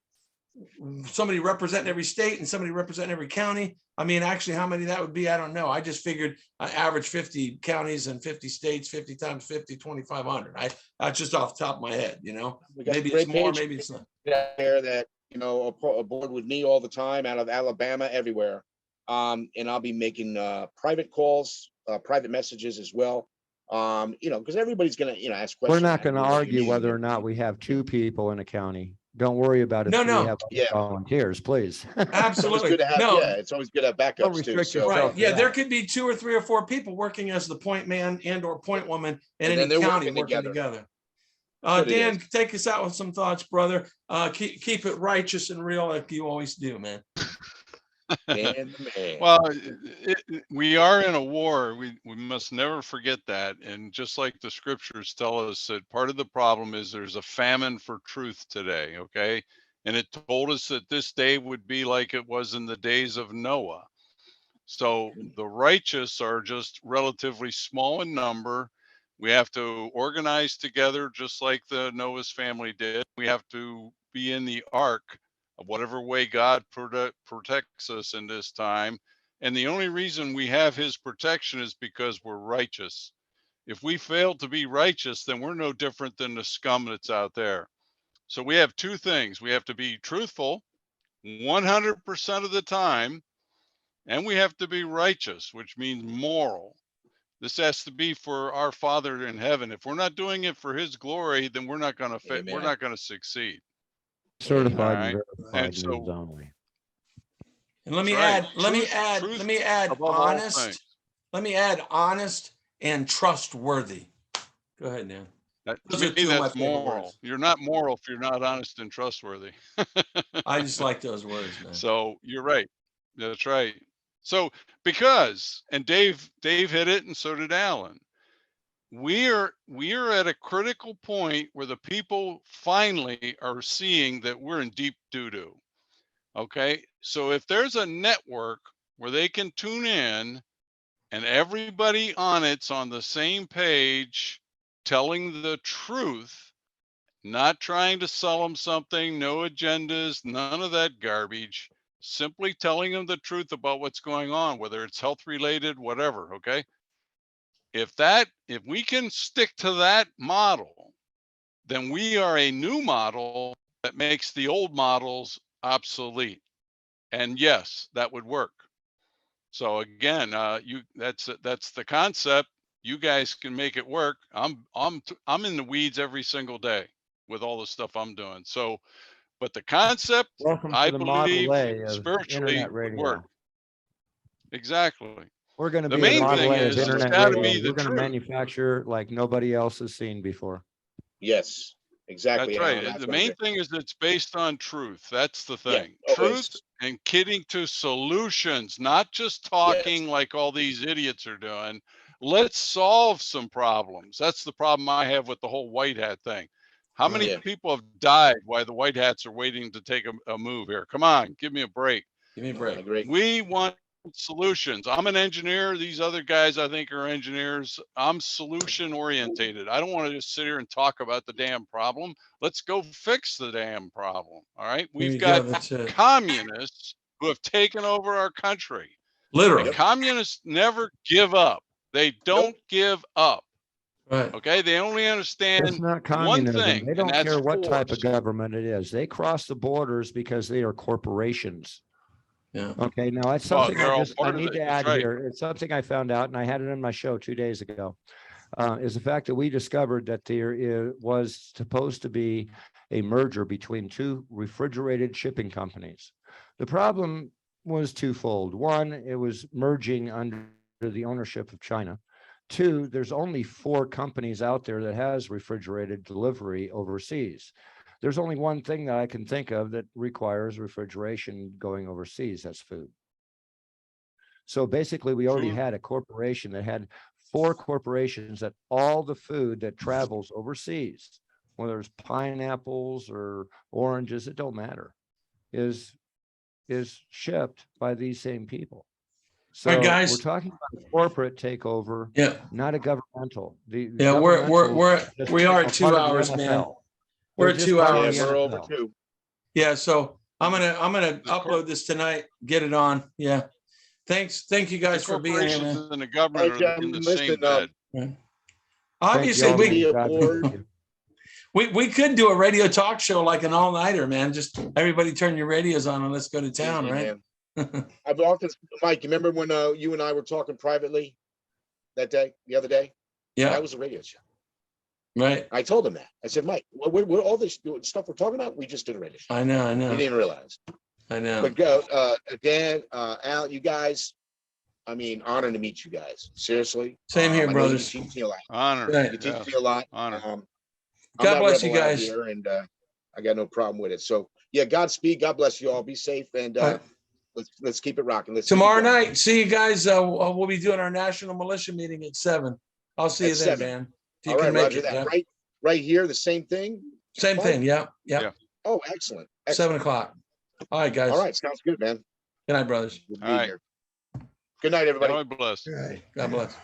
somebody representing every state and somebody representing every county. I mean, actually, how many that would be, I don't know. I just figured average 50 counties and 50 states, 50 times 50, 2,500. That's just off the top of my head, maybe it's more, maybe it's not. There that, aboard with me all the time out of Alabama, everywhere. And I'll be making private calls, private messages as well. Because everybody's going to, ask questions. We're not going to argue whether or not we have 2 people in a county. Don't worry about it. No. We have volunteers, please. Absolutely. It's always good to have backups too. So. Right. Yeah, there could be 2 or 3 or 4 people working as the point man and or point woman in any county working together. Dan, take us out with some thoughts, brother. Keep it righteous and real like you always do, man. Well, we are in a war. We must never forget that. And just like the scriptures tell us that part of the problem is there's a famine for truth today. Okay. And it told us that this day would be like it was in the days of Noah. So the righteous are just relatively small in number. We have to organize together just like the Noah's family did. We have to be in the ark of whatever way God protects us in this time. And the only reason we have his protection is because we're righteous. If we fail to be righteous, then we're no different than the scum that's out there. So we have 2 things. We have to be truthful 100% of the time, and we have to be righteous, which means moral. This has to be for our Father in heaven. If we're not doing it for his glory, then we're not going to succeed. Certified and verified and so, news only. And let me add honest. Let me add honest and trustworthy. Go ahead, Dan. That's moral. Words. You're not moral if you're not honest and trustworthy. I just like those words, man. So you're right. That's right. So and Dave hit it, and so did Alan. We are at a critical point where the people finally are seeing that we're in deep doo-doo. Okay, so if there's a network where they can tune in and everybody on it's on the same page, telling the truth, not trying to sell them something, no agendas, none of that garbage, simply telling them the truth about what's going on, whether it's health related, whatever. Okay. If we can stick to that model, then we are a new model that makes the old models obsolete. And yes, that would work. So again, that's the concept. You guys can make it work. I'm in the weeds every single day with all the stuff I'm doing. So, but the concept, Welcome I to the Model believe, A of spiritually internet would work. radio. Exactly. We're going to The be the main Model thing A of is, it's internet got to radio. be the We're going to truth. manufacture like nobody else has seen before. Yes, exactly. That's right. Alan, that's The what I'm main saying. thing is it's based on truth. That's the Yeah, thing. always. Truth and getting to solutions, not just talking like all these idiots are doing. Let's solve some problems. That's the problem I have with the whole white hat thing. How many Yeah. people have died while the white hats are waiting to take a move here? Come on, give me a break. Give me a I break. agree. We want solutions. I'm an engineer. These other guys I think are engineers. I'm solution orientated. I don't want to just sit here and talk about the damn problem. Let's go fix the damn problem. All right. There We've you go. got That's it. communists who have taken over our country. Literally. And communists never give up. They don't give up. Right. Okay. They only understand It's not one communism. thing, They and don't that's care what type of force. government it is. They cross the borders because they are corporations. Yeah. Okay, now it's Well, something they're all I part of need it. to That's add right. here. It's something I found out, and I had it in my show 2 days ago. Is the fact that we discovered that there was supposed to be a merger between two refrigerated shipping companies. The problem was twofold. One, it was merging under the ownership of China. Two, there's only 4 companies out there that has refrigerated delivery overseas. There's only one thing that I can think of that requires refrigeration going overseas. That's food. So basically, we already Food. had a corporation that had 4 corporations that all the food that travels overseas, whether it's pineapples or oranges, it don't matter, is shipped by these same people. So All right, guys. we're talking about a corporate takeover, Yeah. not a governmental. The Yeah. governmental We are is at 2 part of the hours, man. NFL. We're They're at just 2 part of Yeah, hours. the we're over NFL. 2. Yeah. So I'm gonna The upload this tonight. Get it on. Yeah. Thank you The guys for being here, corporations man. and the government Hey, are in the listen, same bed. Obviously, Thank you all. we be God aboard. bless you. we could do a radio talk show like an all-nighter, man. Just everybody turn your radios on and let's go to town, Easy, right? man. I've often, Mike, you remember when you and I were talking privately the other day? Yeah. That was a radio show. Right. I told him that. I said, Mike, we're all this stuff we're talking about, we just did a radio show. I know. He didn't even realize. I know. But go, Dan, Al, you guys, I mean, honor to meet you guys. Seriously. Same here, I know brothers. You teach me a lot. Honor. Right. You teach Yes. me a lot. Honor. I'm God not bless you rebel out guys. here, and I got no problem with it. So yeah, Godspeed. God bless you all. Be safe, and Right. let's keep it rocking. Let's keep it Tomorrow going. night, see you guys. We'll be doing our national militia meeting at 7. I'll see At you then, 7. man. If you All can right, make Roger it. that. Yeah. Right here, the same thing. Same Mike? thing. Yeah. Yeah. Oh, excellent. 7 Excellent. o'clock. All right, guys. All right, sounds good, man. Good night, brothers. We'll be All right. here. Good night, everybody. God bless. All right. God bless.